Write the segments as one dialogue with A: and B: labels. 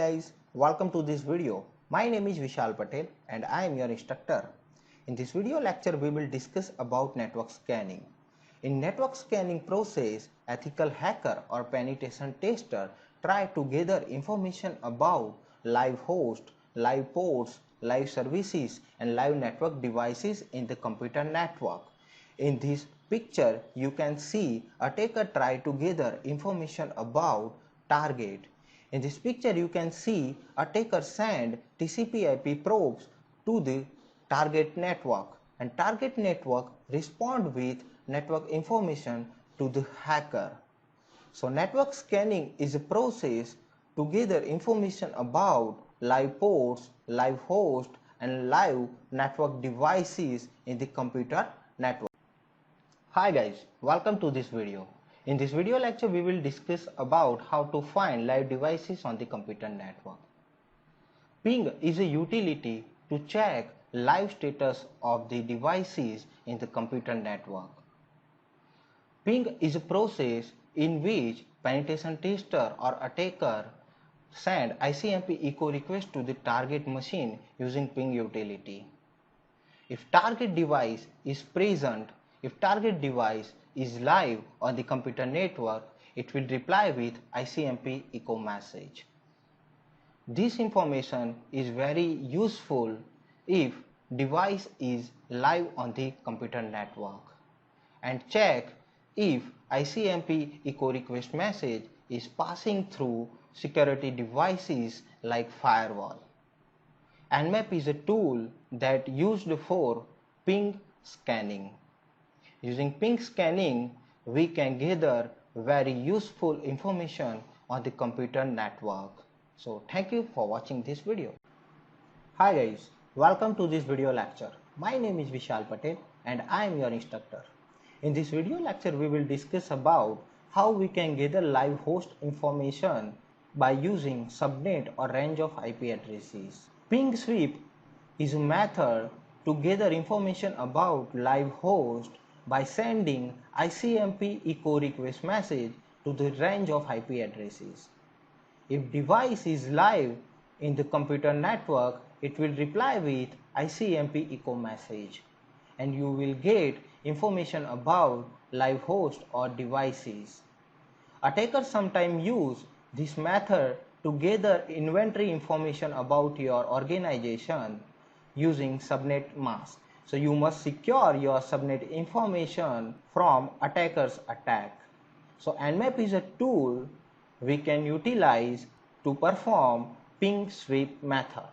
A: guys, welcome to this video. My name is Vishal Patel and I am your instructor. In this video lecture we will discuss about network scanning. In network scanning process, ethical hacker or penetration tester try to gather information about live host, live ports, live services and live network devices in the computer network. In this picture you can see attacker try to gather information about target. In this picture you can see attacker send TCP/IP probes to the target network and target network respond with network information to the hacker. So network scanning is a process to gather information about live ports, live host and live network devices in the computer network. Hi guys, welcome to this video. In this video lecture we will discuss about how to find live devices on the computer network. Ping is a utility to check live status of the devices in the computer network. Ping is a process in which penetration tester or attacker send ICMP echo request to the target machine using ping utility. If target device is present, if target device is live on the computer network, it will reply with ICMP echo message. This information is very useful if device is live on the computer network, and check if ICMP echo request message is passing through security devices like firewall. Nmap is a tool that used for ping scanning. Using ping scanning, we can gather very useful information on the computer network. So thank you for watching this video. Hi guys, welcome to this video lecture. My name is Vishal Patel and I am your instructor. In this video lecture we will discuss about how we can gather live host information by using subnet or range of IP addresses. Ping sweep is a method to gather information about live host by sending ICMP echo request message to the range of IP addresses. If device is live in the computer network, it will reply with ICMP echo message and you will get information about live host or devices. Attackers sometimes use this method to gather inventory information about your organization using subnet mask. So you must secure your subnet information from attackers' attack. So Nmap is a tool we can utilize to perform ping sweep method.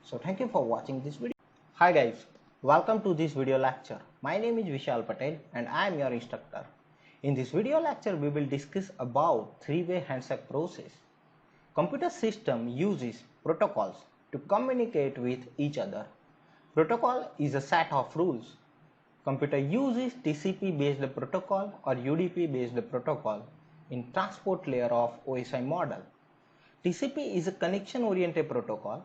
A: So thank you for watching this video. Hi guys, welcome to this video lecture. My name is Vishal Patel and I am your instructor. In this video lecture we will discuss about three-way handshake process. Computer system uses protocols to communicate with each other. Protocol is a set of rules. Computer uses TCP based protocol or UDP based protocol in transport layer of OSI model. TCP is a connection oriented protocol.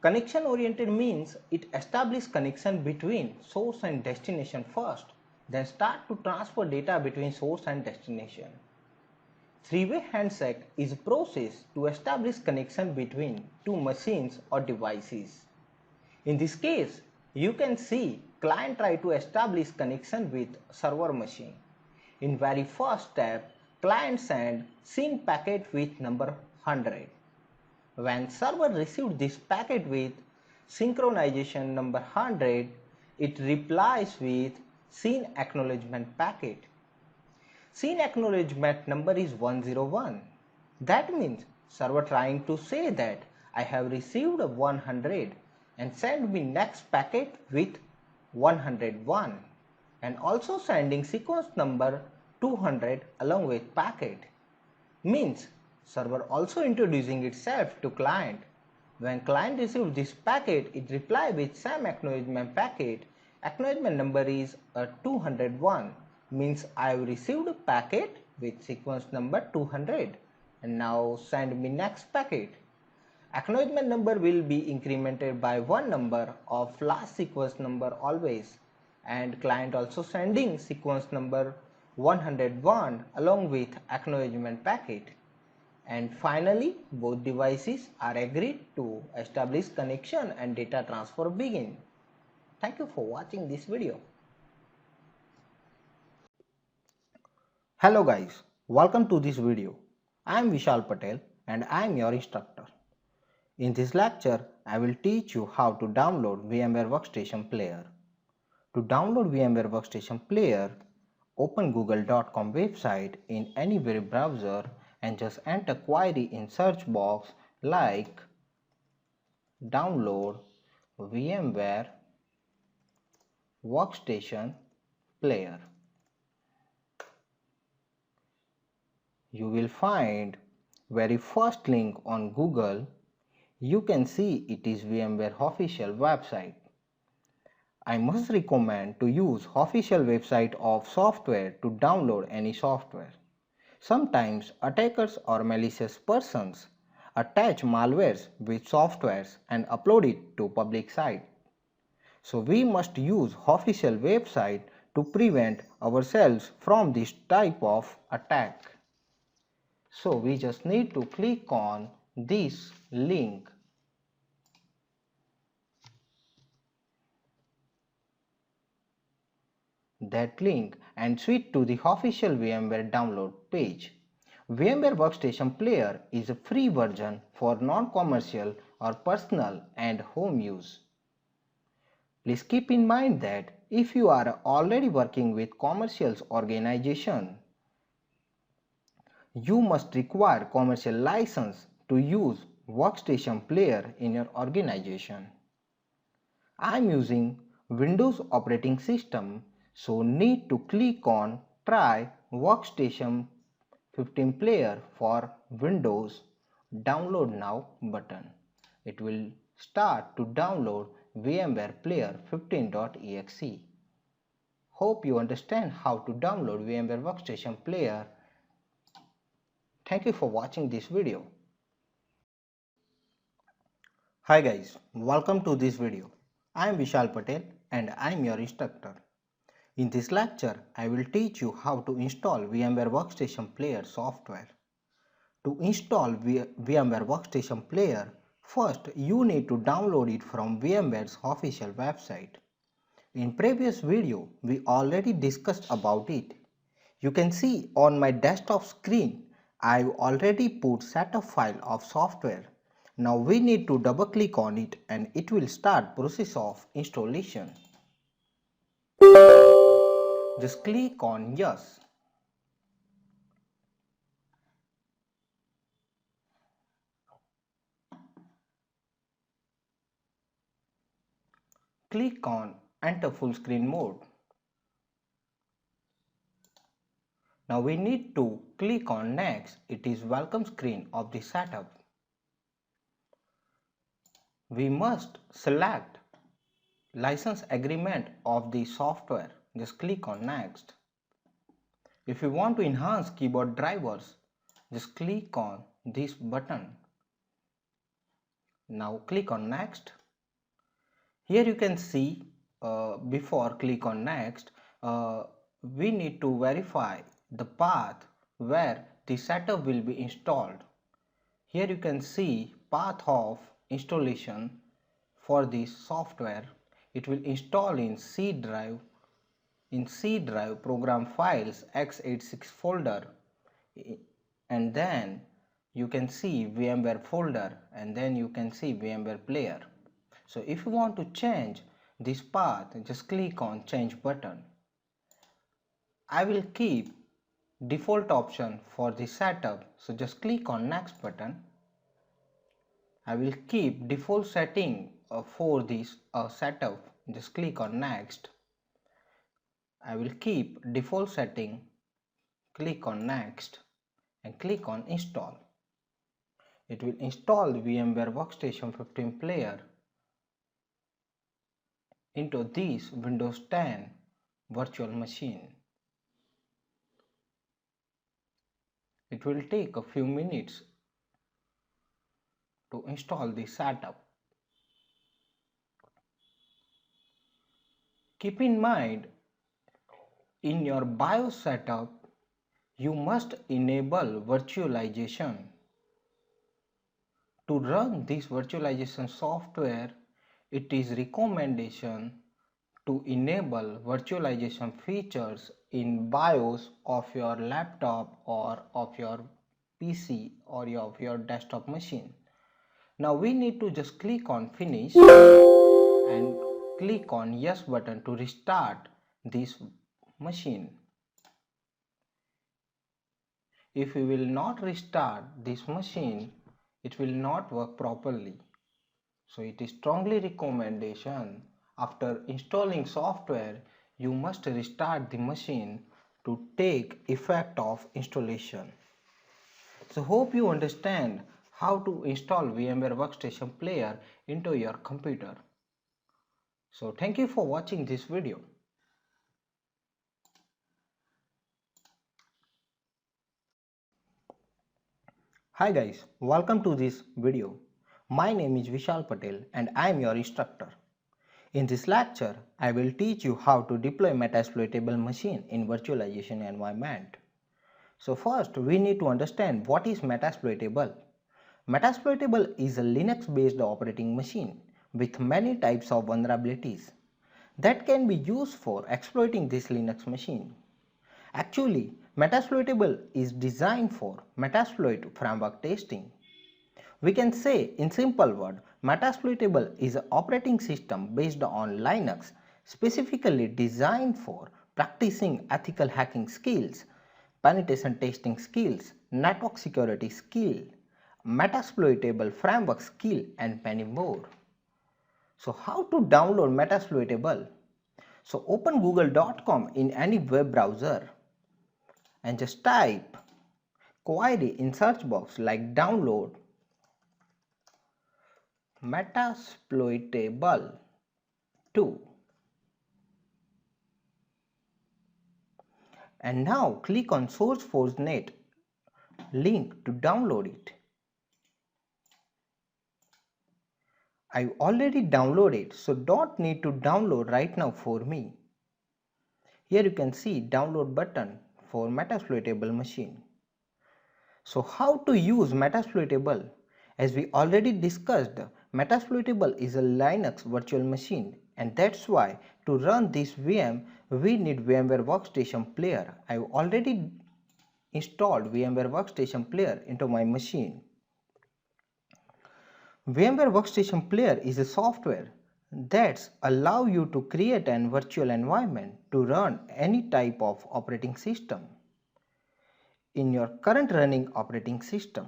A: Connection oriented means it establishes connection between source and destination first, then start to transfer data between source and destination. Three-way handshake is a process to establish connection between two machines or devices. In this case, you can see client try to establish connection with server machine. In very first step, client send SYN packet with number 100. When server received this packet with synchronization number 100, it replies with SYN acknowledgement packet. SYN acknowledgement number is 101. That means server trying to say that I have received 100 and send me next packet with 101 and also sending sequence number 200 along with packet. Means server also introducing itself to client. When client receives this packet, it reply with same acknowledgement packet. Acknowledgement number is 201, means I have received a packet with sequence number 200 and now send me next packet. Acknowledgement number will be incremented by one number of last sequence number always, and client also sending sequence number 101 along with acknowledgement packet. And finally, both devices are agreed to establish connection and data transfer begin. Thank you for watching this video. Hello guys, welcome to this video. I am Vishal Patel and I am your instructor. In this lecture, I will teach you how to download VMware Workstation Player. To download VMware Workstation Player, open google.com website in any web browser and just enter query in search box like download VMware Workstation Player. You will find very first link on Google. You can see it is VMware official website. I must recommend to use official website of software to download any software. Sometimes attackers or malicious persons attach malwares with softwares and upload it to public site. So we must use official website to prevent ourselves from this type of attack. So we just need to click on this link. That link and switch to the official VMware download page. VMware Workstation Player is a free version for non-commercial or personal and home use. Please keep in mind that if you are already working with commercial organization, you must require commercial license to use Workstation Player in your organization. I am using Windows operating system, so need to click on Try Workstation 15 Player for Windows Download Now button. It will start to download VMware Player 15.exe. Hope you understand how to download VMware Workstation Player. Thank you for watching this video. Hi guys, welcome to this video. I am Vishal Patel and I am your instructor. In this lecture, I will teach you how to install VMware Workstation Player software. To install VMware Workstation Player, first you need to download it from VMware's official website. In previous video, we already discussed about it. You can see on my desktop screen, I've already put setup file of software. Now we need to double click on it and it will start process of installation. Just click on yes. Click on enter full screen mode. Now we need to click on next. It is welcome screen of the setup. We must select license agreement of the software. Just click on next. If you want to enhance keyboard drivers, just click on this button. Now click on next. Here you can see before click on next, we need to verify the path where the setup will be installed. Here you can see path of installation for this software. It will install in C drive. In C drive program files x86 folder, and then you can see VMware folder, and then you can see VMware player. So if you want to change this path, just click on change button. I will keep default option for the setup, so just click on next button. I will keep default setting for this setup, just click on next. I will keep default setting, click on next and click on install. It will install the VMware Workstation 15 Player into this Windows 10 virtual machine. It will take a few minutes to install the setup. Keep in mind, in your BIOS setup, you must enable virtualization. To run this virtualization software, it is recommendation to enable virtualization features in BIOS of your laptop or of your PC or of your desktop machine. Now we need to just click on finish and click on yes button to restart this machine. If we will not restart this machine, it will not work properly. So it is strongly recommendation after installing software, you must restart the machine to take effect of installation. So hope you understand how to install VMware Workstation Player into your computer. So thank you for watching this video. Hi guys, welcome to this video. My name is Vishal Patel and I am your instructor. In this lecture, I will teach you how to deploy metasploitable machine in virtualization environment. So first, we need to understand what is metasploitable. Metasploitable is a Linux-based operating machine with many types of vulnerabilities that can be used for exploiting this Linux machine. Actually, Metasploitable is designed for Metasploit framework testing. We can say in simple word, Metasploitable is an operating system based on Linux specifically designed for practicing ethical hacking skills, penetration testing skills, network security skill, Metasploitable framework skill and many more. So how to download Metasploitable? So open google.com in any web browser and just type query in search box like download Metasploitable 2 and now click on SourceForge.net link to download it. I already downloaded, so don't need to download right now for me. Here you can see download button for Metasploitable machine. So how to use Metasploitable? As we already discussed, Metasploitable is a Linux virtual machine and that's why to run this VM we need VMware Workstation Player. I have already installed VMware Workstation Player into my machine. VMware Workstation Player is a software that allows you to create an virtual environment to run any type of operating system in your current running operating system.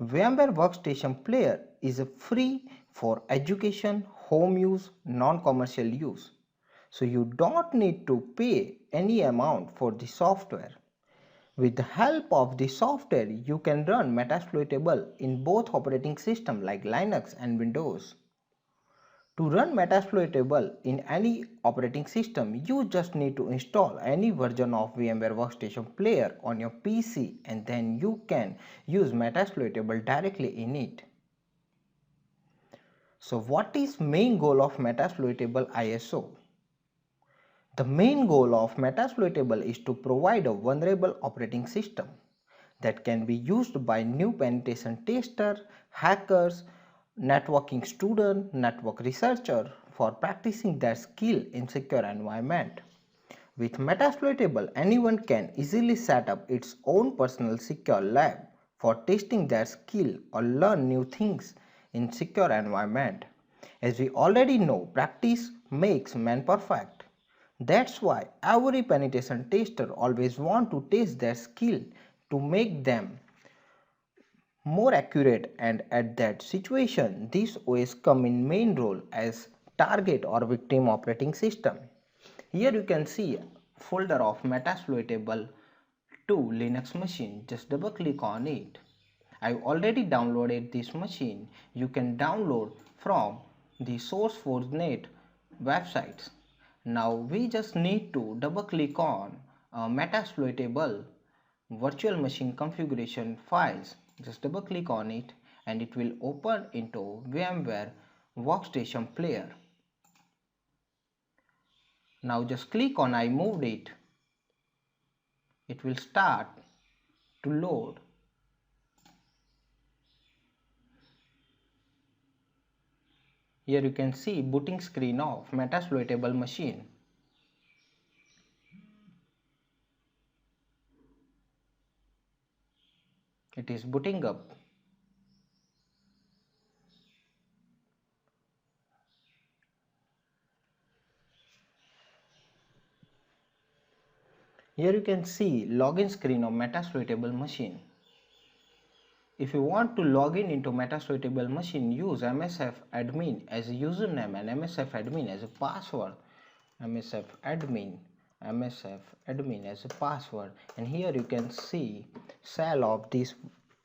A: VMware Workstation Player is free for education, home use, non-commercial use. So you don't need to pay any amount for the software. With the help of the software, you can run Metasploitable in both operating systems like Linux and Windows. To run Metasploitable in any operating system, you just need to install any version of VMware Workstation Player on your PC and then you can use Metasploitable directly in it. So what is main goal of Metasploitable ISO? The main goal of Metasploitable is to provide a vulnerable operating system that can be used by new penetration tester, hackers, networking student, network researcher for practicing their skill in secure environment. With Metasploitable, anyone can easily set up its own personal secure lab for testing their skill or learn new things in secure environment. As we already know, practice makes man perfect. That's why every penetration tester always want to test their skill to make them more accurate, and at that situation this OS come in main role as target or victim operating system. Here you can see folder of Metasploitable to Linux machine. Just double click on it. I've already downloaded this machine. You can download from the SourceForge.net websites. Now we just need to double click on Metasploitable virtual machine configuration files. Just double click on it and it will open into VMware Workstation Player. Now just click on I moved it. It will start to load. Here you can see booting screen of metasploitable machine. It is booting up. Here you can see login screen of metasploitable machine. If you want to log in into metasploitable machine, use msf admin as a username and msf admin as a password. msf admin as a password, and here you can see shell of this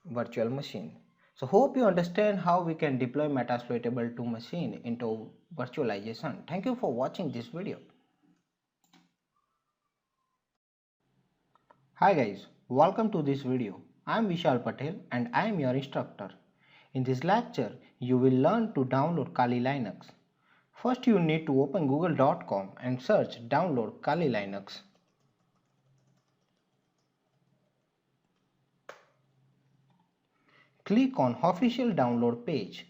A: virtual machine. So hope you understand how we can deploy metasploitable to machine into virtualization. Thank you for watching this video. Hi guys, welcome to this video. I am Vishal Patel and I am your instructor. In this lecture, you will learn to download Kali Linux. First, you need to open google.com and search download Kali Linux. Click on official download page.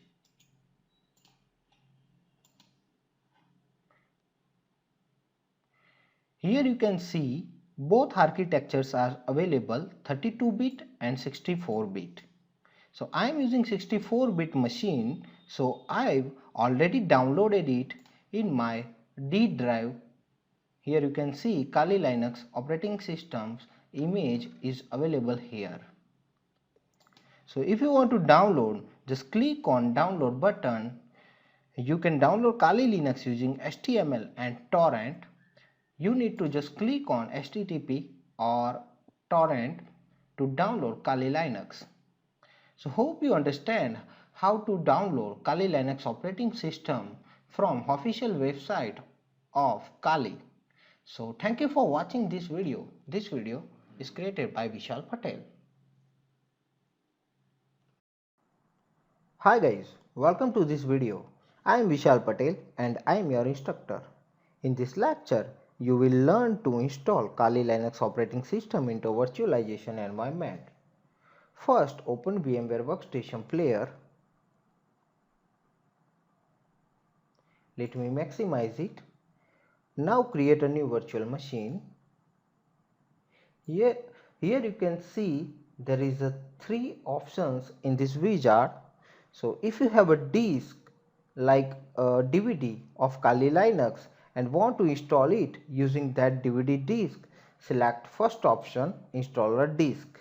A: Here you can see both architectures are available, 32-bit and 64-bit. So I am using 64-bit machine, so I've already downloaded it in my D drive. Here you can see Kali Linux operating system's image is available here. So if you want to download, just click on download button. You can download Kali Linux using HTML and torrent. You need to just click on HTTP or torrent to download Kali Linux. So hope you understand how to download Kali Linux operating system from official website of Kali. So thank you for watching this video. This video is created by Vishal Patel. Hi guys, welcome to this video. I am Vishal Patel and I am your instructor. In this lecture, you will learn to install Kali Linux operating system into virtualization environment. First, open VMware Workstation Player. Let me maximize it. Now create a new virtual machine. Here you can see there is three options in this wizard. So if you have a disk like a DVD of Kali Linux and want to install it using that DVD disk, select first option, installer disk.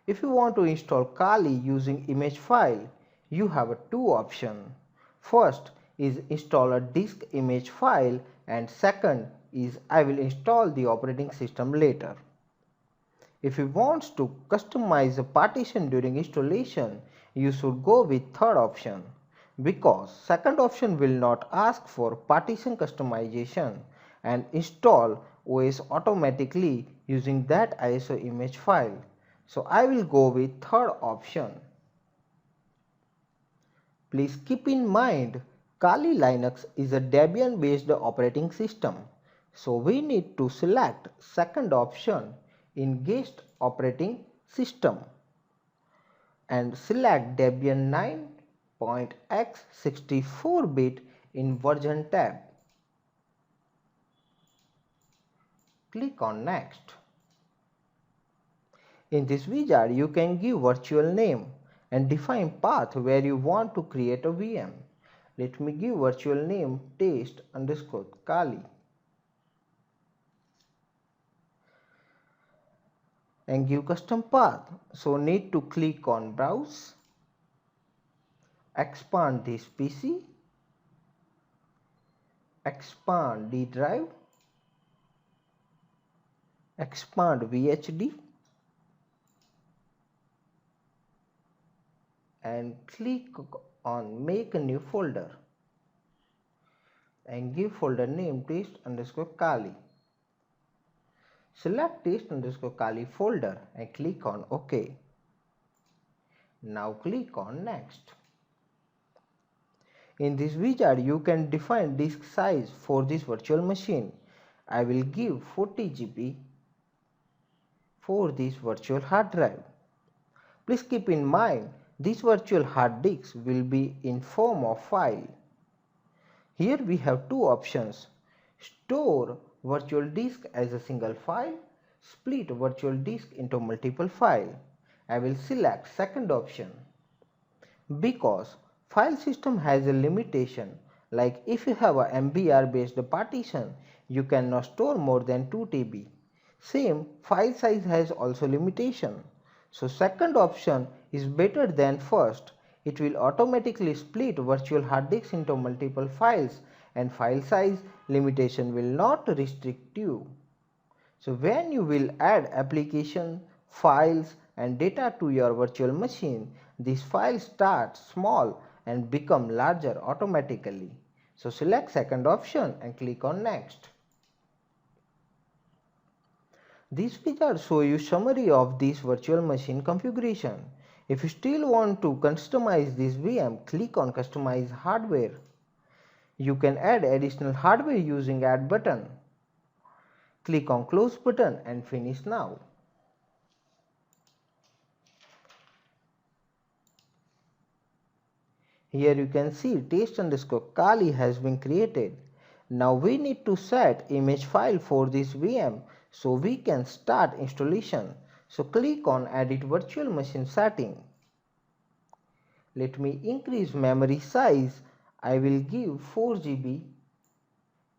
A: If you want to install Kali using image file, you have two options. First is install a disk image file and second is I will install the operating system later. If you want to customize a partition during installation, you should go with third option because second option will not ask for partition customization and install OS automatically using that ISO image file. So I will go with third option. Please keep in mind Kali Linux is a Debian based operating system. So we need to select second option in guest operating system and select Debian 9.x 64-bit in version tab. Click on next. In this wizard, you can give virtual name and define path where you want to create a VM. Let me give virtual name test_Kali and give custom path. So need to click on browse, expand this PC, expand D drive, expand VHD and click on make a new folder and give folder name test_Kali. Select test_Kali folder and click on OK. Now click on next. In this wizard you can define disk size for this virtual machine. I will give 40 GB for this virtual hard drive. Please keep in mind this virtual hard disk will be in form of file. Here we have two options: store virtual disk as a single file, split virtual disk into multiple files. I will select second option because file system has a limitation, like if you have a MBR based partition, you cannot store more than 2 TB. Same file size has also limitation. So second option is better than first. It will automatically split virtual hard disks into multiple files and file size limitation will not restrict you. So when you will add application, files and data to your virtual machine, these files start small and become larger automatically. So select second option and click on next. This wizard shows you summary of this virtual machine configuration. If you still want to customize this VM, click on customize hardware. You can add additional hardware using add button. Click on close button and finish now. Here you can see test_kali has been created. Now we need to set image file for this VM so we can start installation. So click on edit virtual machine setting. Let me increase memory size. I will give 4 GB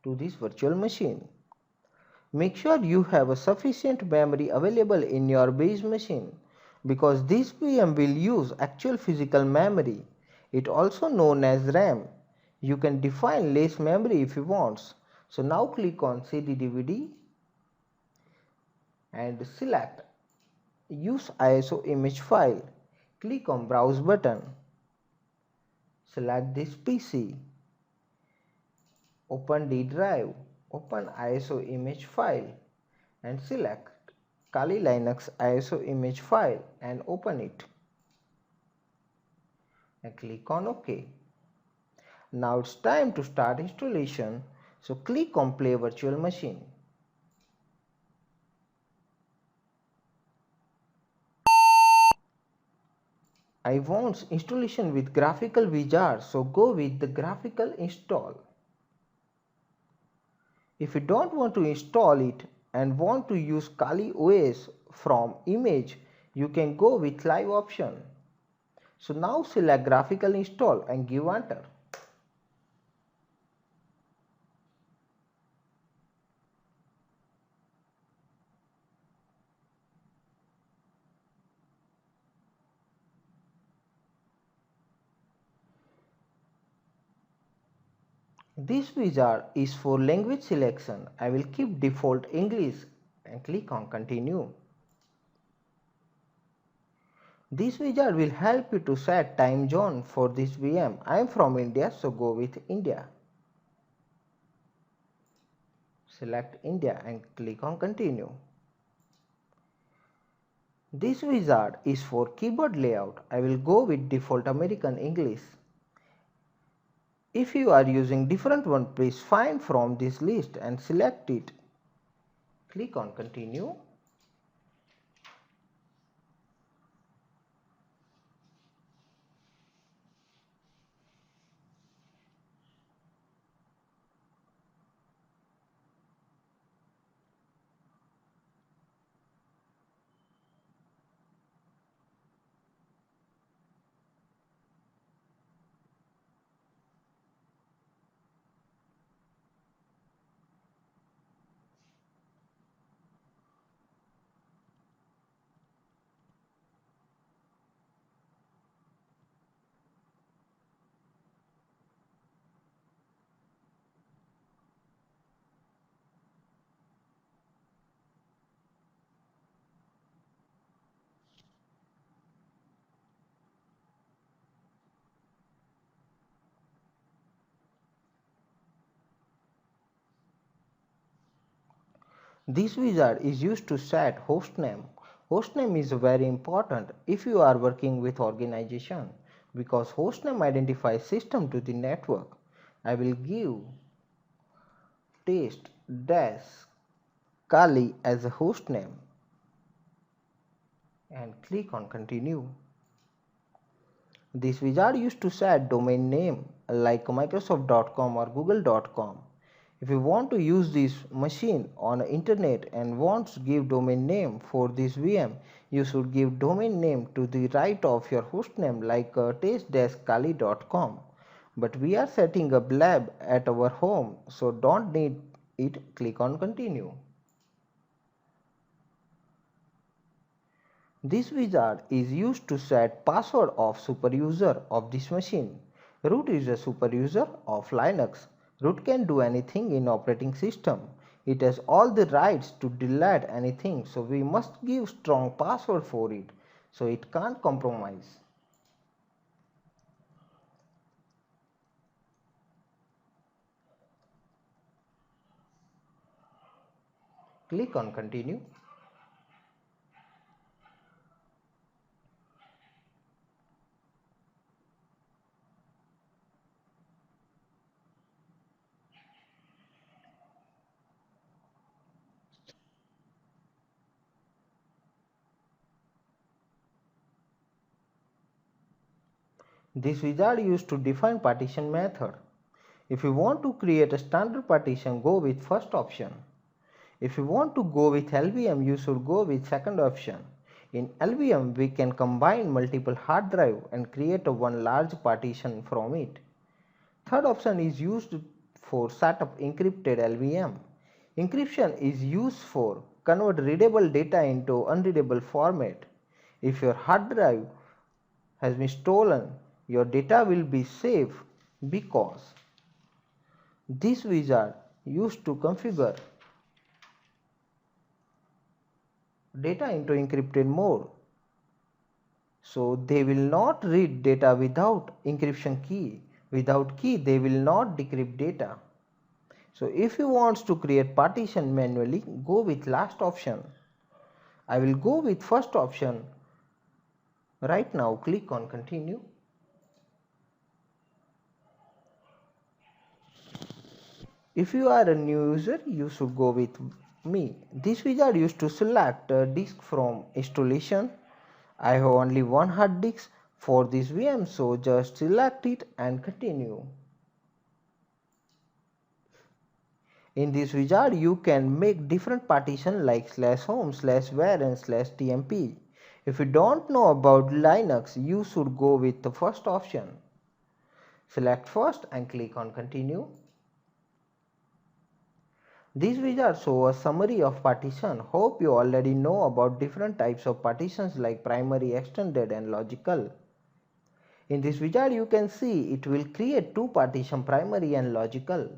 A: to this virtual machine. Make sure you have a sufficient memory available in your base machine because this VM will use actual physical memory. It also known as RAM. You can define less memory if you want. So now click on CD DVD and select use ISO image file. Click on browse button. Select this PC. Open D drive. Open ISO image file and select Kali Linux ISO image file and open it and click on OK. Now it's time to start installation, so click on play virtual machine. I want installation with graphical wizard, so go with the graphical install. If you don't want to install it and want to use Kali OS from image, you can go with live option. So now select graphical install and give enter. This wizard is for language selection. I will keep default English and click on continue. This wizard will help you to set time zone for this VM. I am from India, so go with India. Select India and click on continue. This wizard is for keyboard layout. I will go with default American English. If you are using different one, please find from this list and select it. Click on continue. This wizard is used to set hostname. Hostname is very important if you are working with organization because hostname identifies system to the network. I will give test dash Kali as a hostname and click on continue. This wizard used to set domain name like Microsoft.com or Google.com. If you want to use this machine on internet and want to give domain name for this VM, you should give domain name to the right of your hostname like test-kali.com. But we are setting up lab at our home, so don't need it. Click on continue. This wizard is used to set password of superuser of this machine. Root is a superuser of Linux. Root can do anything in operating system. It has all the rights to delete anything, so we must give strong password for it, so it can't compromise. Click on continue. This wizard used to define partition method. If you want to create a standard partition, go with first option. If you want to go with LVM, you should go with second option. In LVM, we can combine multiple hard drive and create a one large partition from it. Third option is used for setup encrypted LVM. Encryption is used for convert readable data into unreadable format. If your hard drive has been stolen, your data will be safe because this wizard used to configure data into encrypted mode, so they will not read data without encryption key. Without key they will not decrypt data. So if you want to create partition manually, go with last option. I will go with first option right now. Click on continue. If you are a new user, you should go with me. This wizard used to select a disk from installation. I have only one hard disk for this VM, so just select it and continue. In this wizard, you can make different partitions like /home, /var and /tmp. If you don't know about Linux, you should go with the first option. Select first and click on continue. This wizard shows a summary of partition. Hope you already know about different types of partitions like primary, extended and logical. In this wizard you can see it will create two partition, primary and logical.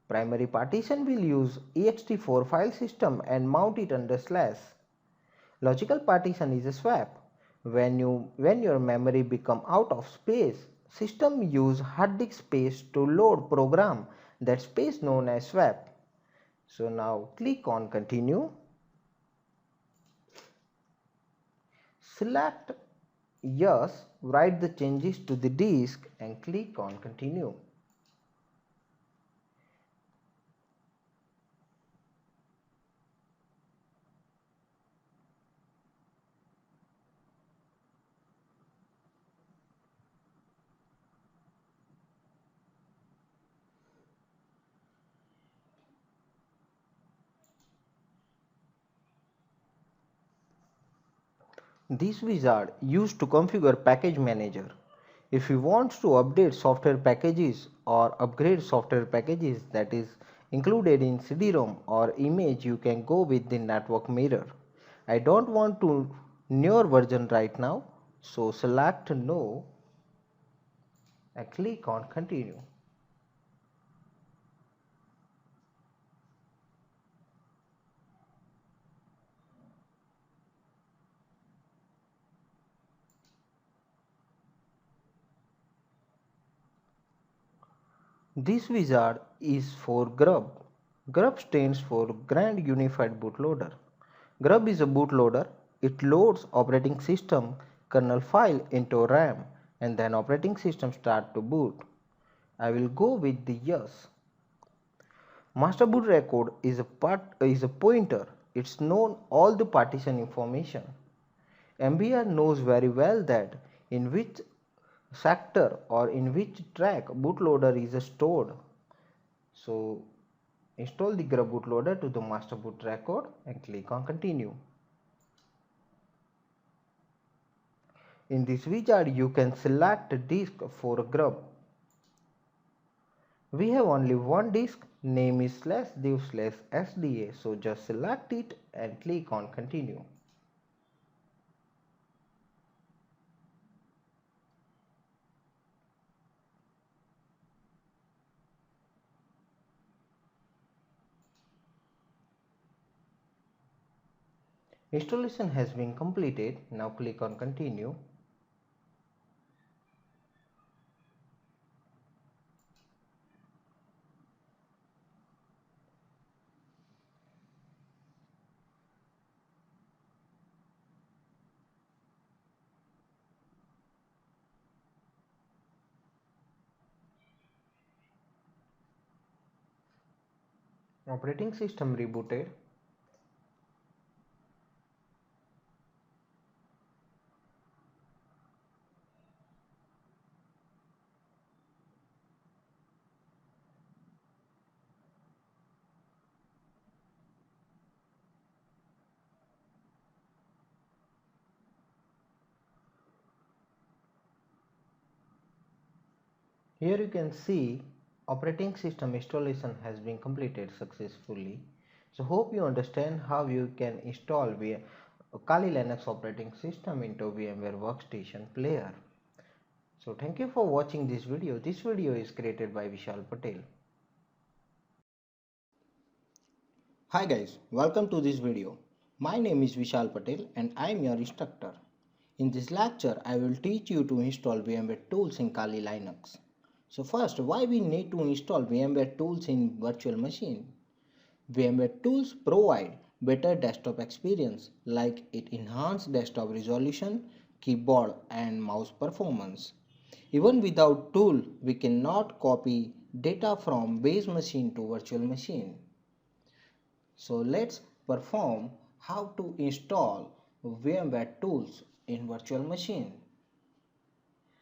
A: Primary partition will use ext4 file system and mount it under slash. Logical partition is a swap. When your memory become out of space, system use hard disk space to load program. That space known as swap. So now click on continue. Select yes, write the changes to the disk and click on continue. This wizard used to configure package manager. If you want to update software packages or upgrade software packages that is included in CD-ROM or image, you can go with the network mirror. I don't want to newer version right now, so select no and click on continue. This wizard is for GRUB. GRUB stands for Grand Unified Bootloader. GRUB is a bootloader. It loads operating system kernel file into RAM and then operating system start to boot. I will go with the yes. Master boot record is a pointer. It's known all the partition information. MBR knows very well that in which sector or in which track bootloader is stored. So install the grub bootloader to the master boot record and click on continue. In this wizard you can select disk for grub. We have only one disk, name is /div/sda, so just select it and click on continue. Installation has been completed. Now click on continue. Operating system rebooted. Here you can see operating system installation has been completed successfully. So hope you understand how you can install Kali Linux operating system into VMware Workstation Player. So thank you for watching this video. This video is created by Vishal Patel. Hi guys, welcome to this video. My name is Vishal Patel and I am your instructor. In this lecture, I will teach you to install VMware tools in Kali Linux. So first, why we need to install VMware tools in virtual machine? VMware tools provide better desktop experience, like it enhanced desktop resolution, keyboard and mouse performance. Even without tool, we cannot copy data from base machine to virtual machine. So let's perform how to install VMware tools in virtual machine.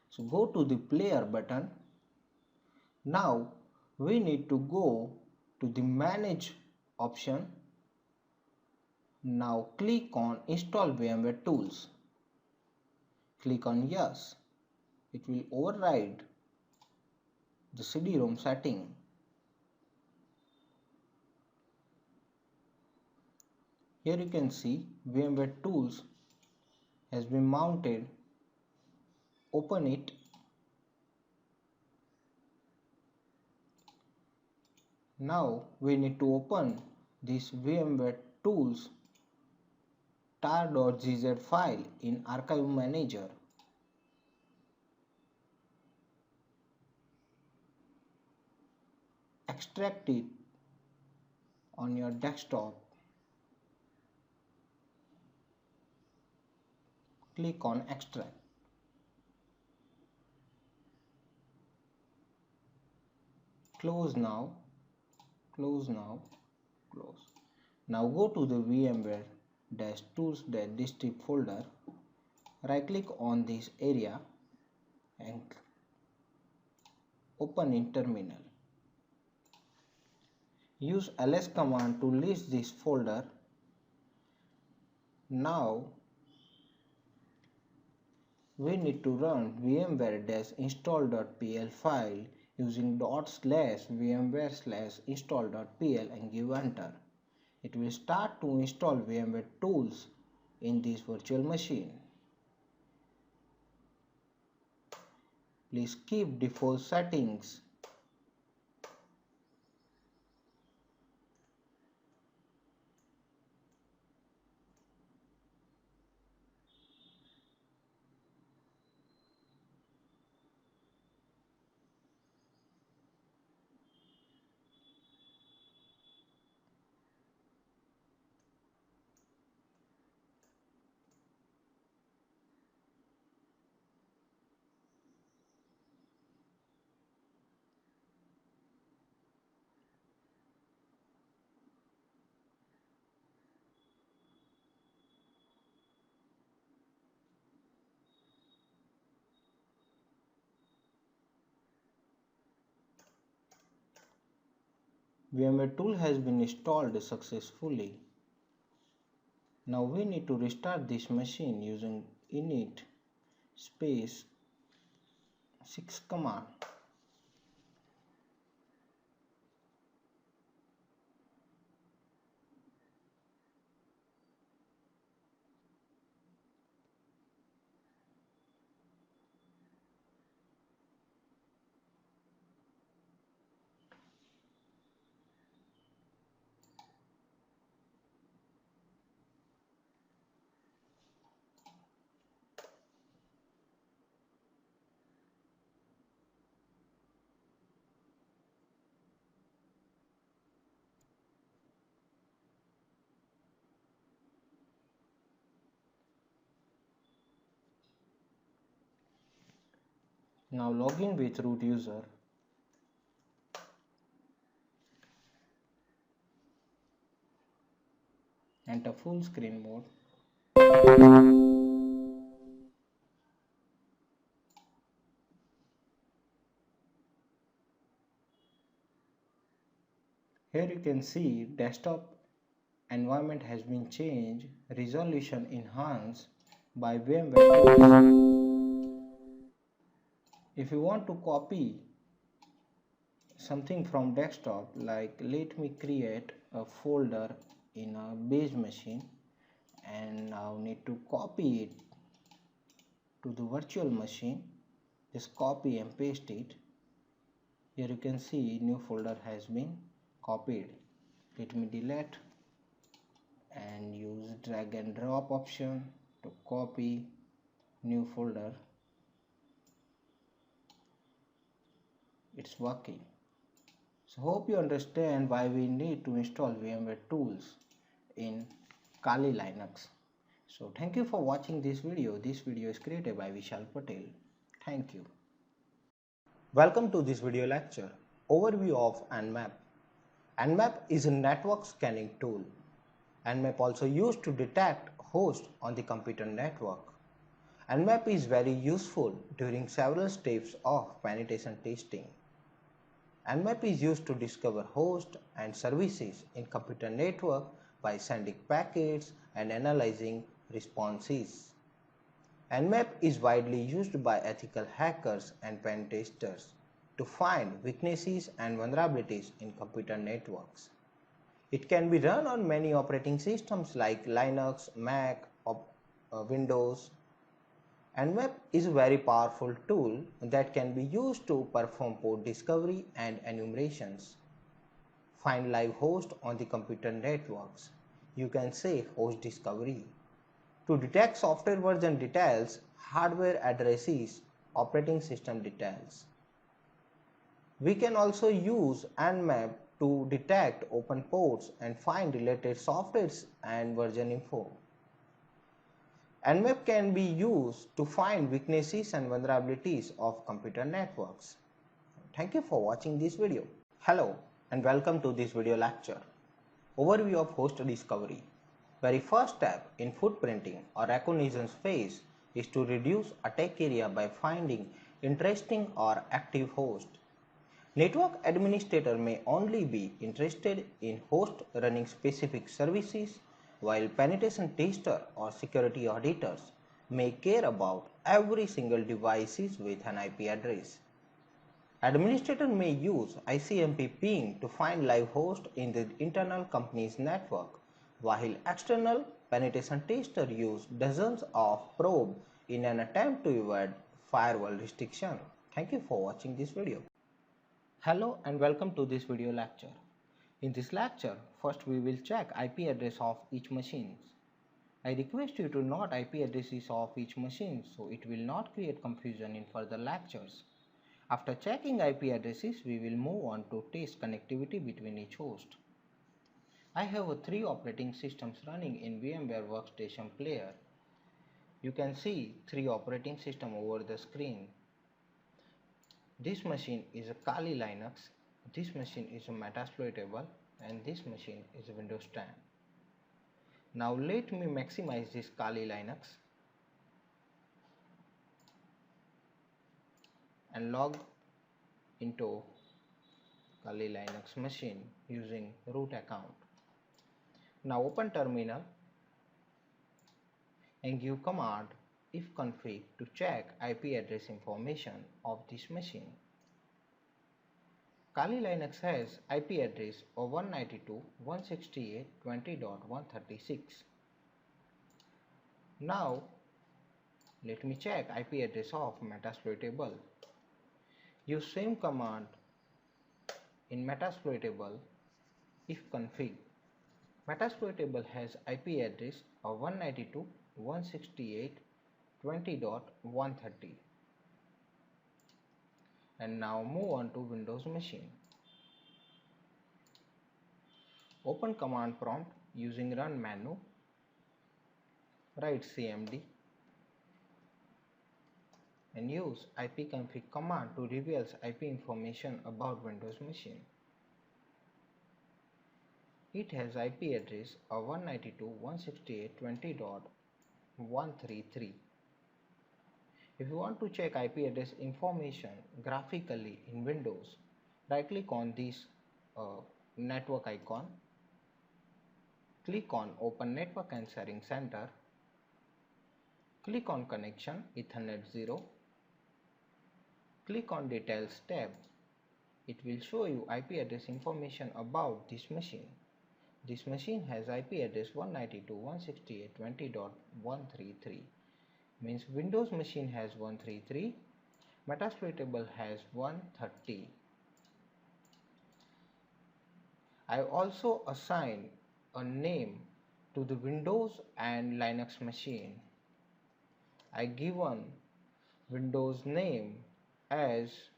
A: So go to the player button. Now we need to go to the manage option. Now click on install VMware tools. Click on yes. It will override the CD-ROM setting. Here you can see VMware tools has been mounted. Open it. Now we need to open this VMware tools tar.gz file in archive manager. Extract it on your desktop. Click on extract. Close now. Close now. Close. Now go to the VMware-tools.dist folder. Right click on this area and open in terminal. Use ls command to list this folder. Now we need to run vmware-install.pl file using /vmware/install.pl and give enter. It will start to install VMware tools in this virtual machine. Please keep default settings. VMware tool has been installed successfully. Now we need to restart this machine using init space 6 command. Now login with root user. Enter full screen mode. Here you can see desktop environment has been changed, resolution enhanced by VMware tools. If you want to copy something from desktop, like let me create a folder in a base machine and now need to copy it to the virtual machine. Just copy and paste it. Here you can see new folder has been copied. Let me delete and use drag and drop option to copy new folder. It's working. So hope you understand why we need to install VMware tools in Kali Linux. So thank you for watching this video. This video is created by Vishal Patel. Thank you. Welcome to this video lecture. Overview of Nmap. Nmap is a network scanning tool. Nmap also used to detect hosts on the computer network. Nmap is very useful during several steps of penetration testing. Nmap is used to discover hosts and services in computer network by sending packets and analyzing responses. Nmap is widely used by ethical hackers and pen testers to find weaknesses and vulnerabilities in computer networks. It can be run on many operating systems like Linux, Mac, or Windows. Nmap is a very powerful tool that can be used to perform port discovery and enumerations. Find live hosts on the computer networks. You can say host discovery. To detect software version details, hardware addresses, operating system details. We can also use Nmap to detect open ports and find related softwares and version info. Nmap can be used to find weaknesses and vulnerabilities of computer networks. Thank you for watching this video. Hello and welcome to this video lecture. Overview of host discovery. Very first step in footprinting or reconnaissance phase is to reduce attack area by finding interesting or active host. Network administrator may only be interested in host running specific services, while penetration tester or security auditors may care about every single device with an IP address. Administrator may use ICMP ping to find live host in the internal company's network, while external penetration tester use dozens of probe in an attempt to avoid firewall restriction. Thank you for watching this video. Hello and welcome to this video lecture. In this lecture, first we will check IP address of each machine. I request you to note IP addresses of each machine so it will not create confusion in further lectures. After checking IP addresses, we will move on to test connectivity between each host. I have 3 operating systems running in VMware Workstation Player. You can see 3 operating systems over the screen. This machine is a Kali Linux, this machine is a metasploitable, and this machine is a Windows 10. Now let me maximize this Kali Linux and log into Kali Linux machine using root account. Now open terminal and give command ifconfig to check IP address information of this machine. Kali Linux has IP address of 192.168.20.136. Now let me check IP address of metasploitable. Use same command in metasploitable ifconfig. Metasploitable has IP address of 192.168.20.130. And now move on to Windows machine. Open command prompt using run menu. Write cmd and use ipconfig command to reveal IP information about Windows machine. It has IP address of 192.168.20.133. If you want to check IP address information graphically in Windows, right click on this network icon, click on Open Network and Sharing Center, click on Connection Ethernet 0, click on Details tab. It will show you IP address information about this machine. This machine has IP address 192.168.20.133. Means Windows machine has 133, Metasploitable has 130. I also assign a name to the Windows and Linux machine. I given Windows name as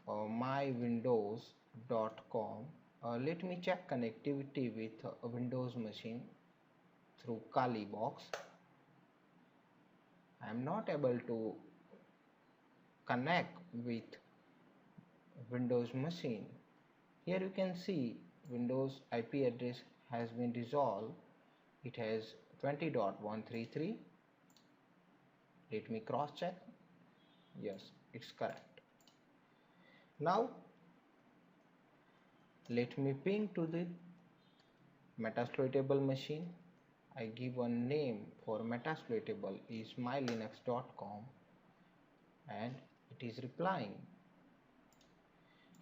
A: mywindows.com. Let me check connectivity with a Windows machine through Kali box. I am not able to connect with Windows machine. Here you can see Windows IP address has been resolved. It has 20.133. Let me cross check. Yes, it's correct. Now let me ping to the Metasploitable machine. I give one name for Metasploitable is mylinux.com and it is replying.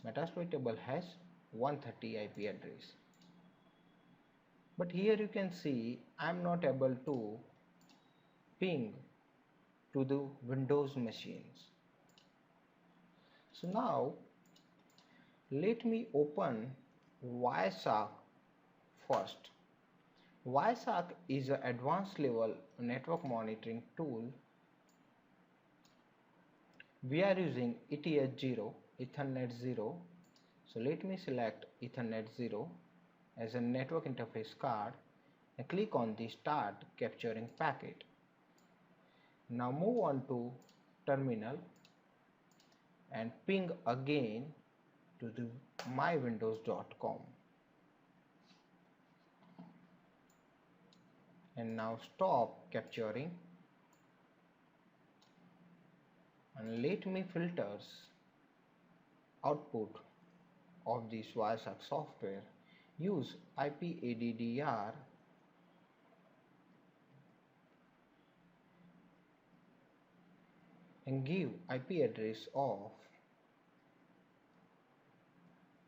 A: Metasploitable has 130 IP address. But here you can see I am not able to ping to the Windows machines. So now let me open Wireshark first. Wireshark is an advanced level network monitoring tool. We are using ETH0, Ethernet 0. So let me select Ethernet 0 as a network interface card and click on the Start Capturing Packet. Now move on to terminal and ping again to the mywindows.com. And now stop capturing and let me filters output of this Wireshark software. Use IPADDR and give IP address of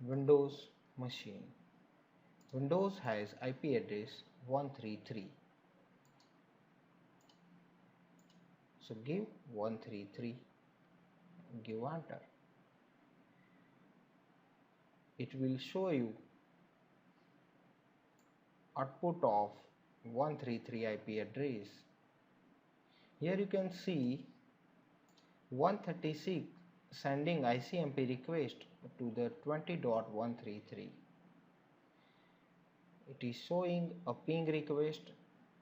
A: Windows machine. Windows has IP address 133. So give 133, give enter. It will show you output of 133 IP address. Here you can see 136 sending ICMP request to the 20.133. It is showing a ping request.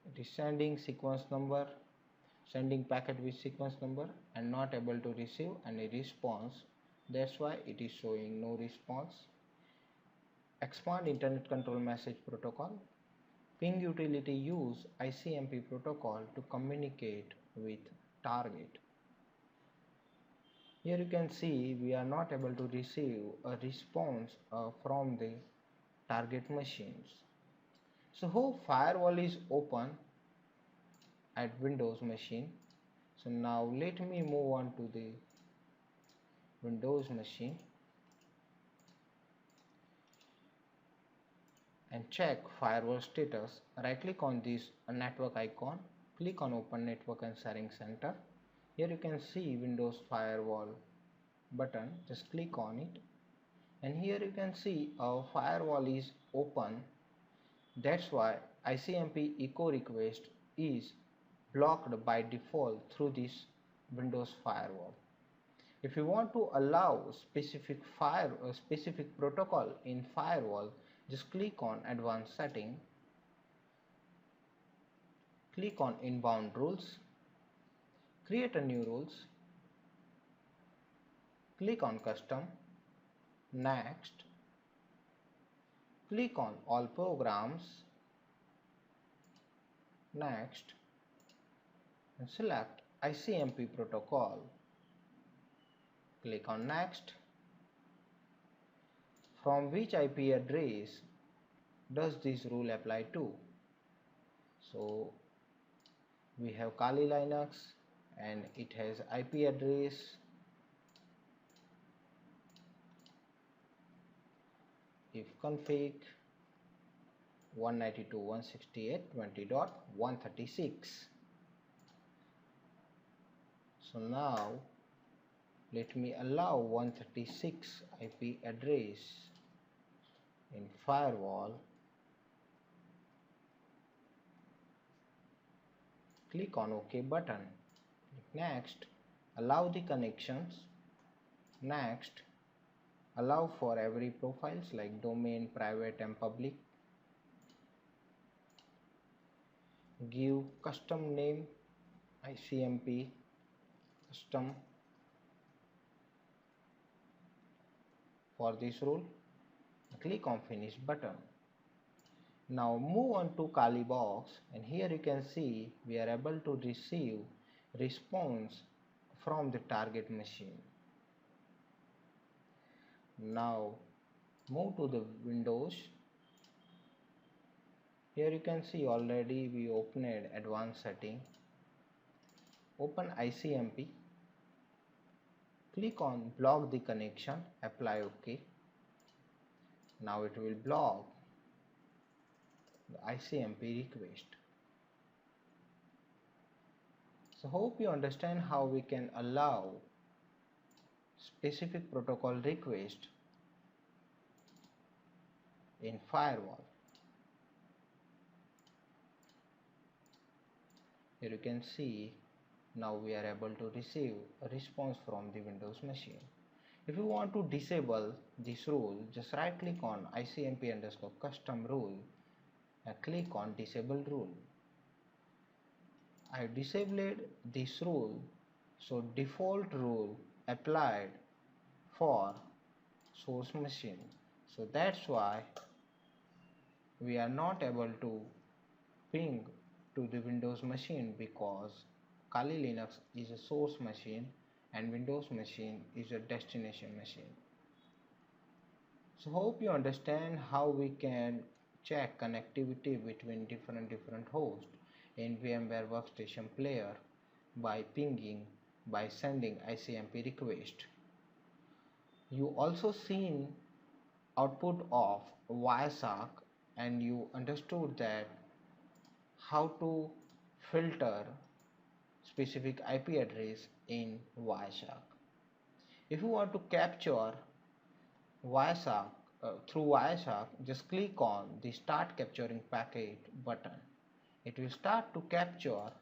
A: It is sending sequence number, sending packet with sequence number and not able to receive any response. That's why it is showing no response. Expand Internet Control Message Protocol. Ping utility use ICMP protocol to communicate with target. Here you can see we are not able to receive a response from the target machines. So how firewall is open at Windows machine. So now let me move on to the Windows machine and check firewall status. Right click on this network icon, click on open network and sharing center. Here you can see Windows firewall button, just click on it, and here you can see our firewall is open. That's why ICMP echo request is blocked by default through this Windows firewall. If you want to allow specific protocol in firewall, just click on advanced setting, click on inbound rules, create a new rules, click on custom, next, click on all programs, next, and select ICMP protocol, click on next. From which IP address does this rule apply to? So we have Kali Linux and it has IP address if config 192.168.20.136. So now let me allow 136 IP address in firewall. Click on OK button. Click next. Allow the connections. Next. Allow for every profiles like domain, private and public. Give custom name ICMP custom for this rule. Click on finish button. Now move on to Kali box, and here you can see we are able to receive response from the target machine. Now move to the Windows. Here you can see already we opened advanced setting. Open ICMP. Click on block the connection, apply OK. Now it will block the ICMP request. So hope you understand how we can allow specific protocol request in firewall. Here you can see now we are able to receive a response from the Windows machine. If you want to disable this rule, just right click on ICMP_custom rule and click on disable rule. I disabled this rule, so default rule applied for source machine. So that's why we are not able to ping to the Windows machine, because Kali Linux is a source machine and Windows machine is a destination machine. So hope you understand how we can check connectivity between different hosts in VMware Workstation Player by pinging, by sending ICMP request. You also seen output of Wireshark, and you understood that how to filter specific IP address in Wireshark. If you want to capture Wireshark through Wireshark, just click on the start capturing packet button. It will start to capture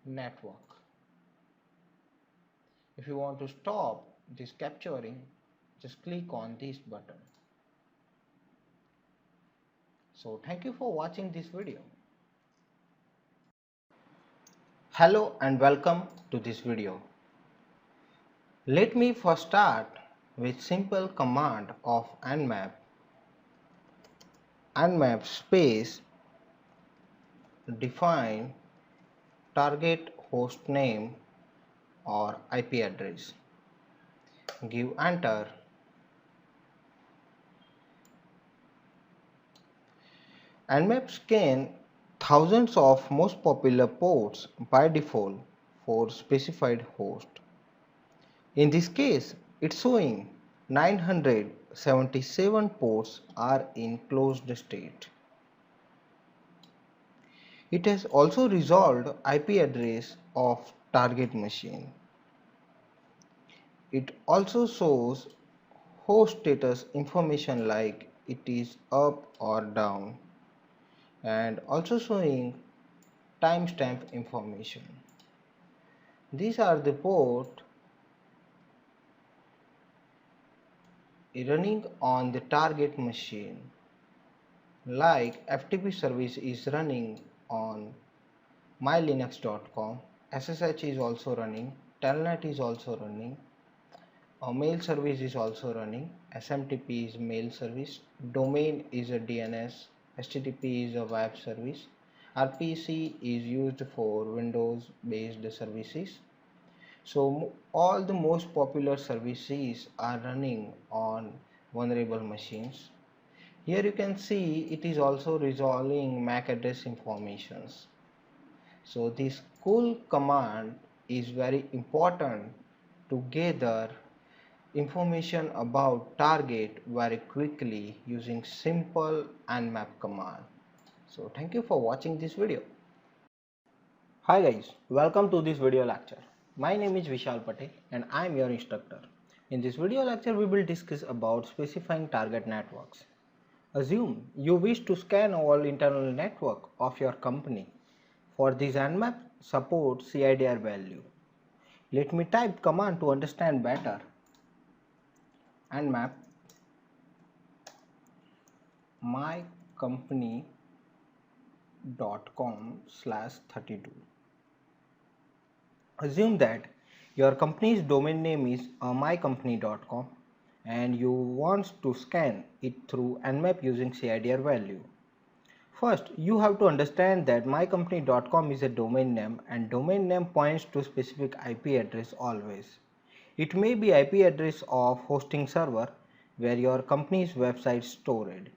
A: network. If you want to stop this capturing, just click on this button. So thank you for watching this video. Hello and welcome to this video. Let me first start with simple command of Nmap. Nmap space define target host name or IP address. Give enter. Nmap scan thousands of most popular ports by default for specified host. In this case, it's showing 977 ports are in closed state. It has also resolved IP address of target machine. It also shows host status information like it is up or down, and also showing timestamp information. These are the port running on the target machine, like FTP service is running on mylinux.com, SSH is also running, telnet is also running, a mail service is also running, SMTP is mail service, domain is a DNS, HTTP is a web service, RPC is used for Windows based services. So all the most popular services are running on vulnerable machines. Here you can see it is also resolving MAC address informations. So this cool command is very important to gather information about target very quickly using simple nmap command. So thank you for watching this video. Hi guys, welcome to this video lecture. My name is Vishal Patel and I am your instructor. In this video lecture we will discuss about specifying target networks. Assume you wish to scan all internal network of your company. For this nmap support CIDR value. Let me type command to understand better. Nmap mycompany.com/32. Assume that your company's domain name is mycompany.com and you want to scan it through Nmap using CIDR value. First, you have to understand that mycompany.com is a domain name and domain name points to specific IP address always. It may be IP address of hosting server where your company's website is stored.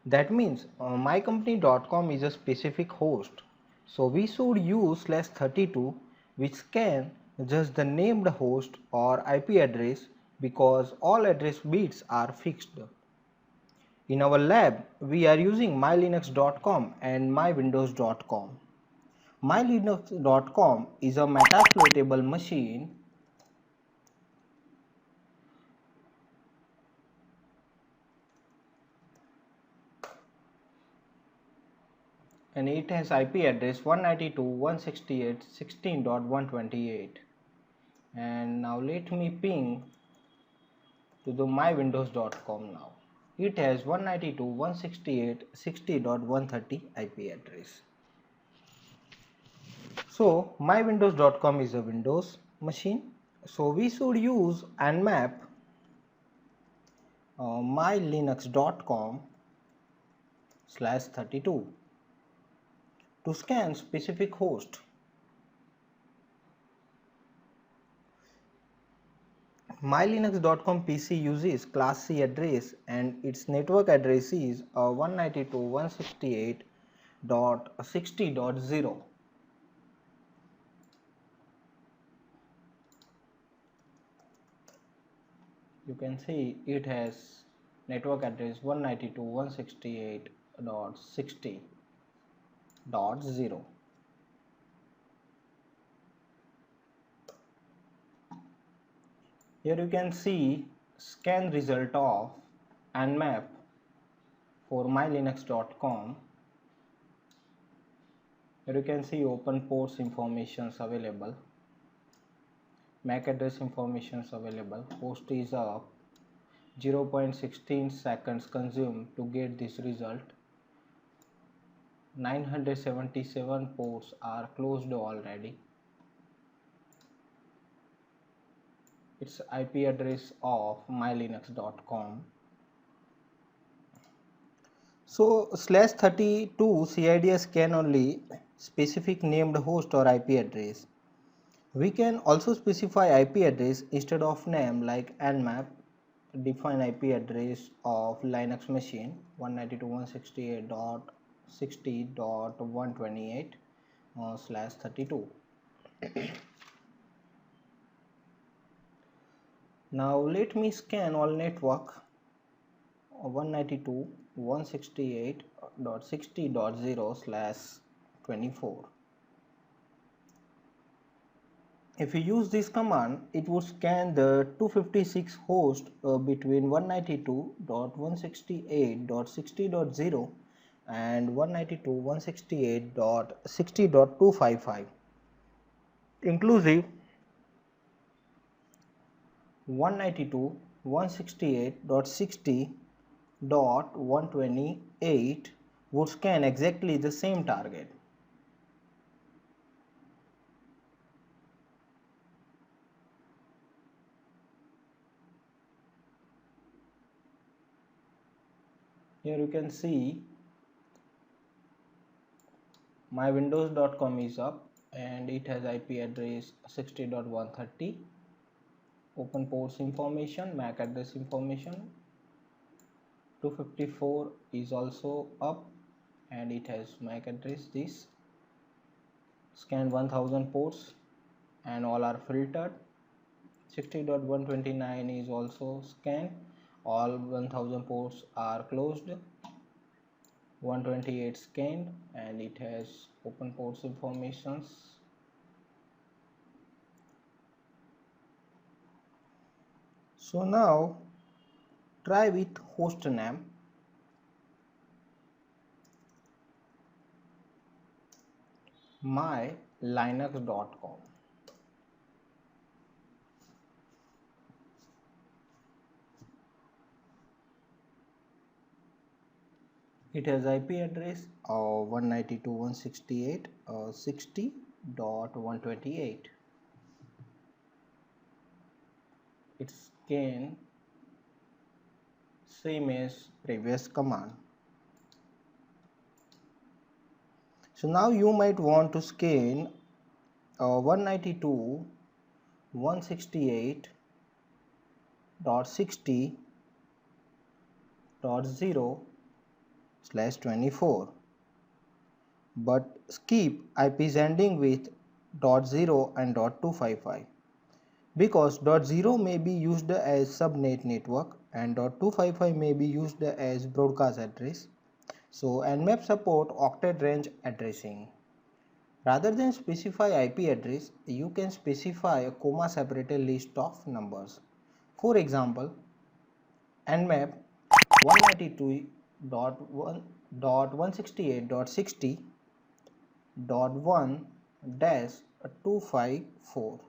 A: That means mycompany.com is a specific host. So we should use /32 which scan just the named host or IP address because all address bits are fixed. In our lab, we are using mylinux.com and mywindows.com. mylinux.com is a metasploitable machine and it has IP address 192.168.16.128. And now let me ping to the mywindows.com now. It has 192.168.60.130 IP address. So mywindows.com is a Windows machine. So we should use nmap mylinux.com/32 to scan specific host. mylinux.com PC uses class C address and its network address is 192.168.60.0. You can see it has network address 192.168.60.0. Here you can see scan result of nmap for mylinux.com. Here you can see open ports informations available, MAC address informations available, host is up, 0.16 seconds consumed to get this result, 977 ports are closed already. It's IP address of mylinux.com. So /32 CIDR scan only specific named host or IP address. We can also specify IP address instead of name, like Nmap define IP address of Linux machine 192.168.60.128/32. Now let me scan all network 192.168.60.0/24. If you use this command, it would scan the 256 hosts between 192.168.60.0 and 192.168.60.255, inclusive 192.168.60.128 would scan exactly the same target. Here you can see my windows.com is up and it has IP address 60.130, open ports information, MAC address information. 254 is also up and it has MAC address. This scan 1000 ports and all are filtered. 60.129 is also scanned, all 1000 ports are closed. 128 scanned and it has open ports informations. So now try with host name. mylinux.com. It has IP address of 192.168.60.128. It's scan same as previous command. So now you might want to scan 192.168.60.0/24, but skip IPs ending with .0 and .255 because .0 may be used as subnet network and .255 may be used as broadcast address. So Nmap support octet range addressing. Rather than specify IP address, you can specify a comma separated list of numbers. For example, Nmap 192.168.60.1-254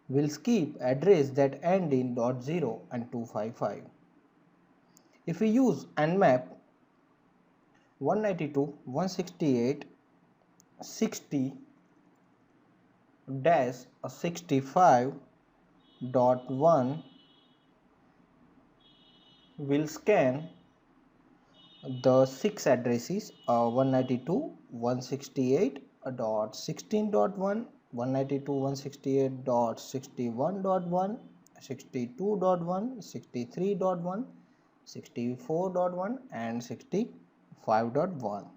A: will skip address that end in .0 and 255. If we use Nmap 192.168.60-65.1 will scan the 6 addresses 192.168.16.1, 192.168.61.1, 62.1, 63.1, 64.1 and 65.1.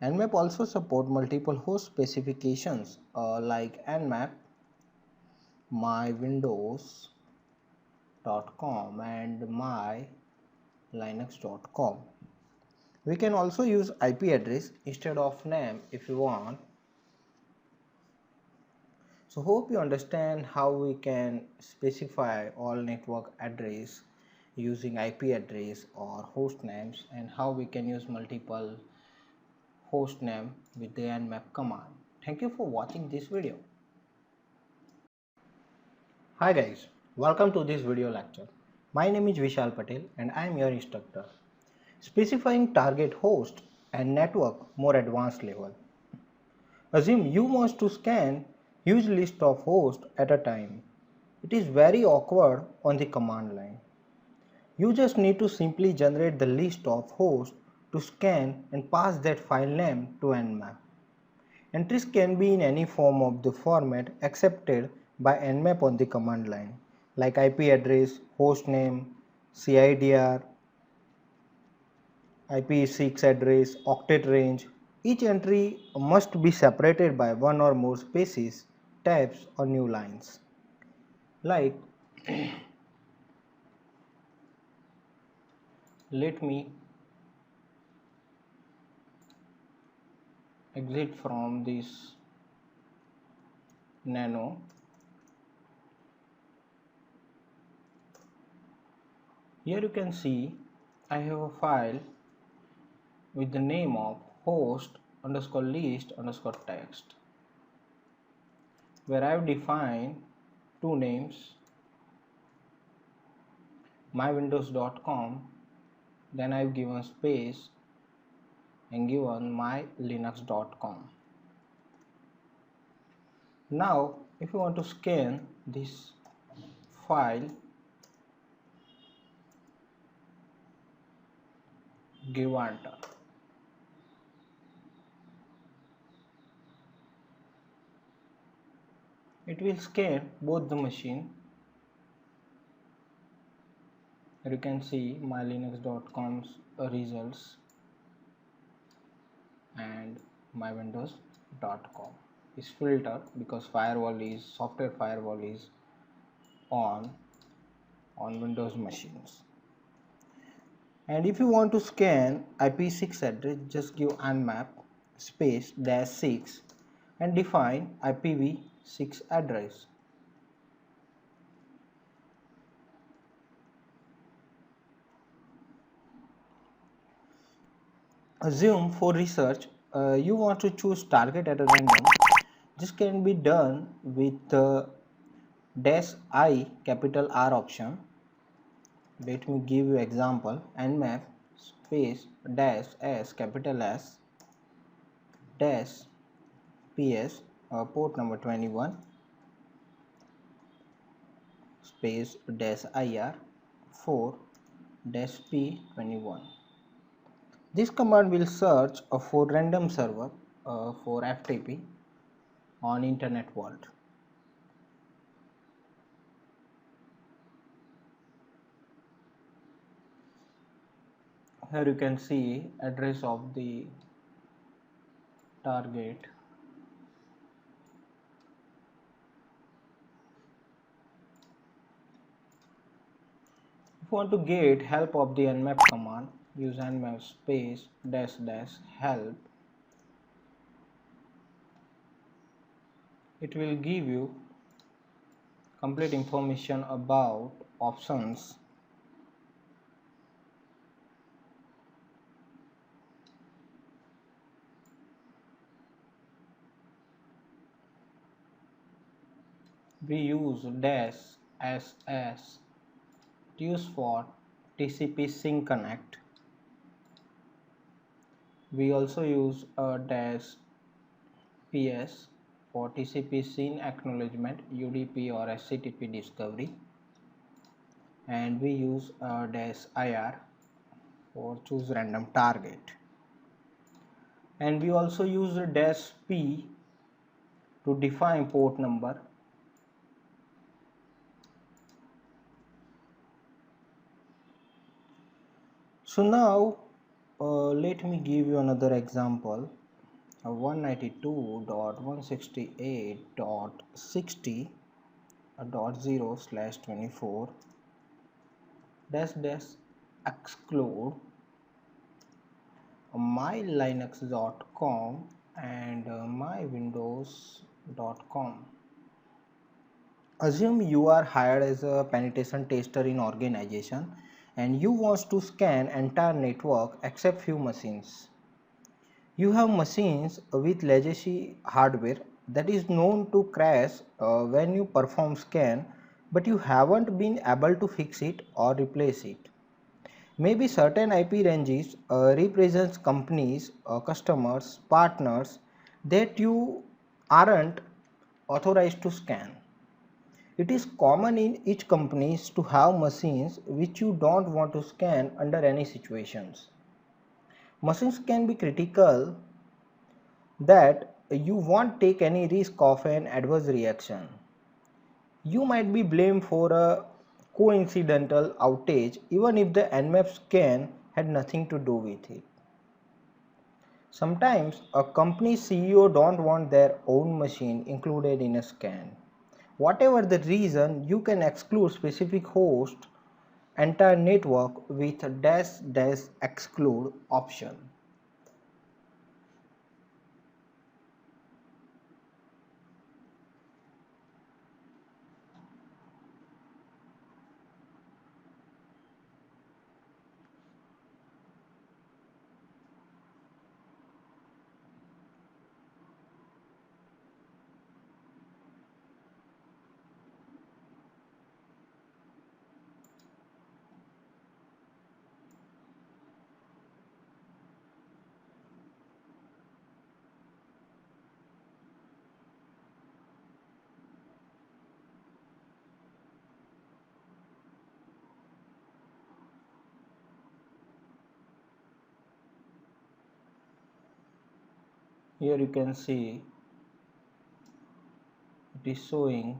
A: Nmap also support multiple host specifications like Nmap, mywindows.com and mylinux.com. We can also use IP address instead of name if you want. So hope you understand how we can specify all network address using IP address or host names, and how we can use multiple host name with the nmap command. Thank you for watching this video. Hi guys, welcome to this video lecture. My name is Vishal Patel and I am your instructor. Specifying target host and network more advanced level. Assume you want to scan huge list of hosts at a time. It is very awkward on the command line. You just need to simply generate the list of hosts to scan and pass that file name to Nmap. Entries can be in any form of the format accepted by Nmap on the command line, like IP address, host name, CIDR, IPv6 address, octet range. Each entry must be separated by one or more spaces, tabs or new lines. Like, let me exit from this nano. Here you can see I have a file with the name of host underscore list underscore text, where I have defined two names, mywindows.com, then I have given space and given mylinux.com. Now if you want to scan this file, give enter. It will scan both the machine. You can see mylinux.com's results and mywindows.com is filtered because software firewall is on Windows machines. And if you want to scan IP6 address, just give nmap space -6 and define IPv6 address. Assume for research you want to choose target at a random. This can be done with -I capital R option. Let me give you example. Nmap space -S capital S -PS port number 21 space -IR 4 -P21. This command will search for random server for FTP on internet world. Here you can see address of the target. If you want to get help of the nmap command, use nmap space --help. It will give you complete information about options. We use -SS used for TCP sync connect. We also use -PS for TCP SYN acknowledgement, UDP or HTTP discovery, and we use -IR for choose random target, and we also use -P to define port number. So now let me give you another example. 192.168.60.0/24 exclude mylinux.com and mywindows.com. Assume you are hired as a penetration tester in organization and you want to scan entire network except few machines. You have machines with legacy hardware that is known to crash when you perform scan, but you haven't been able to fix it or replace it. Maybe certain IP ranges represents companies, customers, partners that you aren't authorized to scan. It is common in each companies to have machines which you don't want to scan under any situations. Machines can be critical that you won't take any risk of an adverse reaction. You might be blamed for a coincidental outage even if the Nmap scan had nothing to do with it. Sometimes a company CEO don't want their own machine included in a scan. Whatever the reason, you can exclude specific host entire network with -exclude option. Here you can see it is showing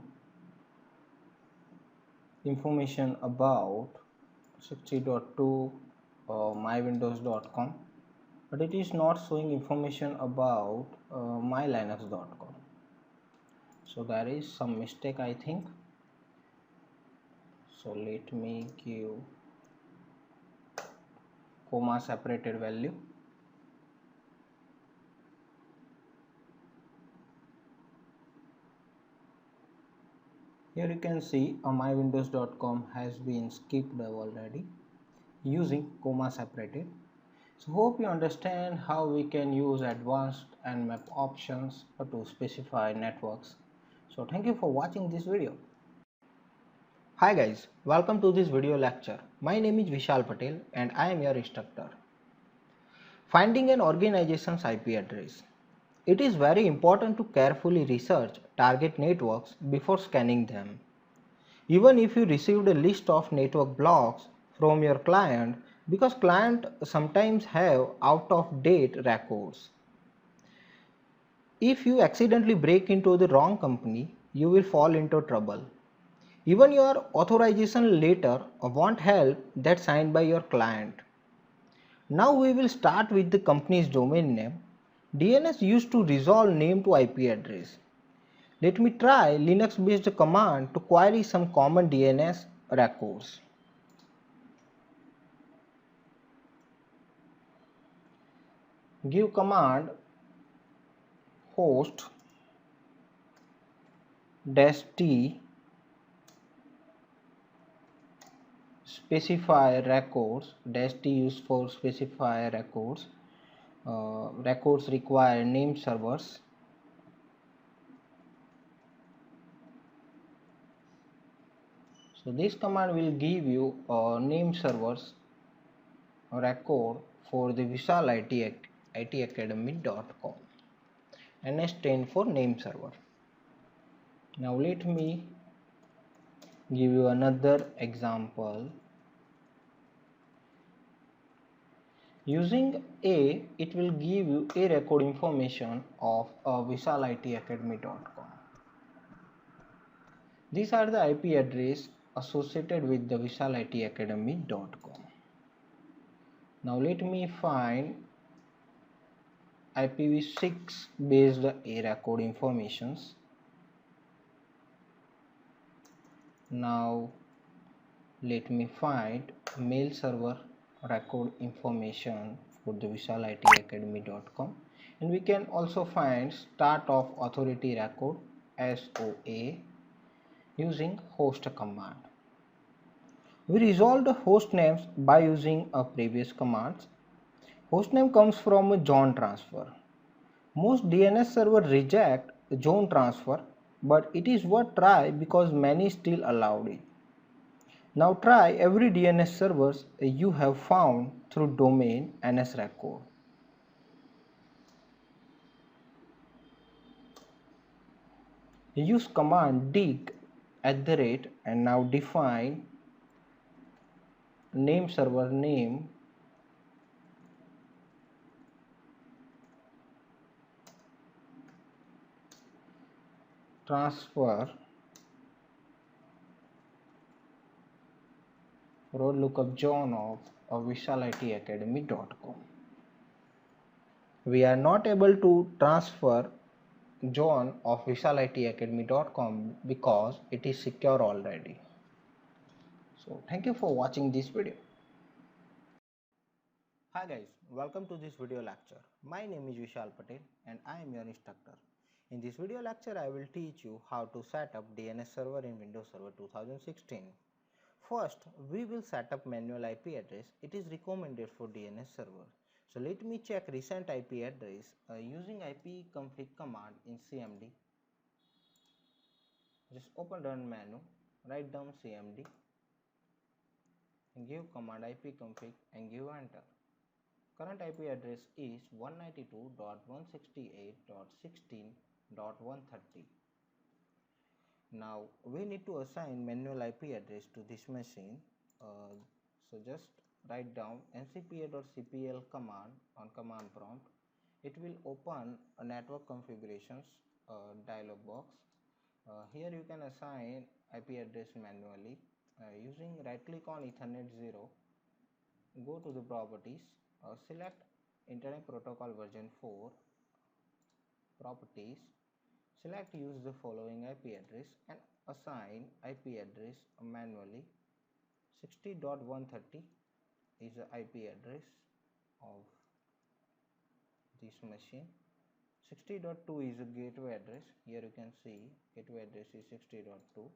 A: information about 60.2 mywindows.com, but it is not showing information about mylinux.com. So there is some mistake, I think. So let me give comma separated value. Here you can see mywindows.com has been skipped already using comma separated. So hope you understand how we can use advanced Nmap options to specify networks. So thank you for watching this video. Hi guys, welcome to this video lecture. My name is Vishal Patel and I am your instructor. Finding an organization's IP address. It is very important to carefully research target networks before scanning them. Even if you received a list of network blocks from your client, because clients sometimes have out-of-date records. If you accidentally break into the wrong company, you will fall into trouble. Even your authorization letter won't help that signed by your client. Now we will start with the company's domain name. DNS used to resolve name to IP address. Let me try Linux based command to query some common DNS records. Give command host -t specify records. -t used for specify records. Records require name servers. So this command will give you name servers record for the Vishal itacademy.com. NS stands for name server. Now let me give you another example. Using A, it will give you a record information of vishalitacademy.com. These are the IP address associated with the vishalitacademy.com. Now let me find IPv6 based A record informations. Now let me find mail server record information for the vishalitacademy.com, and we can also find start of authority record SOA using host command. We resolved the host names by using a previous commands. Hostname comes from a zone transfer. Most DNS servers reject zone transfer, but it is worth try because many still allowed it. Now try every DNS servers you have found through domain NS record. Use command dig @ and now define name server name transfer road lookup John of virtualitacademy.com. We are not able to transfer John of virtualitacademy.com because it is secure already. So thank you for watching this video. Hi guys, welcome to this video lecture. My name is Vishal Patel and I am your instructor. In this video lecture I will teach you how to set up DNS server in Windows Server 2016. First, we will set up manual IP address. It is recommended for DNS server. So let me check recent IP address using ipconfig command in CMD. Just open run menu, write down CMD, and give command ipconfig and give enter. Current IP address is 192.168.16.130. Now we need to assign manual IP address to this machine. So just write down ncpa.cpl command on command prompt. It will open a network configurations dialog box. Here you can assign IP address manually using right click on Ethernet 0, go to the properties, select Internet Protocol version 4, properties, select use the following IP address and assign IP address manually. 60.130 is the IP address of this machine. 60.2 is a gateway address. Here you can see gateway address is 60.2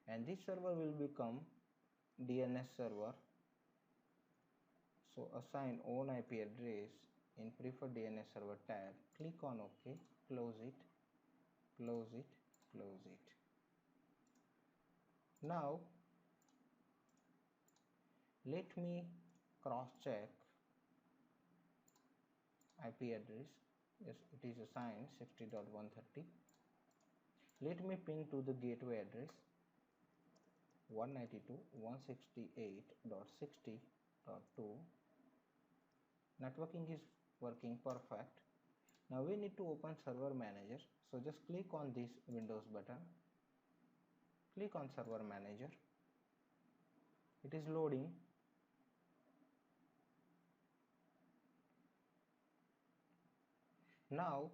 A: and this server will become DNS server. So assign own IP address in preferred DNS server tab. Click on OK, close it, close it, close it. Now let me cross check IP address. Yes, it is assigned 60.130. Let me ping to the gateway address 192.168.60.2. Networking is working perfect. Now we need to open server manager. So just click on this Windows button. Click on server manager. It is loading. Now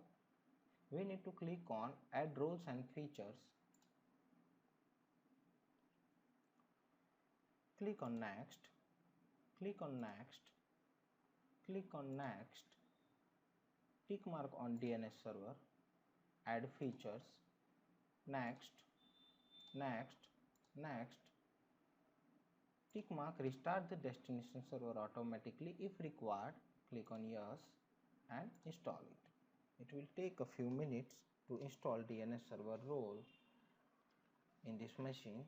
A: we need to click on add roles and features. Click on next, click on next, click on next, tick mark on DNS server, add features, next, next, next, tick mark restart the destination server automatically if required, click on yes and install it. It will take a few minutes to install DNS server role in this machine.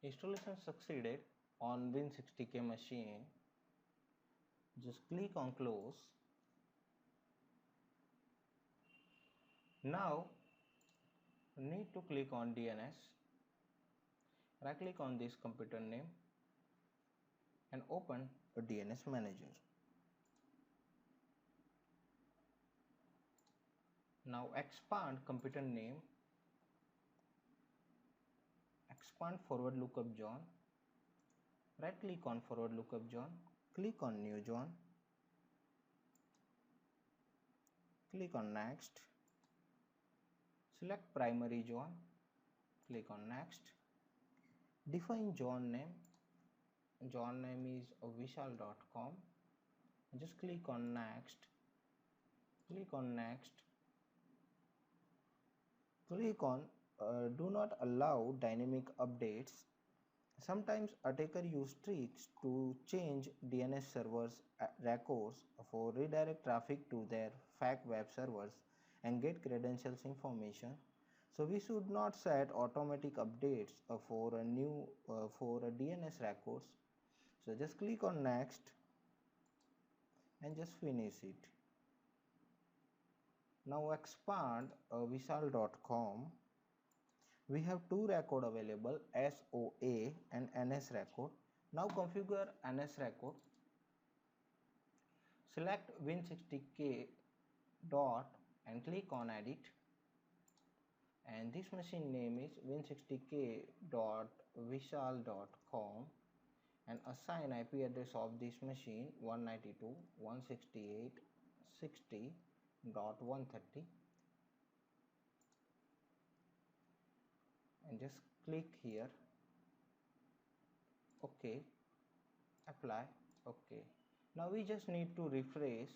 A: Installation succeeded on Win60K machine. Just click on close. Now need to click on DNS. Right click on this computer name and open a DNS manager. Now expand computer name, expand forward lookup John, right click on forward lookup John, click on new John, click on next, select primary zone, click on next, define zone name is vishal.com, just click on next, click on do not allow dynamic updates. Sometimes attacker use tricks to change DNS servers records for redirect traffic to their fake web servers and get credentials information. So we should not set automatic updates for a new for a DNS records. So just click on next and just finish it. Now expand vishal.com. We have two record available, SOA and NS record. Now configure NS record. Select win60k dot and click on edit. And this machine name is win60k.vishal.com and assign IP address of this machine 192.168.60.130 and just click here, OK, apply, OK. Now we just need to refresh.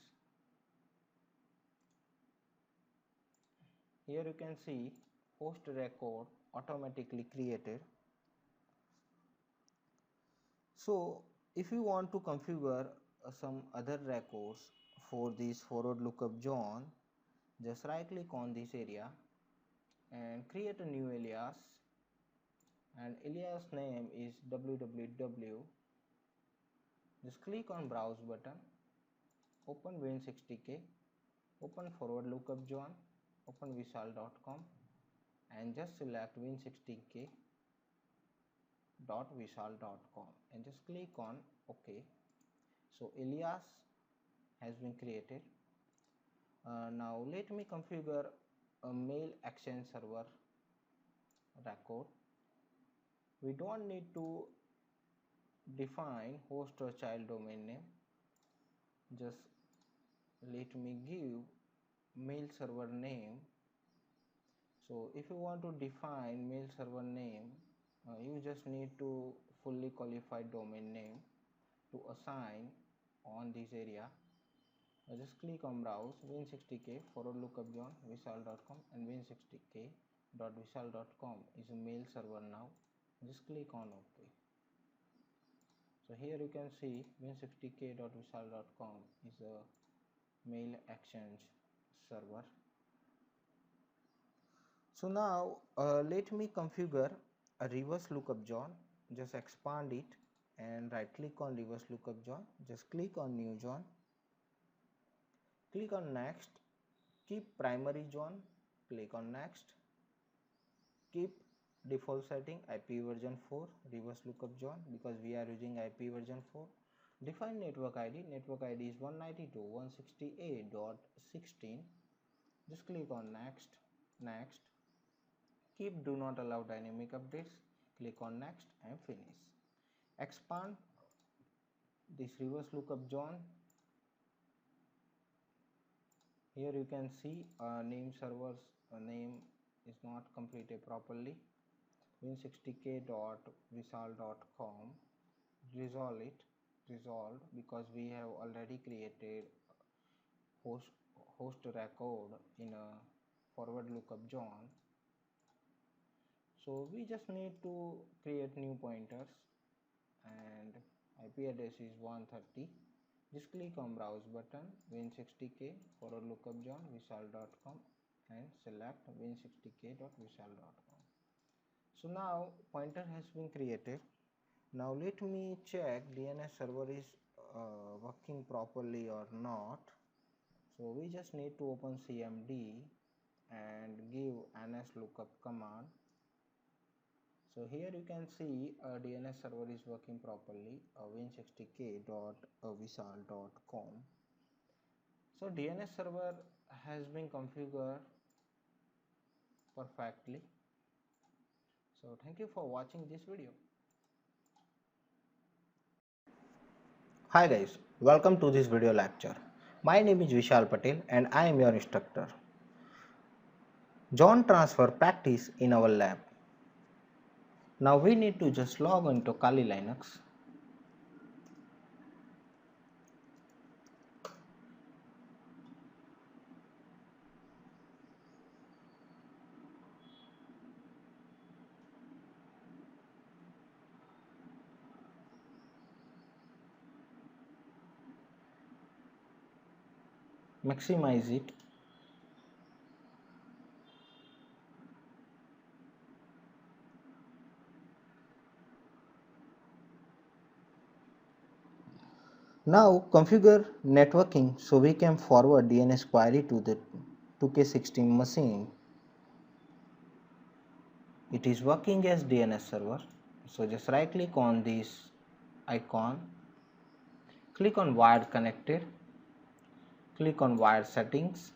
A: Here you can see host record automatically created. So if you want to configure some other records for this forward lookup zone, just right click on this area and create a new alias, and alias name is www. Just click on browse button, open win60k, open forward lookup zone, open vishal.com and just select win60k.vishal.com and just click on OK. So alias has been created. Now let me configure a mail exchange server record. We don't need to define host or child domain name. Just let me give mail server name. So if you want to define mail server name, you just need to fully qualified domain name to assign on this area. Just click on browse win60k forward lookup zone vishal.com and win60k.vishal.com is a mail server now. Just click on OK. So here you can see win60k.vishal.com is a mail exchange server. So now let me configure a reverse lookup zone. Just expand it and right click on reverse lookup zone. Just click on new zone. Click on next. Keep primary zone. Click on next. Keep default setting IP version 4 reverse lookup zone because we are using IP version 4. Define network ID. Network ID is 192.168.16. Just click on next. Next. Keep do not allow dynamic updates. Click on next and finish. Expand this reverse lookup zone. Here you can see name servers name is not completed properly. win60k.vishal.com. Resolved because we have already created host record in a forward lookup zone. So we just need to create new pointers and IP address is 130. Just click on browse button win60k forward lookup zone vishal.com and select win60k.vishal.com. So now pointer has been created. Now let me check DNS server is working properly or not. So we just need to open CMD and give ns lookup command. So here you can see DNS server is working properly, win60k.vishal.com. So DNS server has been configured perfectly. So thank you for watching this video. Hi guys, welcome to this video lecture. My name is Vishal Patel and I am your instructor. John transfer practice in our lab. Now we need to just log into Kali Linux. Maximize it. Now configure networking so we can forward DNS query to the 2K16 machine. It is working as DNS server. So just right click on this icon, click on wired connected, click on wired settings.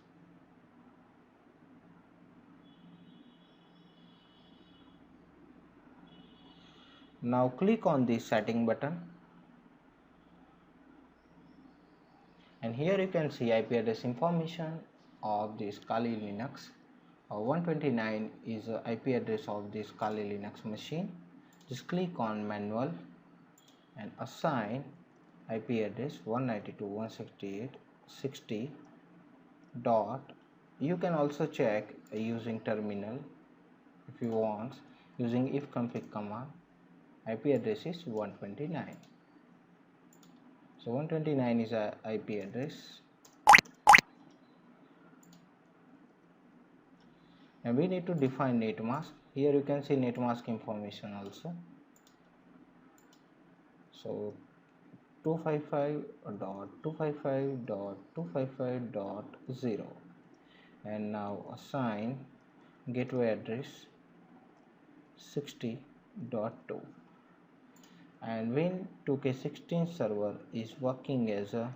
A: Now click on the setting button, and here you can see IP address information of this Kali Linux. 129 is the IP address of this Kali Linux machine. Just click on manual and assign IP address 192.168.60. You can also check using terminal if you want. Using ifconfig command, IP address is 129. So 129 is a IP address, and we need to define net mask. Here you can see net mask information also. So 255.255.255.0, and now assign gateway address 60.2, and when 2K16 server is working as a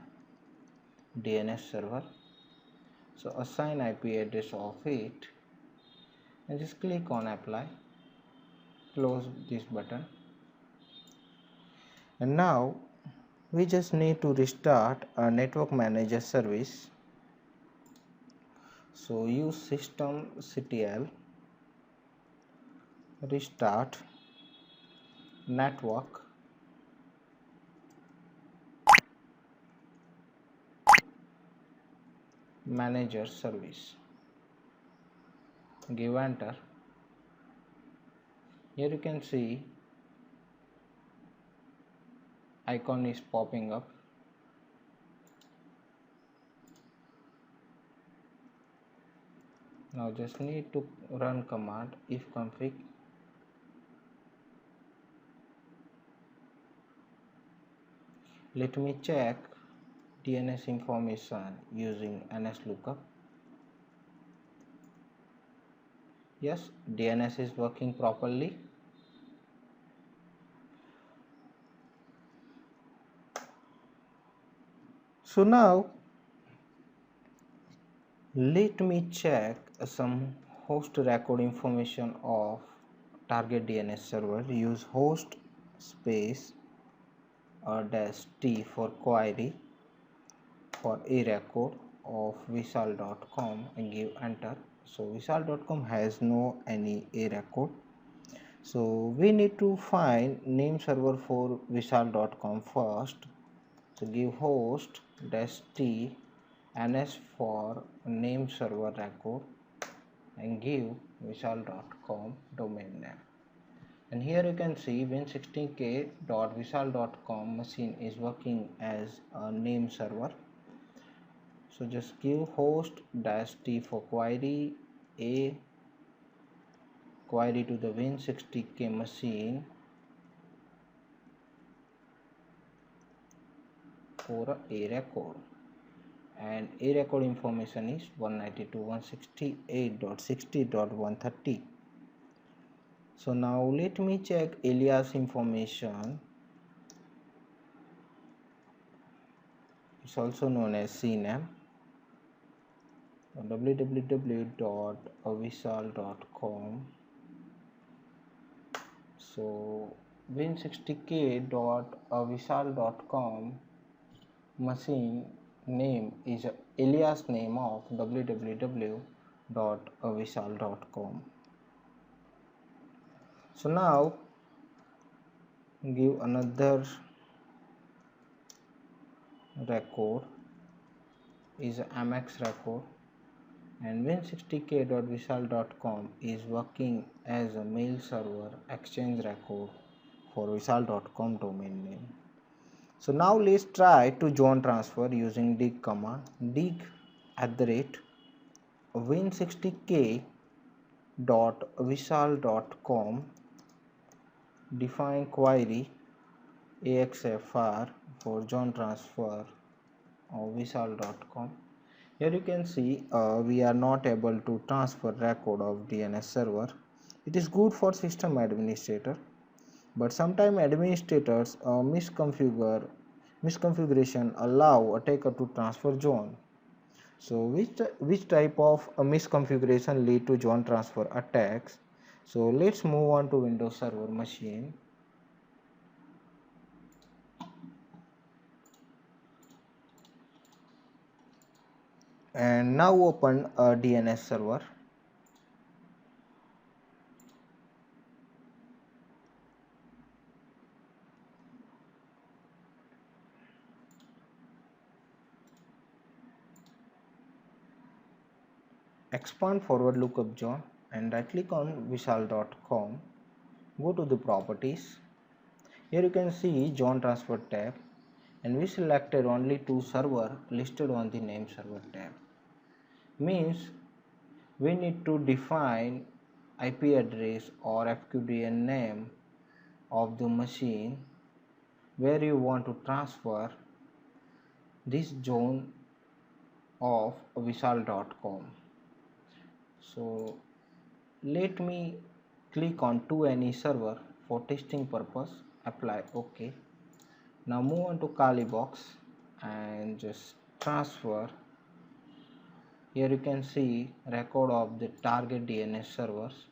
A: DNS server, so assign IP address of it and just click on apply, close this button, and now we just need to restart a network manager service. So use systemctl restart network manager service, give enter. Here you can see icon is popping up. Now just need to run command ifconfig. Let me check DNS information using NSLOOKUP. Yes, DNS is working properly. So now let me check some host record information of target DNS server. Use host space -t for query for a record of vishal.com and give enter. So vishal.com has no any a record. So we need to find name server for vishal.com first. So give host -t ns for name server record and give vishal.com domain name. And here you can see win16k.vishal.com machine is working as a name server. So just give host -t for query a query to the win60k machine for a record, and a record information is 192.168.60.130. So now let me check alias information. It's also known as cname. www.vishal.com. So win60k.vishal.com machine name is alias name of www vishal.com. So now give another record is a MX record, and win60k.vishal.com is working as a mail server exchange record for vishal.com domain name. So now let's try to zone transfer using dig command. Dig @win60k.vishal.com, define query axfr for zone transfer of vishal.com. Here you can see we are not able to transfer record of DNS server. It is good for system administrator, but sometimes administrators misconfiguration allow attacker to transfer zone. So which type of misconfiguration lead to zone transfer attacks? So let's move on to Windows Server machine. And now open a DNS server. Expand forward lookup zone and right click on vishal.com. Go to the properties. Here you can see zone transfer tab, and we selected only two servers listed on the name server tab. Means we need to define IP address or FQDN name of the machine where you want to transfer this zone of vishal.com. So let me click on to any server for testing purpose, apply OK. Now move on to Kali box and just transfer. Here you can see record of the target DNS servers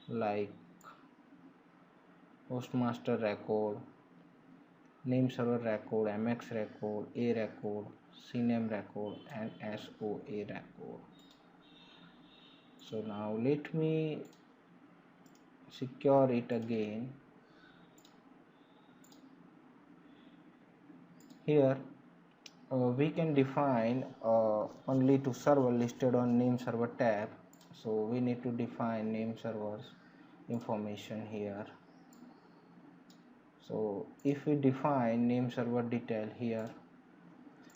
A: like hostmaster record, name server record, MX record, A record, CNAME record and SOA record. So now let me secure it again. Here we can define only two server listed on name server tab. So we need to define name servers information here. So if we define name server detail here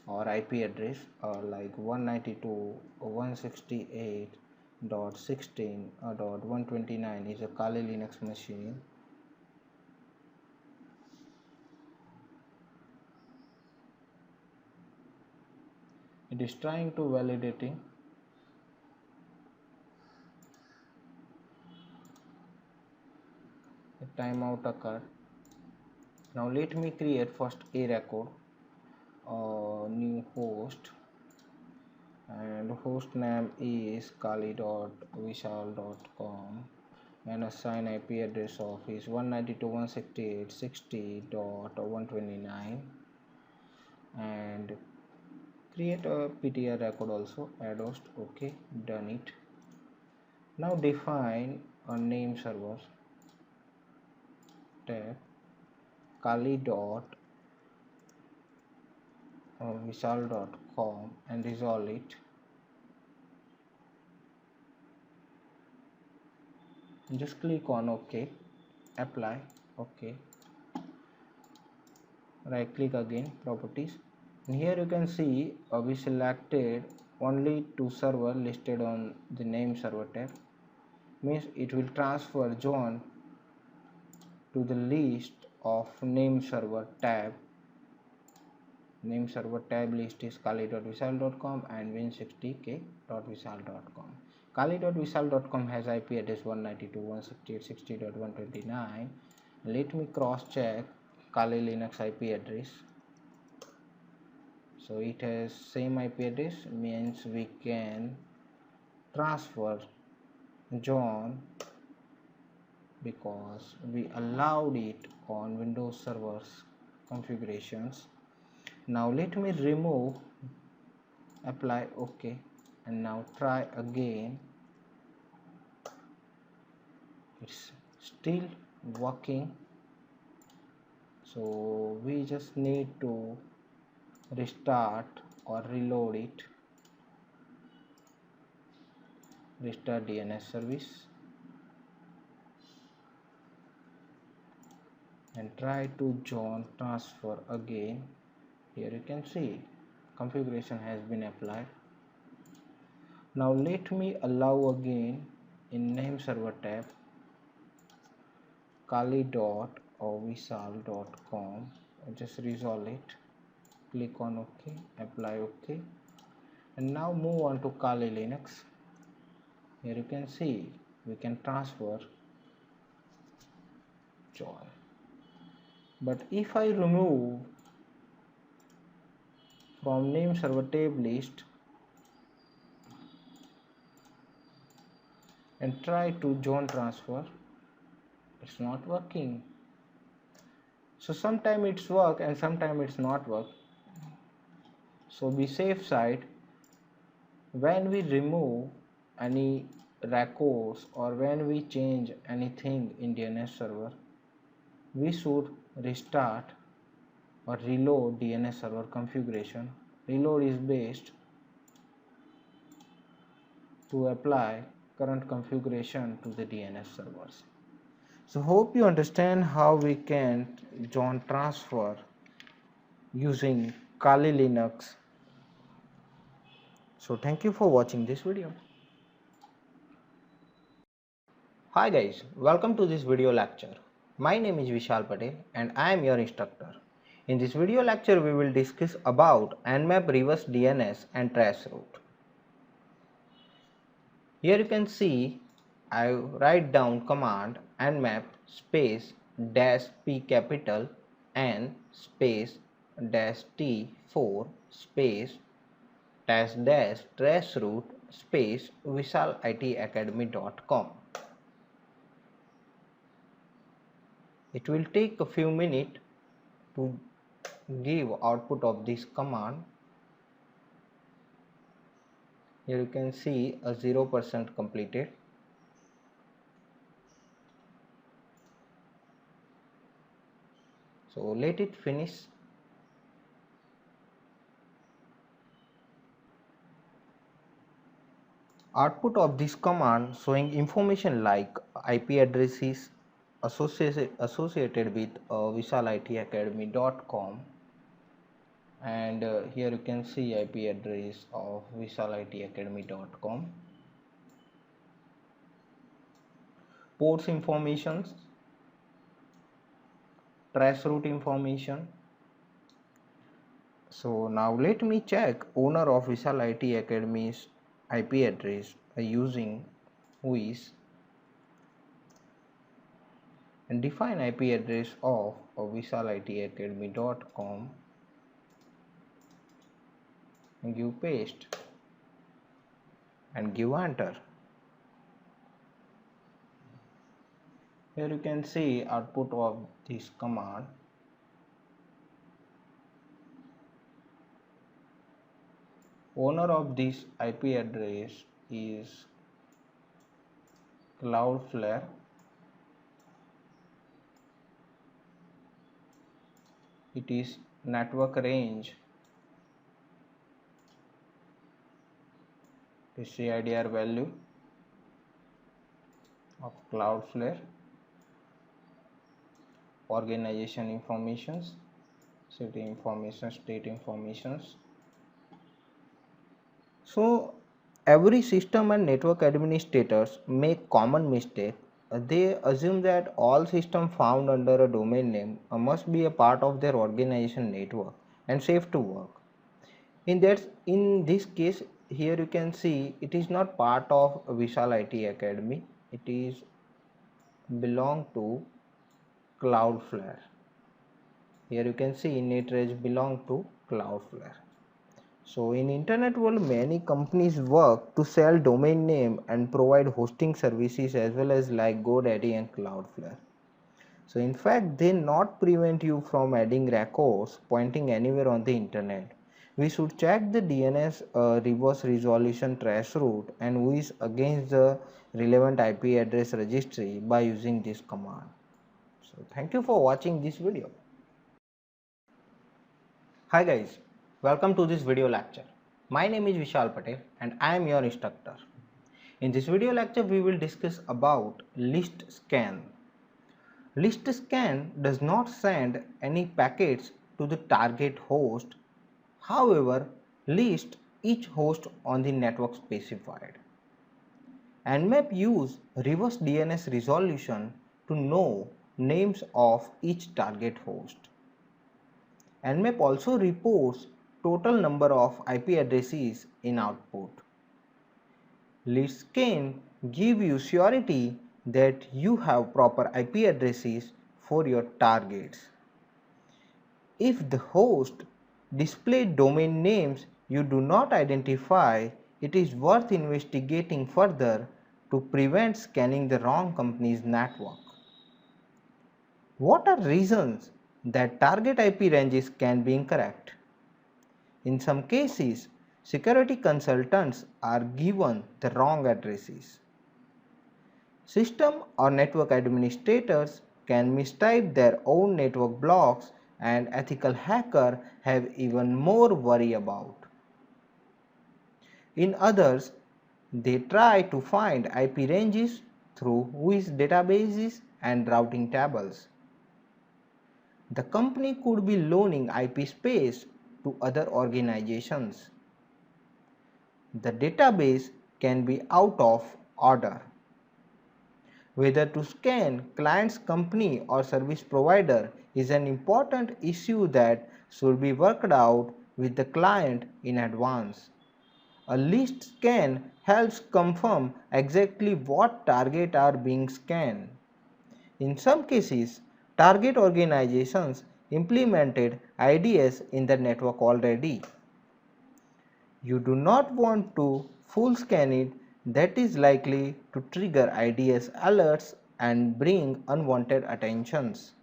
A: or IP address like 192.168.16.129 is a Kali Linux machine. It is trying to validating. A timeout occurred. Now let me create first a record, new host, and host name is kali.vishal.com and assign IP address of is 192.168.60.129 and create a PTR record also, add host, okay, done it. Now define a name server tab kali.vishal.com and resolve it. Just click on OK, apply, OK, right click again, properties, and here you can see we selected only two server listed on the name server tab. Means it will transfer zone to the list of name server tab. Name server tab list is kali.vishal.com and win60k.vishal.com. Kali.vishal.com has IP address 192.168.60.129. Let me cross check Kali Linux IP address. So it has same IP address, means we can transfer zone because we allowed it on Windows servers configurations. Now let me remove apply OK, and now try again. It's still working, so we just need to restart or reload it. Restart DNS service and try to join transfer again. Here you can see configuration has been applied. Now let me allow again in name server tab kali.ovishal.com. Just resolve it, click on OK, apply OK, and now move on to Kali Linux. Here you can see we can transfer join. But if I remove from name server tab list and try to join transfer, it's not working. So sometimes it's work and sometimes it's not work. So be safe side. When we remove any records or when we change anything in DNS server, we should restart or reload DNS server configuration. Reload is based to apply current configuration to the DNS servers. So hope you understand how we can join transfer using Kali Linux. So thank you for watching this video. Hi guys, welcome to this video lecture. My name is Vishal Patel and I am your instructor. In this video lecture we will discuss about Nmap reverse DNS and traceroute. Here you can see I write down command nmap space -p capital N space -t4 space -- traceroute space vishalitacademy.com. It will take a few minutes to give output of this command. Here you can see a 0% completed. So let it finish. Output of this command showing information like IP addresses associated with vishalitacademy.com, and here you can see IP address of vishalitacademy.com, ports information, traceroute information. So now let me check owner of Vishal IT Academy's IP address using whois and define IP address of vishalitacademy.com and give paste and give enter. Here you can see output of this command. Owner of this IP address is Cloudflare. It is network range CIDR value of Cloudflare, organization informations, city information, state informations. So every system and network administrators make common mistake. They assume that all systems found under a domain name must be a part of their organization network and safe to work. In this case, here you can see it is not part of Vishal IT Academy. It is belong to Cloudflare. Here you can see NetRage belong to Cloudflare. So in internet world, many companies work to sell domain name and provide hosting services as well as like GoDaddy and Cloudflare. So in fact, they not prevent you from adding records pointing anywhere on the internet. we should check the DNS reverse resolution trace route and whiz against the relevant IP address registry by using this command. So thank you for watching this video. Hi guys, welcome to this video lecture. My name is Vishal Patel and I am your instructor. In this video lecture we will discuss about list scan. List scan does not send any packets to the target host. However, list each host on the network specified. Nmap use reverse DNS resolution to know names of each target host. Nmap also reports total number of IP addresses in output. List scan give you surety that you have proper IP addresses for your targets. If the host displays domain names you do not identify, it is worth investigating further to prevent scanning the wrong company's network. What are reasons that target IP ranges can be incorrect? In some cases, security consultants are given the wrong addresses. System or network administrators can mistype their own network blocks, and ethical hackers have even more worry about. In others, they try to find IP ranges through WIS databases and routing tables. The company could be loaning IP space to other organizations. The database can be out of order. Whether to scan client's company or service provider is an important issue that should be worked out with the client in advance. A list scan helps confirm exactly what targets are being scanned. In some cases, target organizations implemented IDS in the network already. You do not want to full scan it, that is likely to trigger IDS alerts and bring unwanted attentions.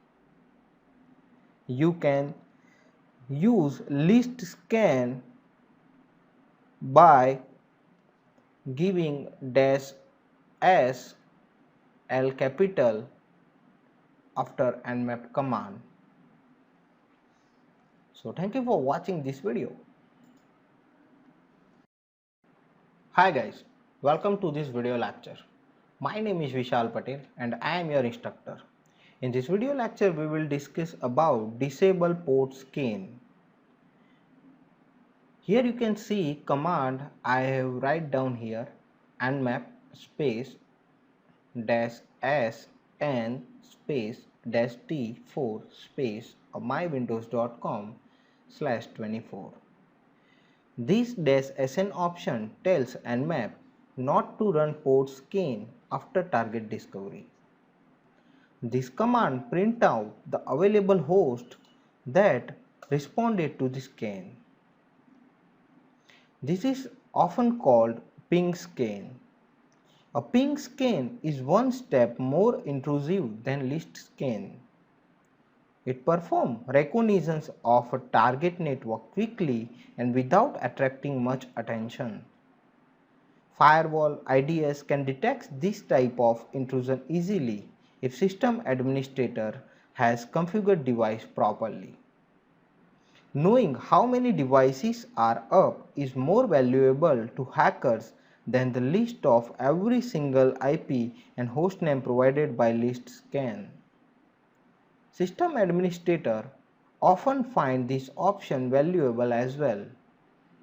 A: You can use list scan by giving -s L capital after Nmap command. So thank you for watching this video. Hi guys, welcome to this video lecture. My name is Vishal Patel and I am your instructor. In this video lecture we will discuss about disable port scan. Here you can see command I have write down here, nmap space -s n space -t4 space mywindows.com/24. This -sn option tells Nmap not to run port scan after target discovery. This command prints out the available host that responded to the scan. This is often called ping scan. A ping scan is one step more intrusive than list scan. It performs reconnaissance of a target network quickly and without attracting much attention. Firewall IDS can detect this type of intrusion easily if system administrator has configured device properly. Knowing how many devices are up is more valuable to hackers than the list of every single IP and hostname provided by list scan. System administrator often find this option valuable as well.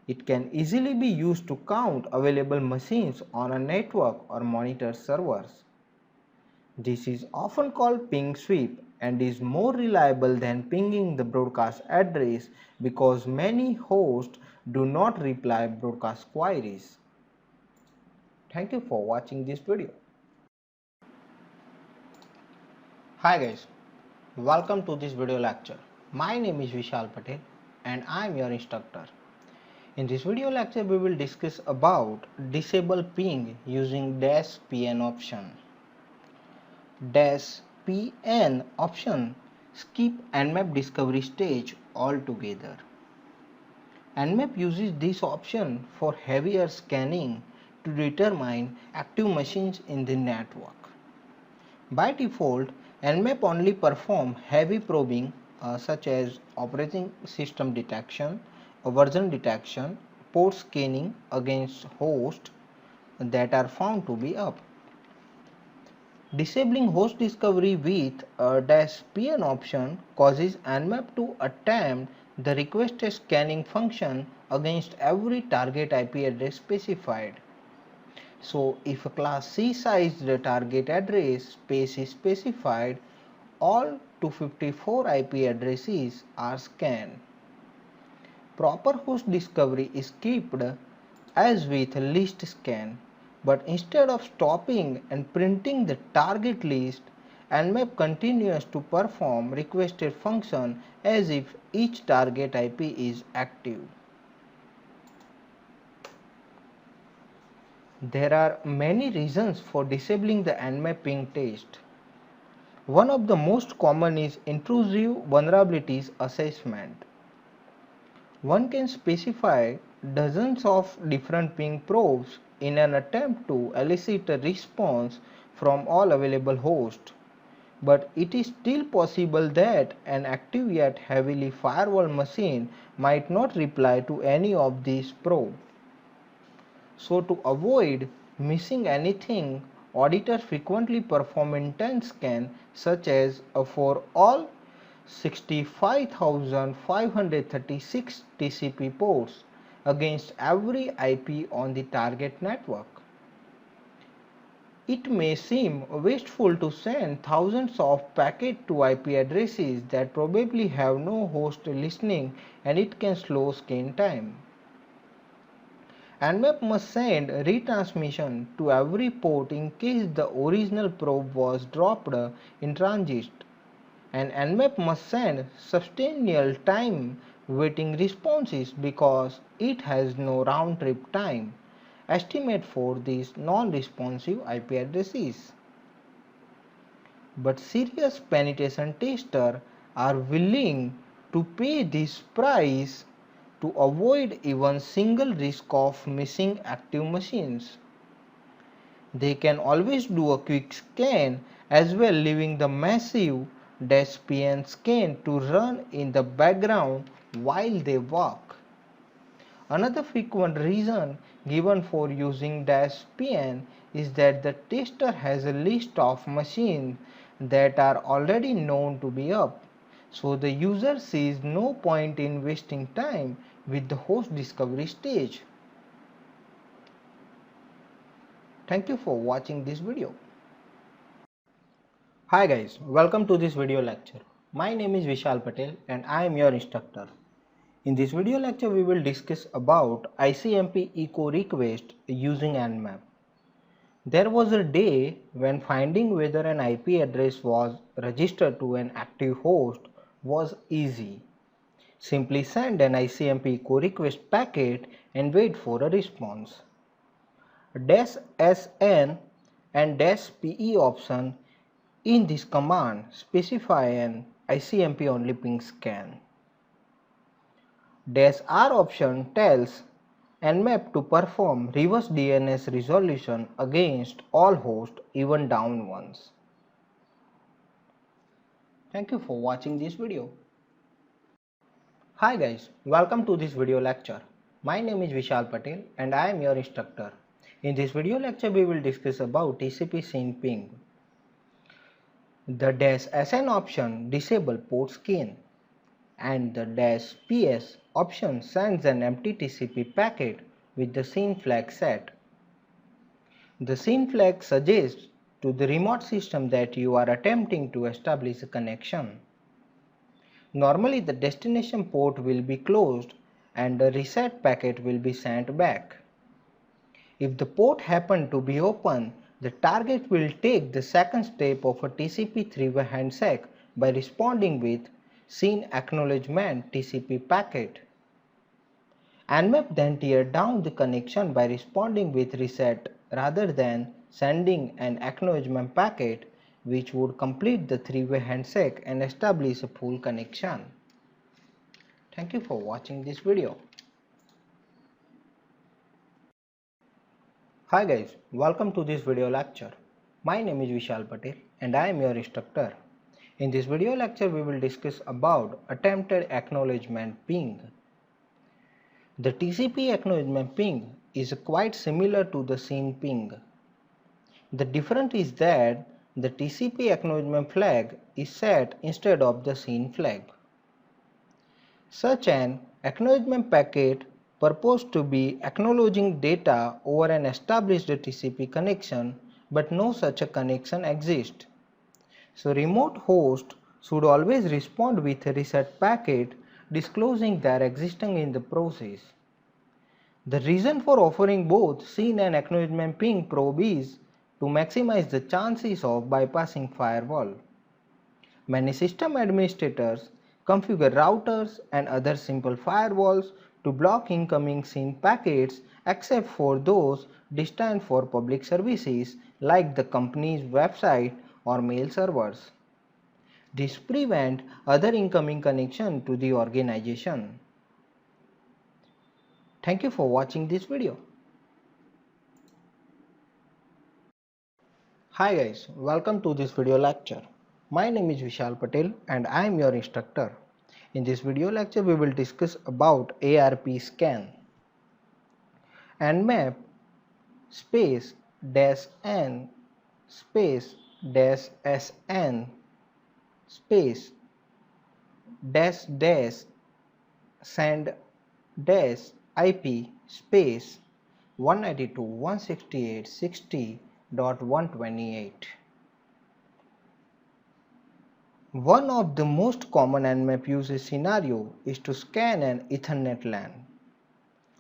A: It can easily be used to count available machines on a network or monitor servers. This is often called ping sweep and is more reliable than pinging the broadcast address because many hosts do not reply broadcast queries. Thank you for watching this video. Hi guys, welcome to this video lecture. My name is Vishal Patel and I am your instructor. In this video lecture we will discuss about disable ping using -pn option. -pn option skip Nmap discovery stage altogether. Nmap uses this option for heavier scanning to determine active machines in the network. By default, Nmap only performs heavy probing such as operating system detection, version detection, port scanning against hosts that are found to be up. Disabling host discovery with a -pn option causes Nmap to attempt the requested scanning function against every target IP address specified. So if a class C sized target address space is specified, all 254 IP addresses are scanned. Proper host discovery is kept as with list scan, but instead of stopping and printing the target list, Nmap continues to perform requested function as if each target IP is active. There are many reasons for disabling the Nmap ping test. One of the most common is intrusive vulnerabilities assessment. One can specify dozens of different ping probes in an attempt to elicit a response from all available hosts, but it is still possible that an active yet heavily firewalled machine might not reply to any of these probes. So to avoid missing anything, auditors frequently perform intense scan such as for all 65,536 TCP ports against every IP on the target network. It may seem wasteful to send thousands of packets to IP addresses that probably have no host listening, and it can slow scan time. Nmap must send retransmission to every port in case the original probe was dropped in transit, and Nmap must send substantial time waiting responses because it has no round trip time estimate for these non-responsive IP addresses. But serious penetration testers are willing to pay this price to avoid even single risk of missing active machines. They can always do a quick scan as well, leaving the massive -pn scan to run in the background while they work. Another frequent reason given for using -pn is that the tester has a list of machines that are already known to be up, so the user sees no point in wasting time with the host discovery stage. Thank you for watching this video. Hi guys, welcome to this video lecture. My name is Vishal Patel and I am your instructor. In this video lecture we will discuss about ICMP echo request using Nmap. There was a day when finding whether an IP address was registered to an active host was easy. Simply send an ICMP echo request packet and wait for a response. -sn and -pe option in this command specify an ICMP only ping scan. -r option tells Nmap to perform reverse DNS resolution against all hosts, even down ones. Thank you for watching this video. Hi guys, welcome to this video lecture. My name is Vishal Patel and I am your instructor. In this video lecture we will discuss about TCP SYN ping. The -sn option disable port scan and the -ps option sends an empty TCP packet with the SYN flag set. The SYN flag suggests to the remote system that you are attempting to establish a connection. Normally the destination port will be closed and the reset packet will be sent back. If the port happens to be open, the target will take the second step of a TCP three-way handshake by responding with SYN acknowledgement TCP packet. Nmap then tear down the connection by responding with reset rather than sending an acknowledgement packet, which would complete the three-way handshake and establish a full connection. Thank you for watching this video. Hi guys, welcome to this video lecture. My name is Vishal Patel and I am your instructor. In this video lecture we will discuss about attempted acknowledgement ping. The TCP acknowledgement ping is quite similar to the SYN ping. The difference is that the TCP acknowledgement flag is set instead of the SYN flag. Such an acknowledgement packet purports to be acknowledging data over an established TCP connection, but no such a connection exists. So remote host should always respond with a reset packet disclosing their existence in the process. The reason for offering both SYN and acknowledgement ping probe is to maximize the chances of bypassing firewall. Many system administrators configure routers and other simple firewalls to block incoming SYN packets except for those destined for public services like the company's website or mail servers. This prevents other incoming connection to the organization. Thank you for watching this video. Hi guys, welcome to this video lecture. My name is Vishal Patel and I am your instructor. In this video lecture we will discuss about ARP scan. Nmap space dash n space dash sn space dash dash send dash IP space 192.168.60.128. One of the most common Nmap usage scenario is to scan an Ethernet LAN.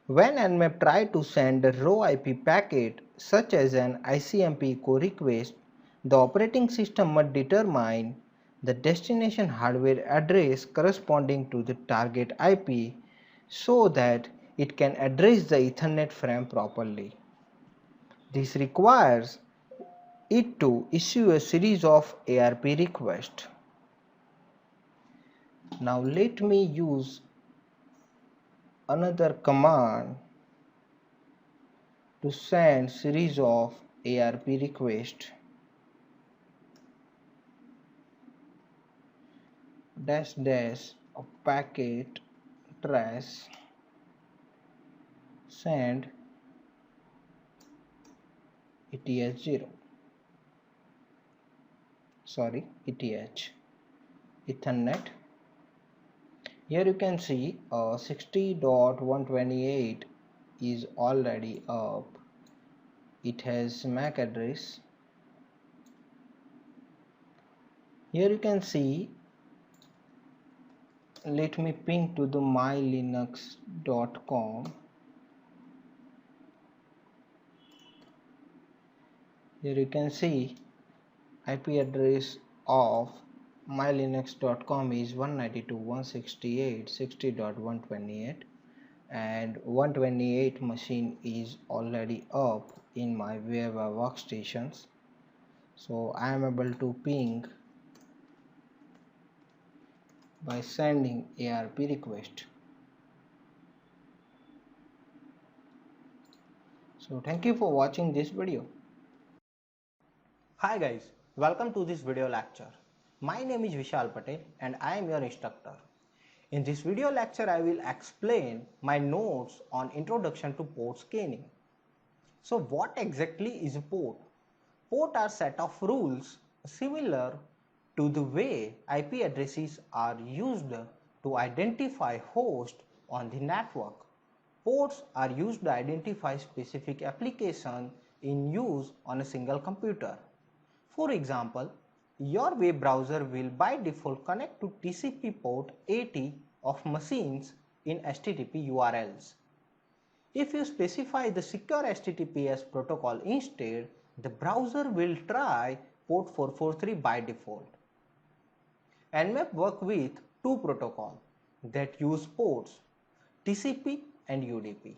A: When Nmap tries to send a raw IP packet such as an ICMP echo request, the operating system must determine the destination hardware address corresponding to the target IP so that it can address the Ethernet frame properly. This requires it to issue a series of ARP requests. Now let me use another command to send series of ARP requests. Dash dash of packet trace send ETH0 Ethernet. Here you can see 60.128 is already up. It has MAC address. Here you can see, let me ping to the mylinux.com. Here you can see IP address of mylinux.com is 192.168.60.128 and 128 machine is already up in my vmware workstations. So I am able to ping by sending ARP request. So thank you for watching this video. Hi guys, welcome to this video lecture. My name is Vishal Patel and I am your instructor. In this video lecture I will explain my notes on introduction to port scanning. So what exactly is a port? Port are set of rules similar to the way IP addresses are used to identify hosts on the network. Ports are used to identify specific applications in use on a single computer. For example, your web browser will by default connect to TCP port 80 of machines in HTTP URLs. If you specify the secure HTTPS protocol instead, the browser will try port 443 by default. Nmap works with two protocols that use ports, TCP and UDP.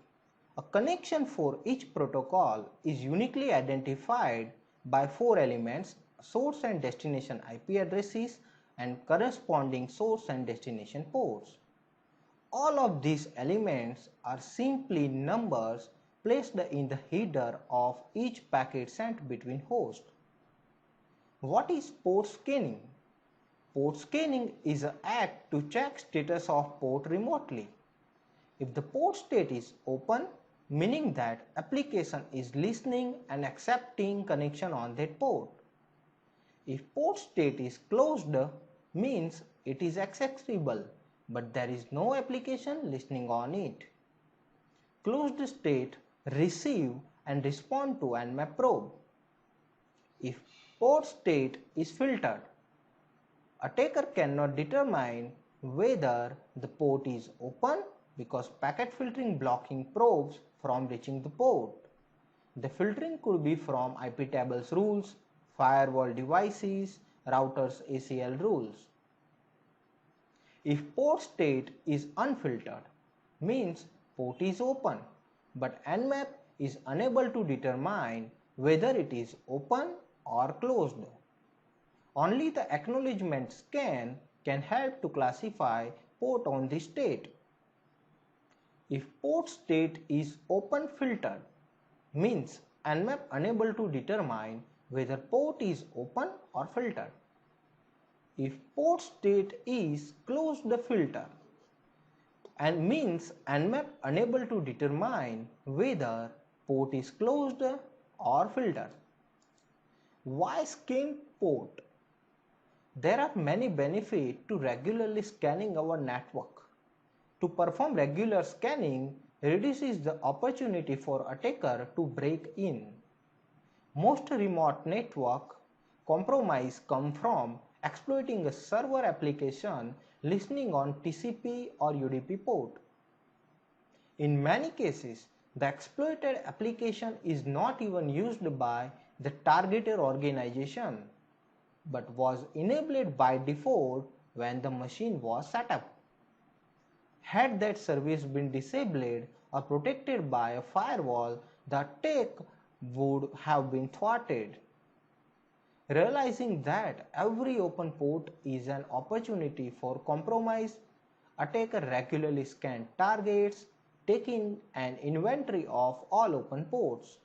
A: A connection for each protocol is uniquely identified by four elements: source and destination IP addresses and corresponding source and destination ports. All of these elements are simply numbers placed in the header of each packet sent between hosts. What is port scanning? Port scanning is an act to check status of port remotely. If the port state is open, meaning that application is listening and accepting connection on that port. If port state is closed, means it is accessible, but there is no application listening on it. Closed state receive and respond to Nmap probe. If port state is filtered, attacker cannot determine whether the port is open because packet filtering blocking probes from reaching the port. The filtering could be from IP tables rules, firewall devices, routers ACL rules. If port state is unfiltered, means port is open, but Nmap is unable to determine whether it is open or closed. Only the acknowledgement scan can help to classify port on the state. If port state is open filtered, means Nmap unable to determine whether port is open or filtered. If port state is closed filter, and means Nmap unable to determine whether port is closed or filtered. Why scan port? There are many benefits to regularly scanning our network. To perform regular scanning reduces the opportunity for attacker to break in. Most remote network compromise come from exploiting a server application listening on TCP or UDP port. In many cases, the exploited application is not even used by the targeted organization, but was enabled by default when the machine was set up. Had that service been disabled or protected by a firewall, the attack would have been thwarted. Realizing that every open port is an opportunity for compromise, attacker regularly scan targets, taking an inventory of all open ports.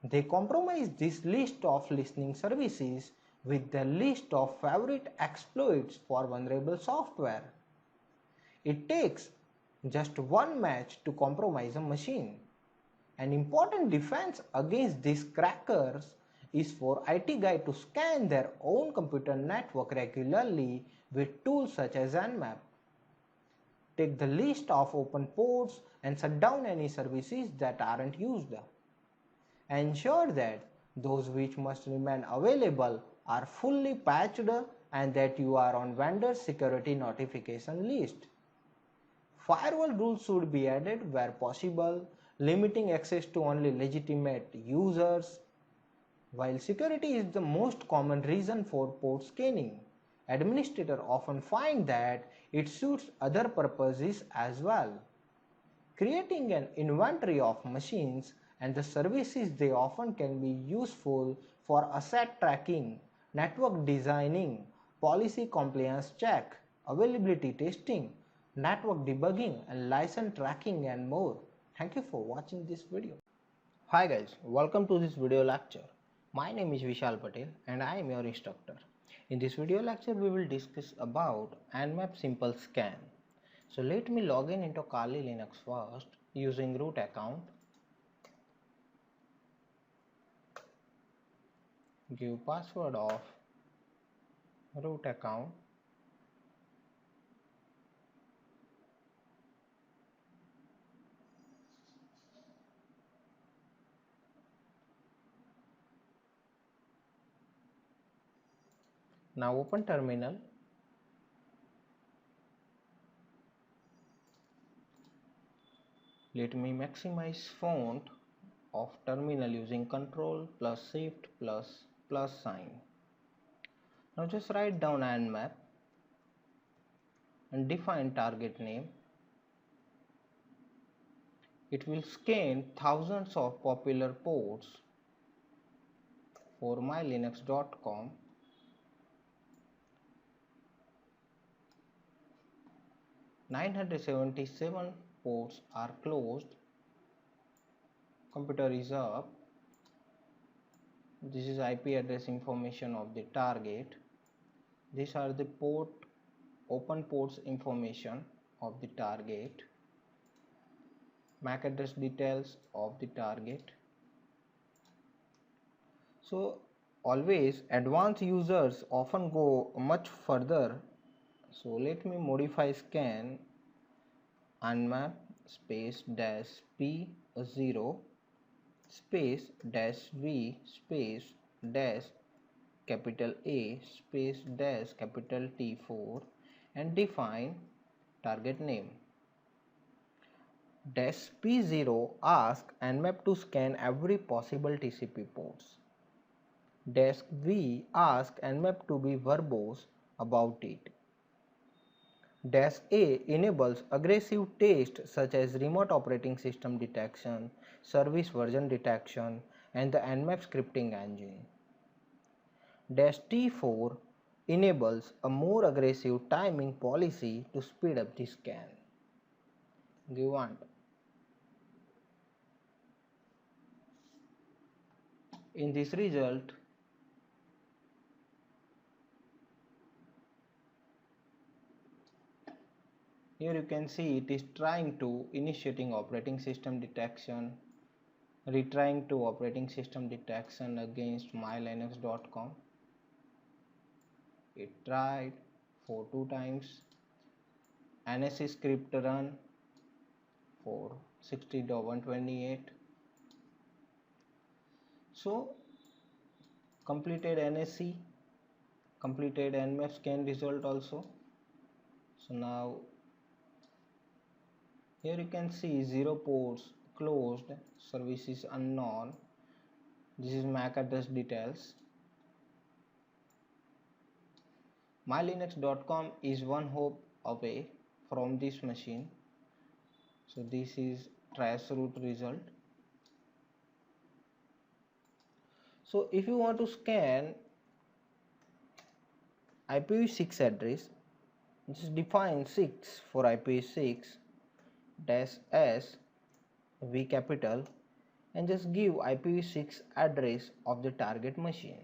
A: They compromise this list of listening services with the list of favorite exploits for vulnerable software. It takes just one match to compromise a machine. An important defense against these crackers is for IT guys to scan their own computer network regularly with tools such as Nmap. Take the list of open ports and shut down any services that aren't used. Ensure that those which must remain available are fully patched and that you are on vendor security notification list. Firewall rules should be added where possible, limiting access to only legitimate users. While security is the most common reason for port scanning, administrators often find that it suits other purposes as well. Creating an inventory of machines and the services they often can be useful for asset tracking, network designing, policy compliance check, availability testing, network debugging and license tracking and more. Thank you for watching this video. Hi guys, welcome to this video lecture. My name is Vishal Patel and I am your instructor. In this video lecture we will discuss about Nmap simple scan. So let me log in into Kali Linux first using root account. Give password of root account. Now open terminal. Let me maximize font of terminal using Ctrl plus Shift plus sign. Now just write down Nmap and define target name. It will scan thousands of popular ports for mylinux.com. (977) ports are closed. computer is up. This is IP address information of the target. These are the open ports information of the target, MAC address details of the target. So always advanced users often go much further. So let me modify scan nmap space dash p0 space dash v space dash capital A space dash capital T4 and define target name. Dash P0 asks Nmap to scan every possible TCP ports. Dash V asks Nmap to be verbose about it. Dash A enables aggressive tests such as remote operating system detection, service version detection, and the Nmap scripting engine. Dash T4 enables a more aggressive timing policy to speed up the scan. Give enter. In this result, here you can see it is trying to initiating operating system detection, retrying to operating system detection against mylinux.com. It tried for 2 times. NSC script run for 60.128. So completed NSC, completed Nmap scan result also. So now here you can see 0 ports closed, services unknown. This is MAC address details. mylinux.com is one hop away from this machine. So this is trace route result. So if you want to scan IPv6 address, just define 6 for IPv6 dash s v capital and just give IPv6 address of the target machine.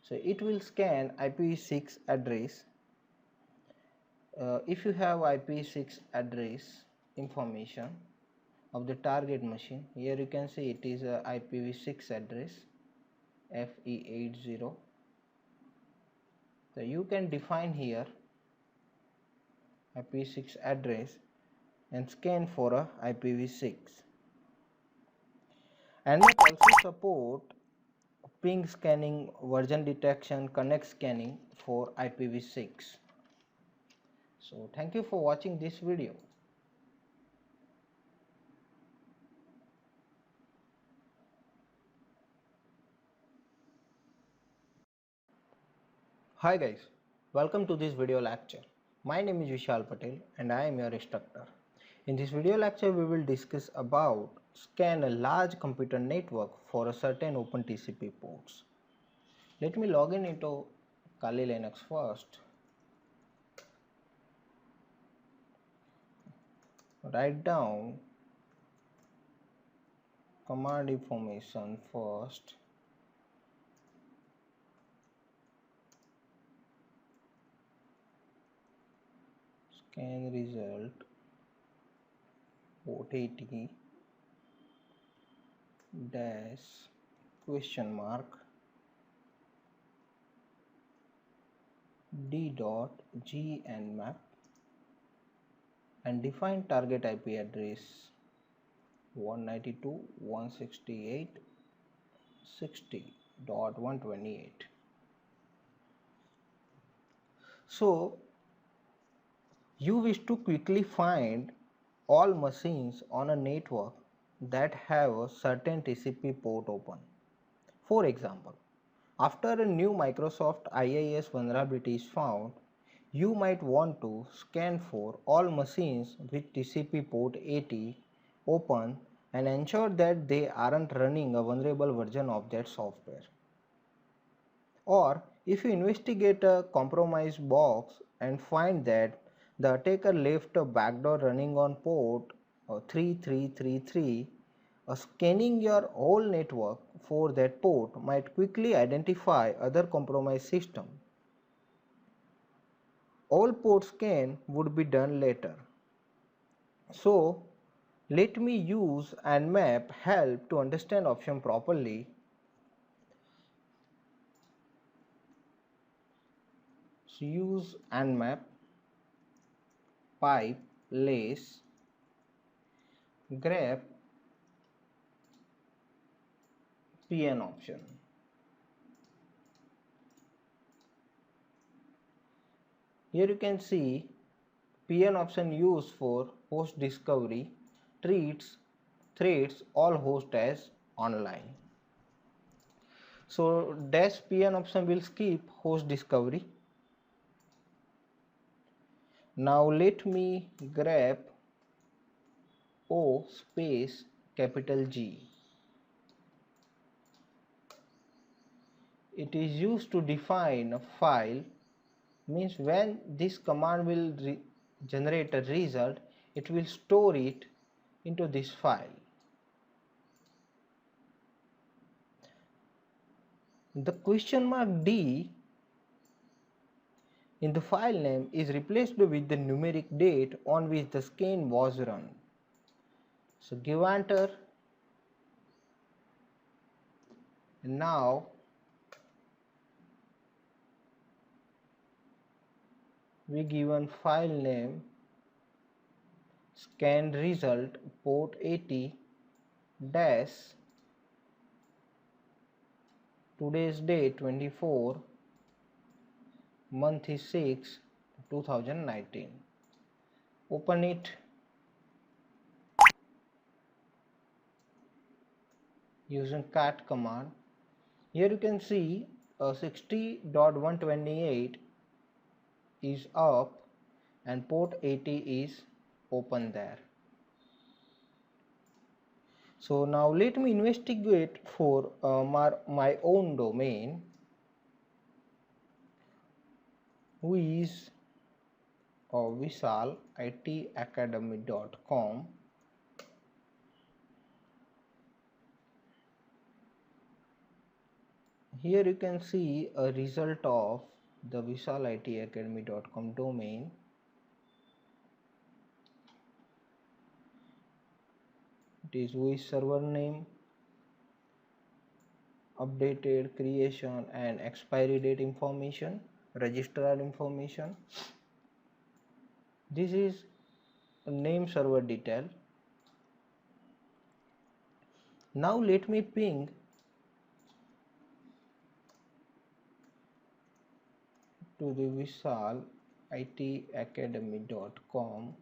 A: So it will scan IPv6 address. If you have IPv6 address information of the target machine, here you can see it is a IPv6 address FE80. So you can define here IPv6 address and scan for a IPv6. And it also support ping scanning, version detection, connect scanning for IPv6. So thank you for watching this video. Hi guys, welcome to this video lecture. My name is Vishal Patel and I am your instructor. In this video lecture we will discuss about scan a large computer network for a certain OpenTCP ports. Let me log in into Kali Linux first. Write down command information first. Scan result port 80 dash question mark d.g nmap and define target IP address 192.168.60.128. So you wish to quickly find all machines on a network that have a certain TCP port open. For example, after a new Microsoft IIS vulnerability is found, you might want to scan for all machines with TCP port 80 open and ensure that they aren't running a vulnerable version of that software. Or if you investigate a compromised box and find that the attacker left a backdoor running on port 3333 Scanning your whole network for that port might quickly identify other compromised systems. All port scan would be done later. So let me use Nmap help to understand option properly. So use Nmap pipe lace grep PN option. Here you can see PN option used for host discovery treats all hosts as online. So dash PN option will skip host discovery. Now let me grab O space capital G. It is used to define a file, means when this command will generate a result, it will store it into this file. The question mark D in the file name is replaced with the numeric date on which the scan was run. So give enter. Now we given file name scan result port 80 dash today's date 24 month is 6 2019. Open it. Using cat command. Here you can see 60.128 is up and port 80 is open there. So now let me investigate for my own domain, who is vishalitacademy.com. Here you can see a result of the vishalitacademy.com domain. It is with server name, updated, creation and expiry date information, registrar information. This is a name server detail. Now let me ping to the vishalitacademy.com.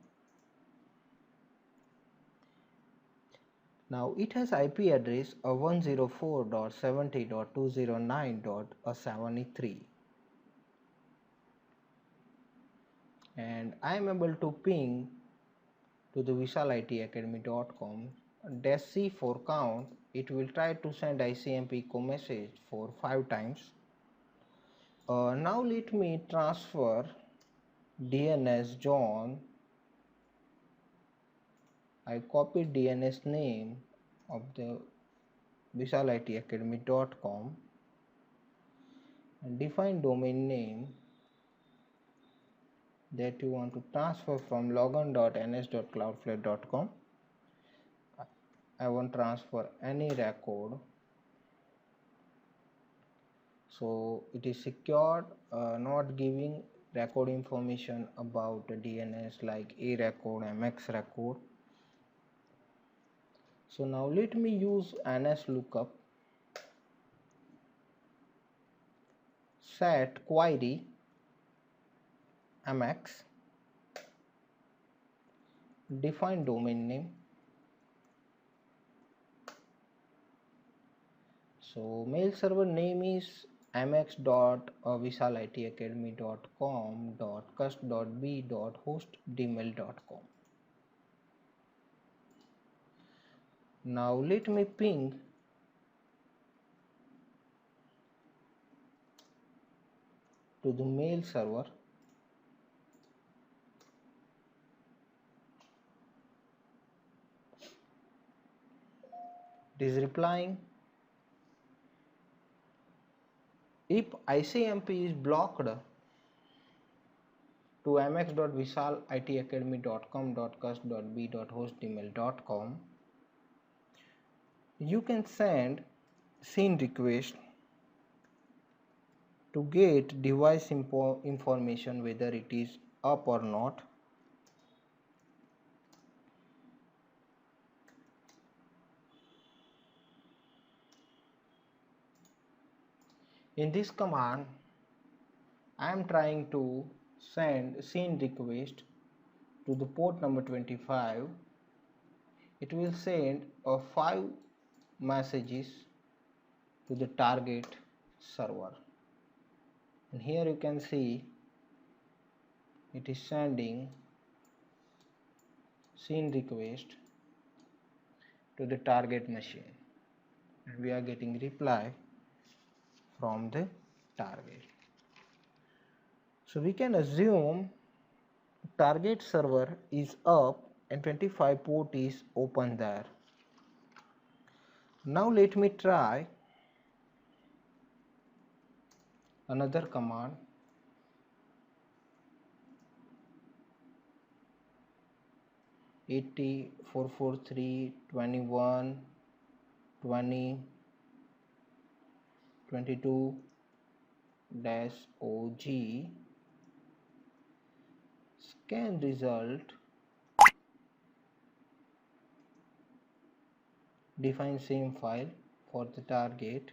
A: Now it has IP address of 104.70.209.73 and I am able to ping to the vishalitacademy.com -c for count. It will try to send ICMP echo message for 5 times. Now let me transfer DNS John. I copied DNS name of the vishalitacademy.com and define domain name that you want to transfer from logon.ns.cloudflare.com. I want to transfer any record, so it is secured, not giving record information about the DNS like A record, MX record. So now let me use NS lookup, set query MX, define domain name. So mail server name is mx.vishalitiacademy.com.cust.b.hostdmail.com. Now let me ping to the mail server. it is replying. If ICMP is blocked to mx.vishalitacademy.com.cust.b.hostemail.com, you can send SYN request to get device information whether it is up or not. In this command, I am trying to send SYN request to the port number 25. It will send 5 messages to the target server, and here you can see it is sending SYN request to the target machine, and we are getting reply from the target. So we can assume target server is up and 25 port is open there. Now let me try another command. "80 443 21 20 22 -OG scan result, define same file for the target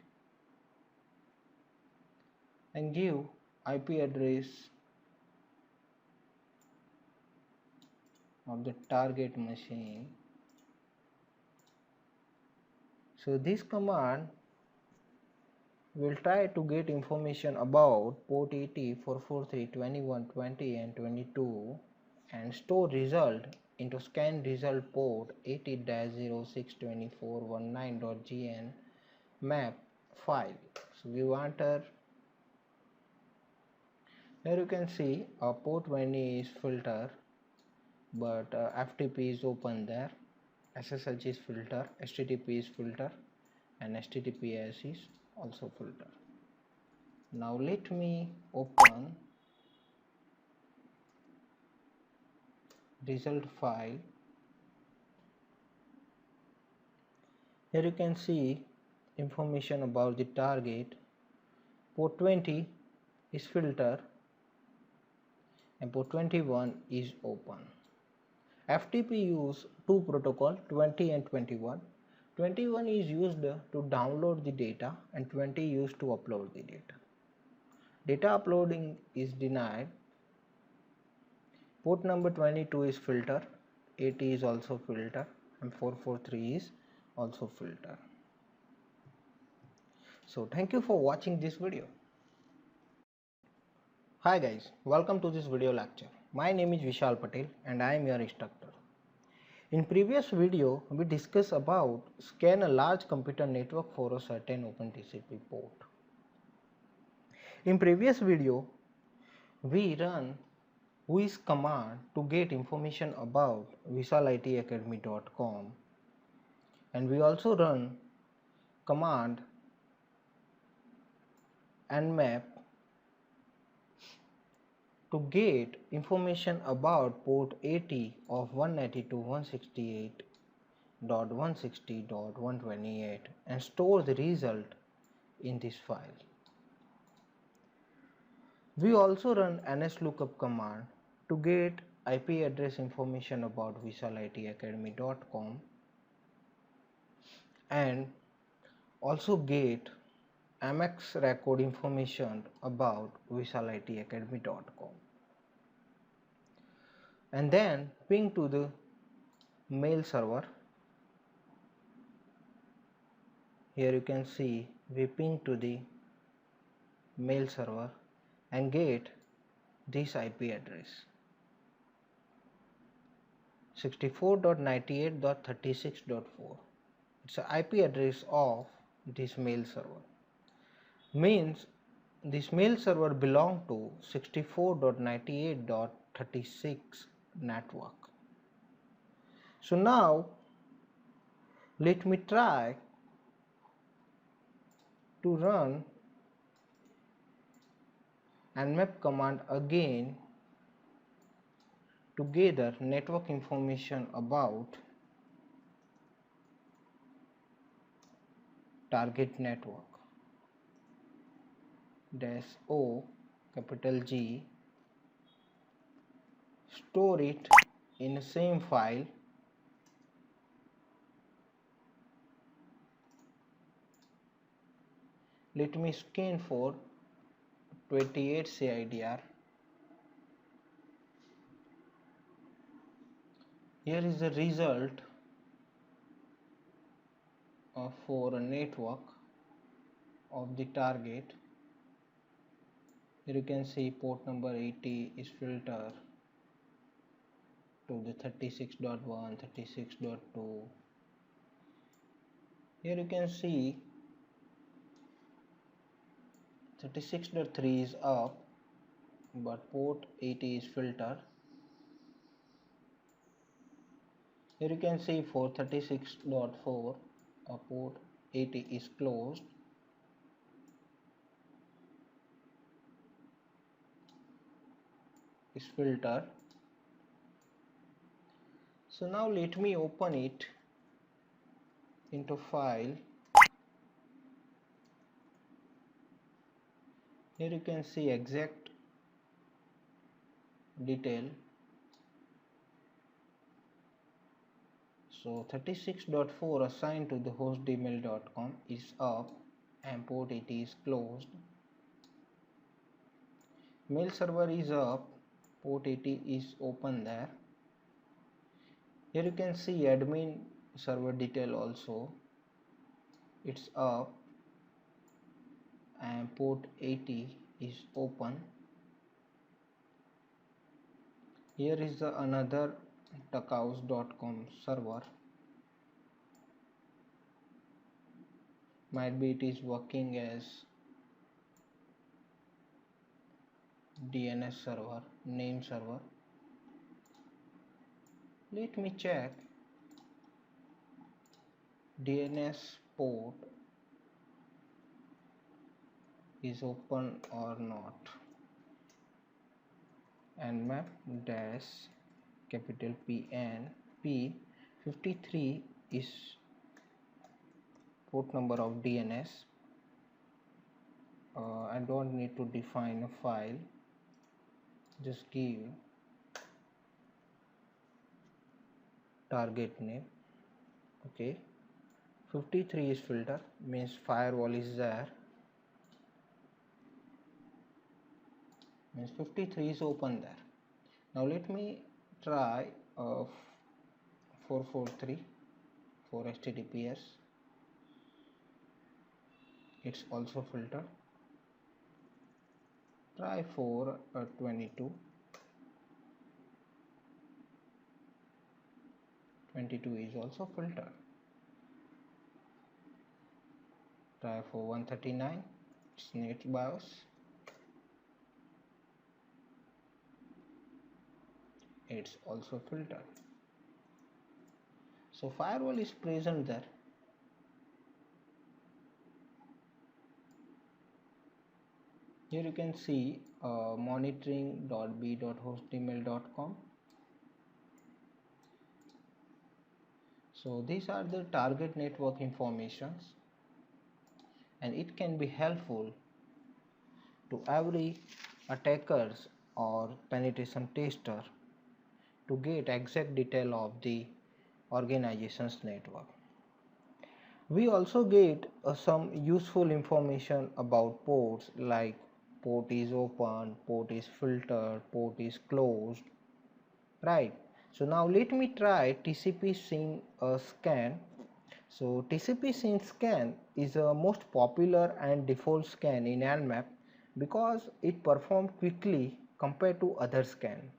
A: and give IP address of the target machine." So this command will try to get information about port 80 443 21 20 and 22 and store result into scan result port 80-062419.gn map file. So we want here you can see port 20 is filter, but FTP is open there, SSH is filter, HTTP is filter, and HTTPS is also filter. Now let me open result file. Here you can see information about the target. Port 20 is filter and port 21 is open. FTP use two protocol, 20 and 21. 21 is used to download the data and 20 used to upload the data. Data uploading is denied. Port number 22 is filter, 80 is also filter, and 443 is also filter. So thank you for watching this video. Hi guys, welcome to this video lecture. My name is Vishal Patel and I am your instructor. In previous video, we discussed about scan a large computer network for a certain OpenTCP port. In previous video, we run whois command to get information about virtualitacademy.com, and we also run command nmap to get information about port 80 of 192.168.160.128 and store the result in this file. We also run nslookup command to get IP address information about virtualitacademy.com and also get MX record information about virtualitacademy.com, and then ping to the mail server. Here you can see we ping to the mail server and get this IP address 64.98.36.4. It's the IP address of this mail server. Means this mail server belong to 64.98.36 network. So now let me try To run nmap command again to gather network information about target network -o capital G, store it in the same file let me scan for 28 CIDR. Here is the result for a network of the target. Here you can see port number 80 is filtered to the 36.1, 36.2. Here you can see 36.3 is up, but port 80 is filtered. Here you can see for 36.4, port 80 is closed. Is filtered. So now let me open it into file. Here you can see exact detail. So 36.4 assigned to the host email.com is up and port 80 is closed. Mail server is up, port 80 is open there. Here you can see admin server detail also, it's up and port 80 is open. Here is the another tuckhouse.com server, might be it is working as DNS server, name server. Let me check DNS port is open or not. Nmap dash capital PN P53 is port number of DNS. I don't need to define a file, just give target name. Okay, 53 is filter, means firewall is there, means 53 is open there. Now let me try 443 for HTTPS, it's also filtered. Try for 22 is also filtered. Try for 139, it's net BIOS, it's also filtered. So firewall is present there. Here you can see monitoring.b.hostemail.com. So these are the target network informations, and it can be helpful to every attackers or penetration tester to get exact detail of the organization's network. We also get some useful information about ports, like port is open, port is filtered, port is closed, right? So now let me try TCP SYN scan. So TCP SYN scan is a most popular and default scan in Nmap because it performs quickly compared to other scan,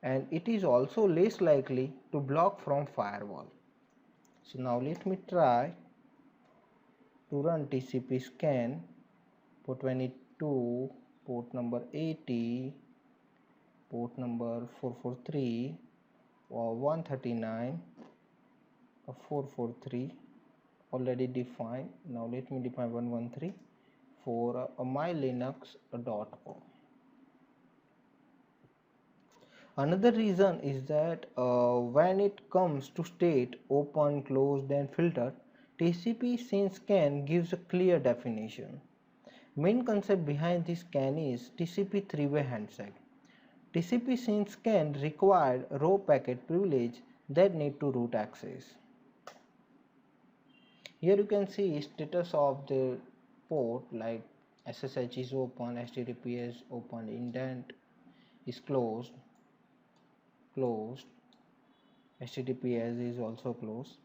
A: and it is also less likely to block from firewall. So now let me try to run TCP scan, port 22, port number 80, port number 443 or 139 or 443 already defined. Now let me define 113 for mylinux.com. Another reason is that when it comes to state open, closed and filtered, TCP SYN scan gives a clear definition. Main concept behind this scan is TCP three-way handshake. TCP SYN scan required raw packet privilege that need to root access. Here you can see status of the port like SSH is open, HTTPS open, indent is closed, HTTPS is also closed.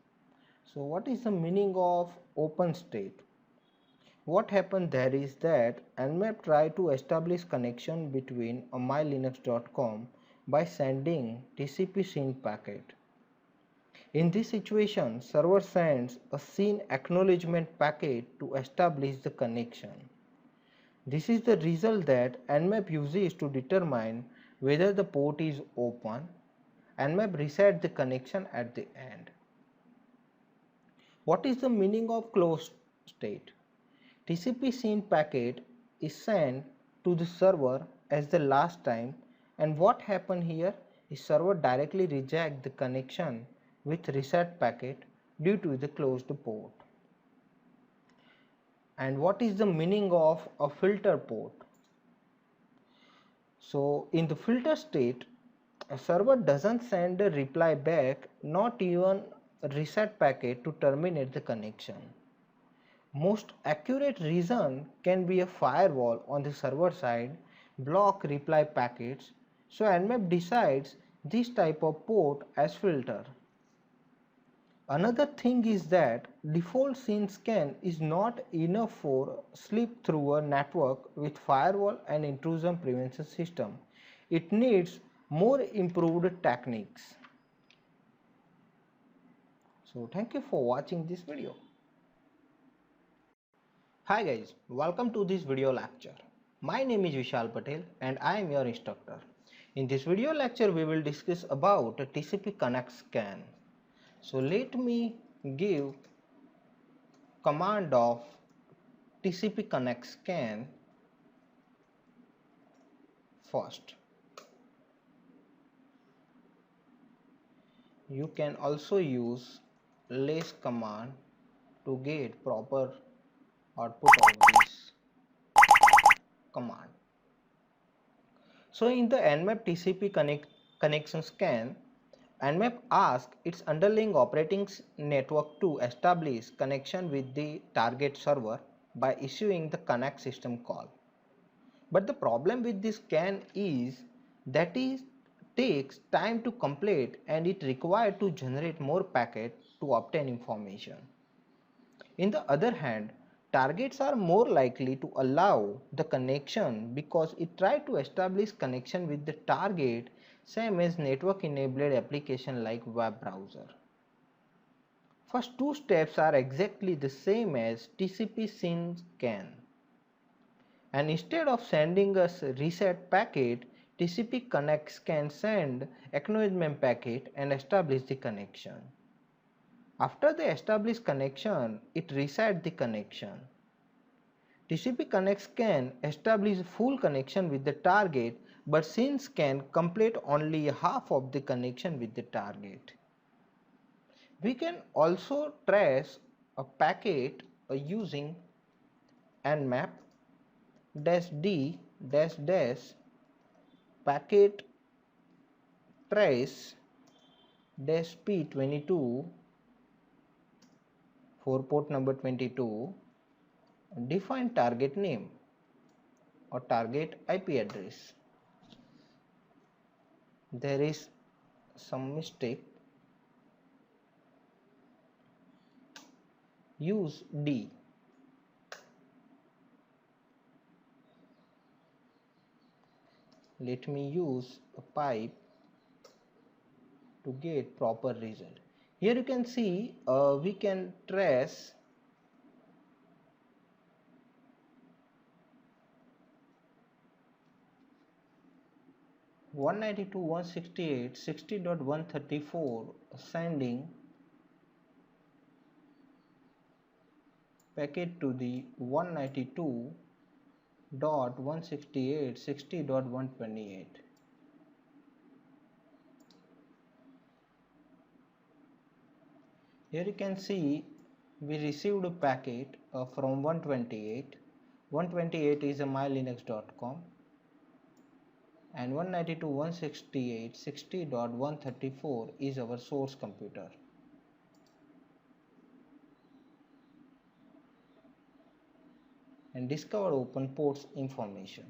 A: So what is the meaning of open state? What happened there is that Nmap tried to establish connection between a mylinux.com by sending TCP SYN packet. In this situation, server sends a SYN acknowledgement packet to establish the connection. This is the result that Nmap uses to determine whether the port is open. Nmap resets the connection at the end. What is the meaning of closed state? TCP SYN packet is sent to the server as the last time, and what happened here is server directly reject the connection with reset packet due to the closed port. And what is the meaning of a filter port? So in the filter state, a server doesn't send a reply back, not even a reset packet to terminate the connection. Most accurate reason can be a firewall on the server side block reply packets, so Nmap decides this type of port as filter. Another thing is that default SYN scan is not enough for slip through a network with firewall and intrusion prevention system. It needs more improved techniques. So thank you for watching this video. Hi guys, welcome to this video lecture. My name is Vishal Patel and I am your instructor. In this video lecture we will discuss about TCP connect scan. So let me give command of TCP connect scan first. You can also use less command to get proper output of this command. So in the Nmap TCP connection scan, Nmap asks its underlying operating network to establish connection with the target server by issuing the connect system call. But the problem with this scan is that it takes time to complete and it required to generate more packet to obtain information. In the other hand, targets are more likely to allow the connection because it tries to establish connection with the target, same as network enabled application like web browser. First two steps are exactly the same as TCP SYN scan. And instead of sending us reset packet, TCP connect can send acknowledgement packet and establish the connection. After the established connection, it resets the connection. TCP connect can establish full connection with the target, but SYN can complete only half of the connection with the target. We can also trace a packet using nmap -d packet trace -p22 for port number 22, define target name or target IP address. There is some mistake. Use D. Let me use a pipe to get proper result. Here you can see we can trace .192.168.60.134 sending packet to the 192.168.60.128. Here you can see we received a packet from 128. 128 is a mylinux.com and 192.168.60.134 is our source computer. And discover open ports information.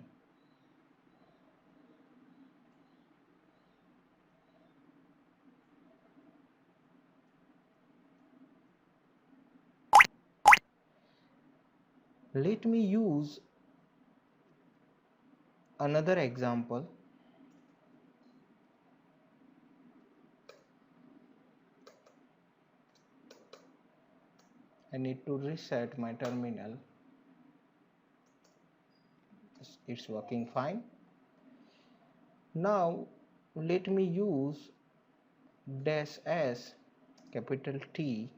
A: Let me use another example. I need to reset my terminal. It's working fine. Now let me use -s capital T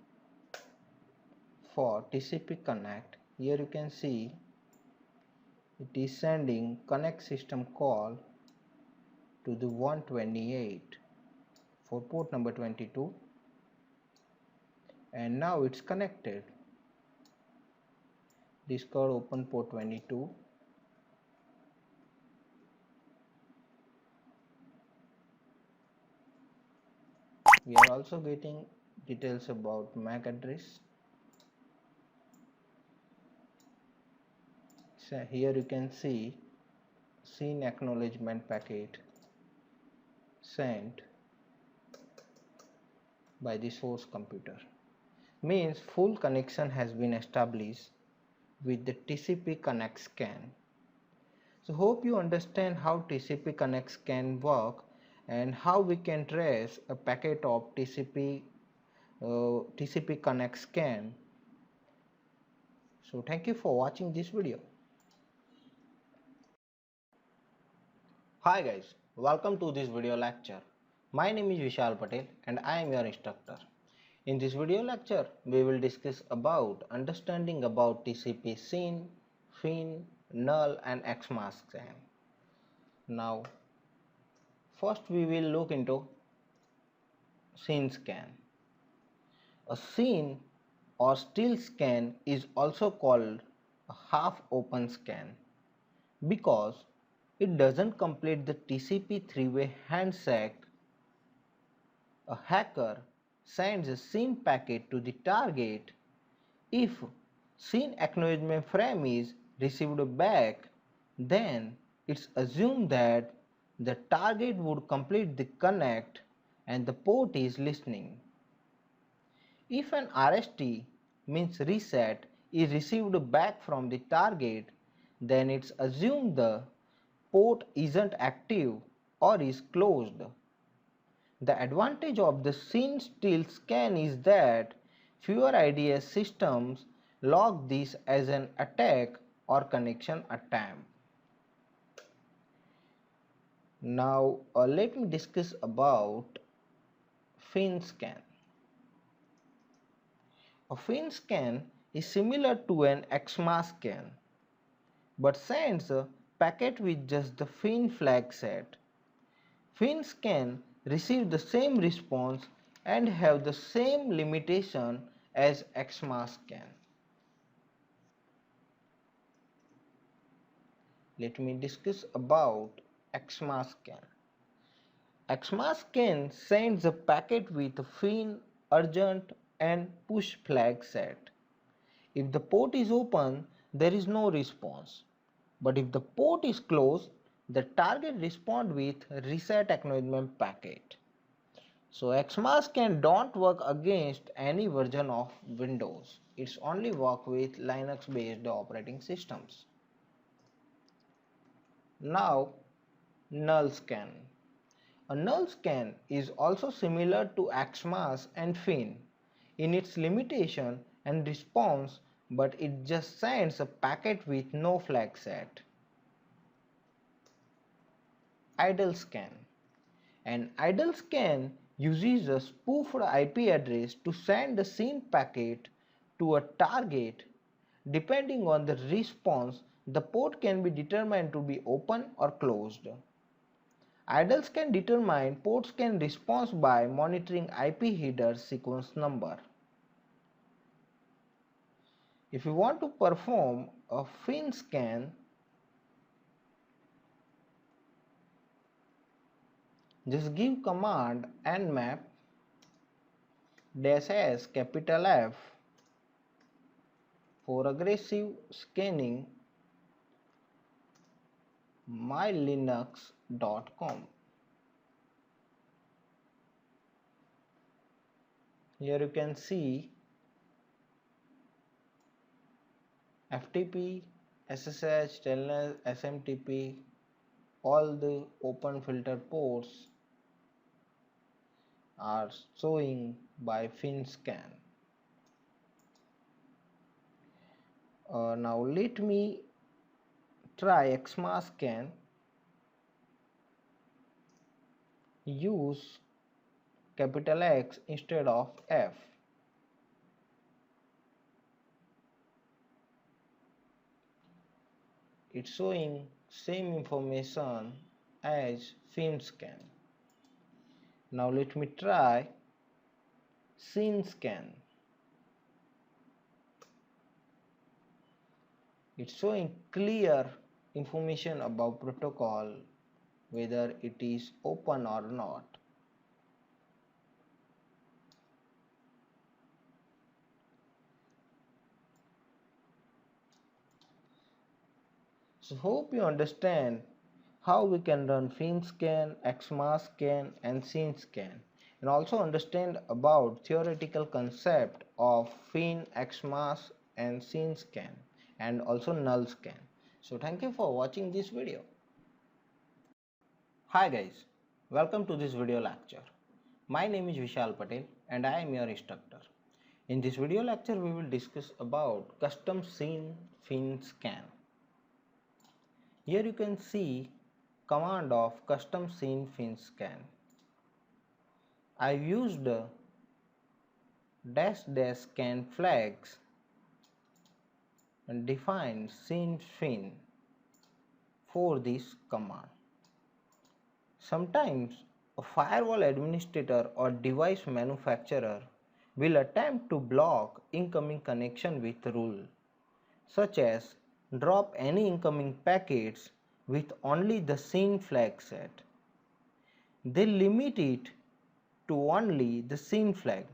A: for TCP connect. Here you can see it is sending connect system call to the 128 for port number 22, and now it's connected. Discover open port 22. We are also getting details about MAC address. So here you can see scene acknowledgement packet sent by the source computer. Means full connection has been established with the TCP connect scan. So hope you understand how TCP connect scan work and how we can trace a packet of TCP connect scan. So thank you for watching this video. Hi guys, welcome to this video lecture. My name is Vishal Patel and I am your instructor. In this video lecture, we will discuss about understanding about TCP SYN, FIN, null and XMAS scan. Now, first we will look into SYN scan. A SYN or still scan is also called a half open scan because it doesn't complete the TCP three-way handshake. A hacker sends a SYN packet to the target. If SYN acknowledgement frame is received back, then it's assumed that the target would complete the connect and the port is listening. If an RST means reset is received back from the target, then it's assumed the port isn't active or is closed. The advantage of the SYN still scan is that fewer IDS systems log this as an attack or connection attempt. Now let me discuss about FIN scan. A FIN scan is similar to an XMAS scan but sends a packet with just the FIN flag set. FIN scan receive the same response and have the same limitation as XMAS scan. Let me discuss about XMAS scan. XMAS scan sends a packet with a FIN, urgent and push flag set. If the port is open, there is no response. But if the port is closed, the target responds with reset acknowledgement packet. So XMAS scan don't work against any version of Windows. It's only work with Linux based operating systems. Now null scan. A null scan is also similar to XMAS and FIN in its limitation and response, but it just sends a packet with no flag set. Idle scan. An idle scan uses a spoofed IP address to send a SYN packet to a target Depending on the response, the port can be determined to be open or closed. Idles can determine ports can respond by monitoring IP header sequence number. If you want to perform a fin scan, just give command nmap -s capital F for aggressive scanning mylinux.com. Here you can see FTP, SSH, Telnet, SMTP, all the open filter ports are showing by FinScan. Now let me try XMA scan. Use capital X instead of F. It's showing same information as FinScan. Now let me try SynScan. It's showing clear information about protocol, whether it is open or not. So hope you understand how we can run FinScan, XMA scan and SynScan, and also understand about theoretical concept of Fin, XMAS and SynScan and also null scan. So thank you for watching this video. Hi guys, welcome to this video lecture. My name is Vishal Patel and I am your instructor. In this video lecture we will discuss about custom Syn Fin scan. Here you can see command of custom Syn Fin scan. I used --scan flags and defined Syn Fin for this command. Sometimes a firewall administrator or device manufacturer will attempt to block incoming connection with rule, such as drop any incoming packets with only the Syn flag set. They limit it to only the Syn flag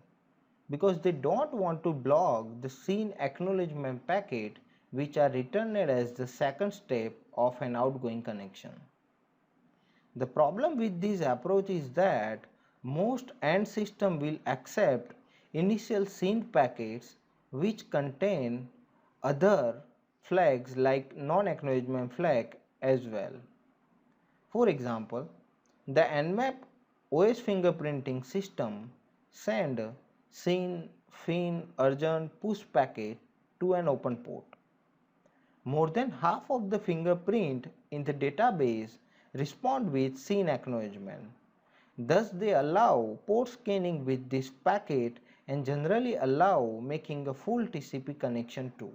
A: because they don't want to block the Syn acknowledgement packet, which are returned as the second step of an outgoing connection. The problem with this approach is that most end system will accept initial Syn packets which contain other flags like non-acknowledgement flag as well. For example, the Nmap OS fingerprinting system send Syn, Fin, urgent push packet to an open port. More than half of the fingerprint in the database respond with Syn acknowledgement. Thus they allow port scanning with this packet and generally allow making a full TCP connection too.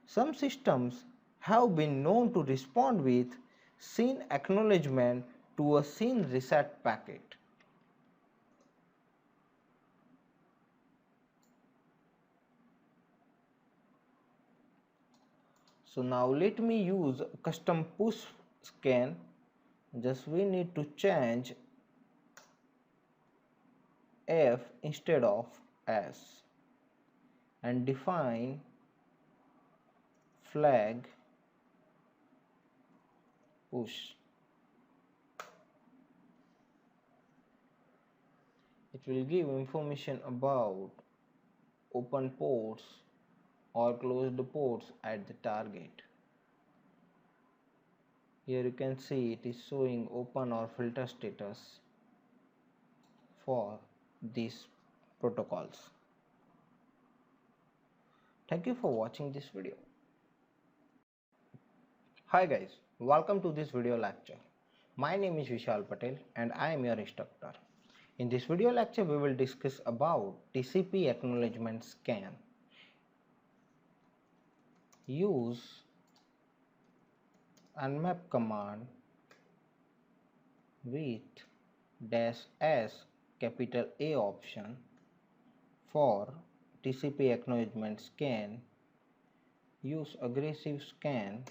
A: Some systems have been known to respond with Syn acknowledgement to a Syn reset packet. So now let me use custom push scan. Just we need to change F instead of S and define flag push. It will give information about open ports or closed ports at the target. Here you can see it is showing open or filter status for these protocols. Thank you for watching this video. Hi guys, welcome to this video lecture. My name is Vishal Patel and I am your instructor. In this video lecture we will discuss about TCP acknowledgement scan. use nmap command with -s capital A option for TCP acknowledgement scan. Use aggressive scan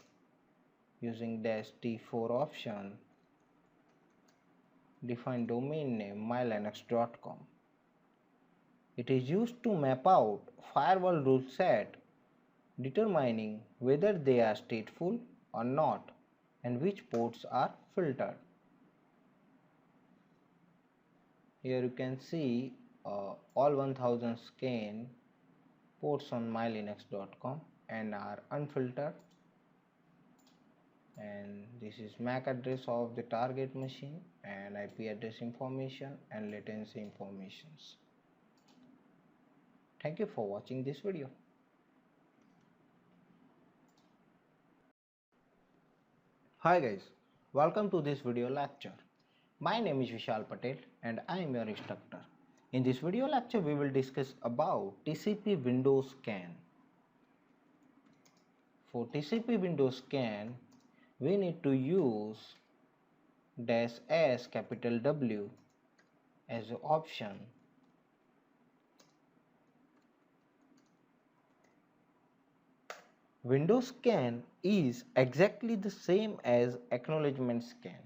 A: using -t4 option. Define domain name mylinux.com. It is used to map out firewall rule set, determining whether they are stateful or not and which ports are filtered. Here you can see all 1000 scan ports on mylinux.com and are unfiltered, and this is MAC address of the target machine and IP address information and latency informations. Thank you for watching this video. Hi guys, welcome to this video lecture. My name is Vishal Patel and I am your instructor. In this video lecture we will discuss about TCP Windows scan. For TCP Windows scan we need to use -s capital W as an option. Windows scan is exactly the same as acknowledgement scan,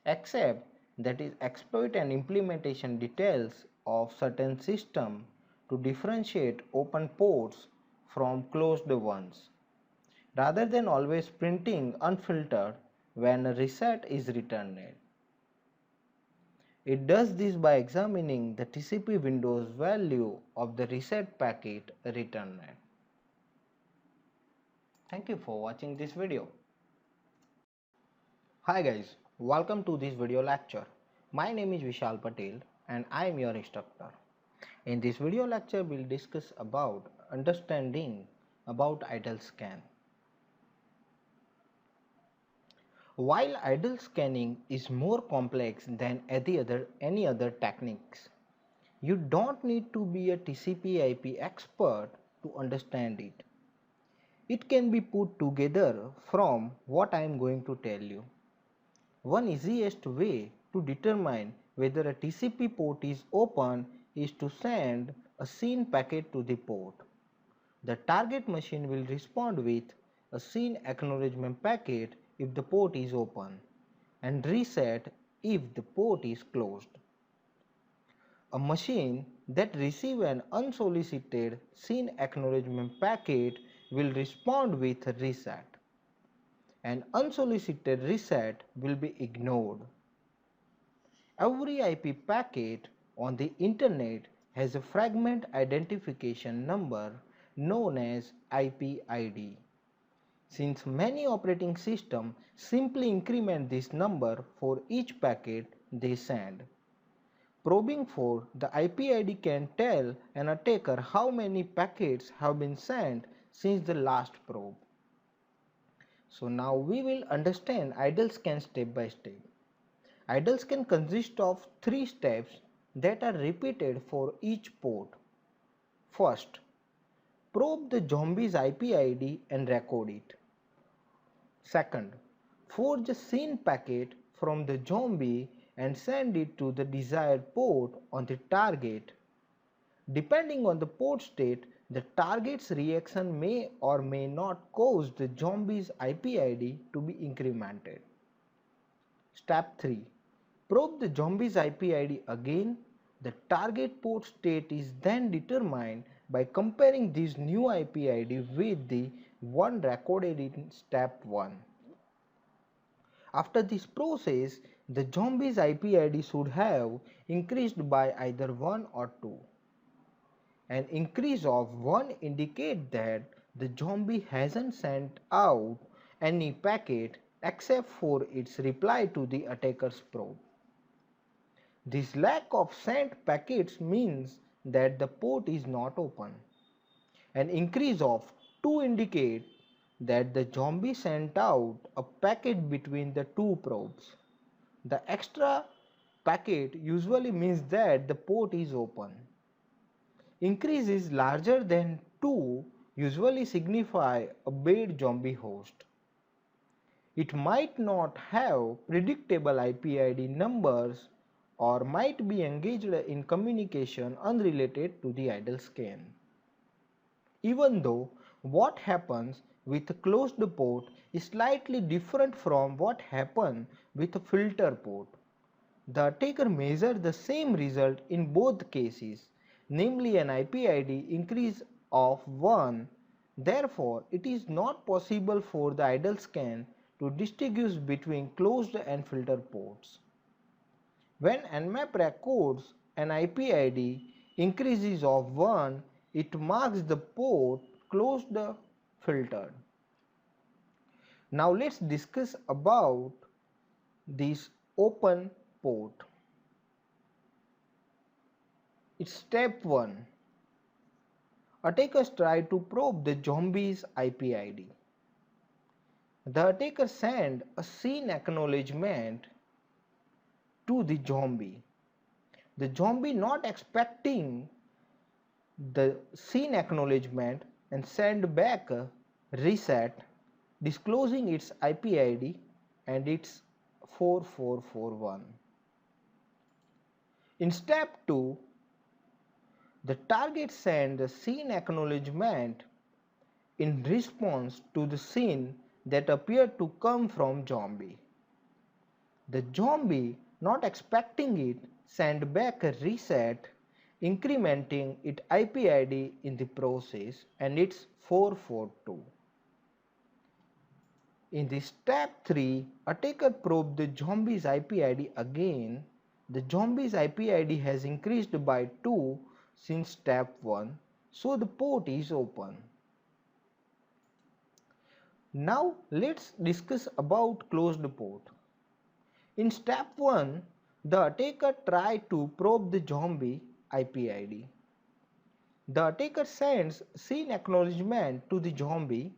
A: except that it exploits and implementation details of certain system to differentiate open ports from closed ones, rather than always printing unfiltered when a reset is returned. It does this by examining the TCP Windows value of the reset packet returned. Thank you for watching this video. Hi guys, welcome to this video lecture. My name is Vishal Patel and I am your instructor. In this video lecture we will discuss about understanding about idle scan. While idle scanning is more complex than any other techniques, you don't need to be a TCP/IP expert to understand it. It can be put together from what I am going to tell you. One easiest way to determine whether a TCP port is open is to send a SYN packet to the port. The target machine will respond with a SYN acknowledgement packet if the port is open and reset if the port is closed. A machine that receives an unsolicited SYN acknowledgement packet will respond with a reset. An unsolicited reset will be ignored. Every IP packet on the internet has a fragment identification number known as IP ID. Since many operating systems simply increment this number for each packet they send, probing for the IP ID can tell an attacker how many packets have been sent since the last probe. So now we will understand idle scan step by step. Idle scan consists of 3 steps that are repeated for each port. First, probe the zombie's IP ID and record it. Second, forge a SYN packet from the zombie and send it to the desired port on the target. Depending on the port state, the target's reaction may or may not cause the zombie's IP ID to be incremented. Step 3. Probe the zombie's IP ID again. The target port state is then determined by comparing this new IP ID with the one recorded in step 1. After this process, the zombie's IP ID should have increased by either 1 or 2. An increase of 1 indicates that the zombie hasn't sent out any packet except for its reply to the attacker's probe. This lack of sent packets means that the port is not open. An increase of 2 indicates that the zombie sent out a packet between the 2 probes. The extra packet usually means that the port is open. Increase is larger than 2 usually signify a bad zombie host. It might not have predictable IP ID numbers or might be engaged in communication unrelated to the idle scan. Even though what happens with a closed port is slightly different from what happens with a filter port, the attacker measures the same result in both cases, namely an IP ID increase of 1. Therefore, it is not possible for the idle scan to distinguish between closed and filter ports. When Nmap records an IP ID increases of 1, it marks the port closed filtered. Now let's discuss about this open port. It's step 1. Attackers try to probe the zombie's IP ID. The attacker sends a scene acknowledgement to the zombie. The zombie, not expecting the scene acknowledgement, and send back a reset disclosing its IP ID, and it's 4441. In step 2, the target sends the scene acknowledgement in response to the scene that appeared to come from zombie. The zombie, not expecting it, sent back a reset incrementing its IP ID in the process, and it's 442. In the step 3, attacker probed the zombie's IP ID again. The zombie's IP ID has increased by 2 since step 1, so the port is open. Now let's discuss about closed port. In step 1, the attacker tried to probe the zombie IP ID. The attacker sends scene acknowledgement to the zombie.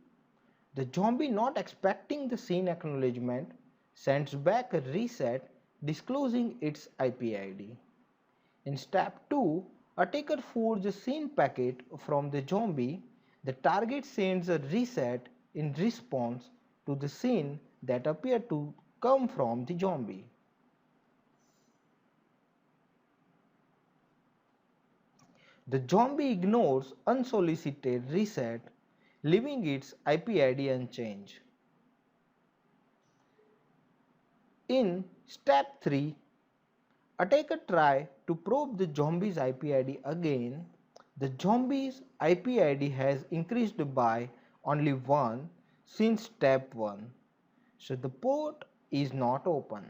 A: The zombie, not expecting the scene acknowledgement, sends back a reset disclosing its IP ID. In step 2, attacker forges a scene packet from the zombie. The target sends a reset in response to the scene that appeared to come from the zombie. The zombie ignores unsolicited reset, leaving its IP ID unchanged. In step 3, attacker tries to probe the zombie's IP ID again. The zombie's IP ID has increased by only 1 since step 1, so the port is not open.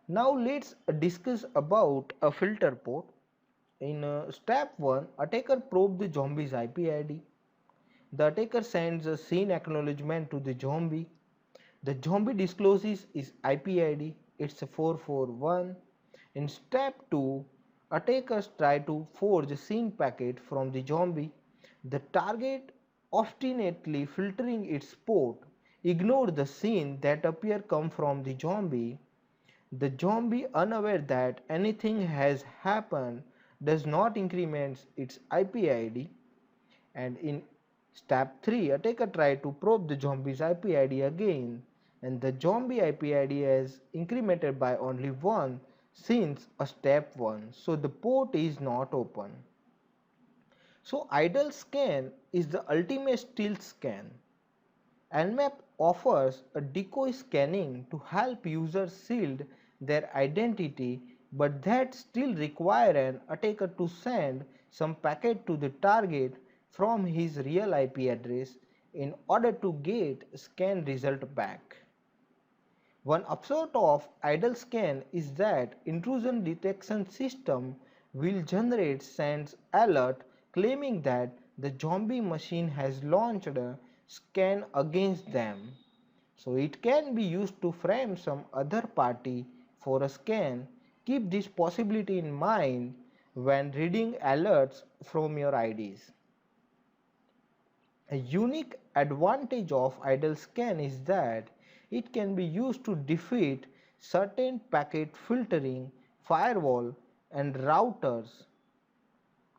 A: Now let's discuss about a filter port. In step 1, attacker probes the zombie's IP ID. The attacker sends a scene acknowledgement to the zombie. The zombie discloses his IP ID, it's 441. In step 2, attackers try to forge a scene packet from the zombie. The target, obstinately filtering its port, ignores the scene that appear come from the zombie. The zombie, unaware that anything has happened, does not increment its IP ID. And in step 3, attacker tries to probe the zombie's IP ID again, and the zombie IP ID is incremented by only 1 since a step 1, so the port is not open. So idle scan is the ultimate stealth scan. Nmap offers a decoy scanning to help users shield their identity, but that still requires an attacker to send some packet to the target from his real IP address in order to get scan result back. One upshot of idle scan is that intrusion detection system will generate sends alert claiming that the zombie machine has launched a scan against them. So it can be used to frame some other party for a scan. Keep this possibility in mind when reading alerts from your IDs. A unique advantage of idle scan is that it can be used to defeat certain packet filtering, firewall and routers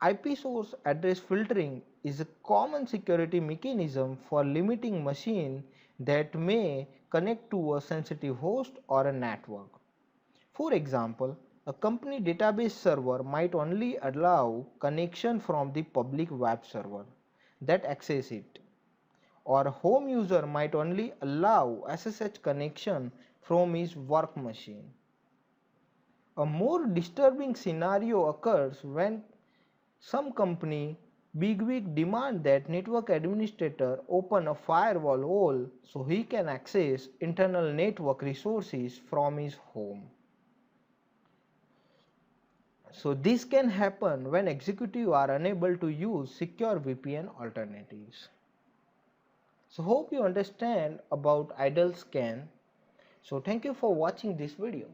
B: IP source address filtering is a common security mechanism for limiting machines that may connect to a sensitive host or a network. For example, a company database server might only allow connection from the public web server that access it, or a home user might only allow SSH connection from his work machine. A more disturbing scenario occurs when some company bigwig demand that network administrator open a firewall hole so he can access internal network resources from his home. So this can happen when executives are unable to use secure VPN alternatives. So hope you understand about idle scan. So thank you for watching this video.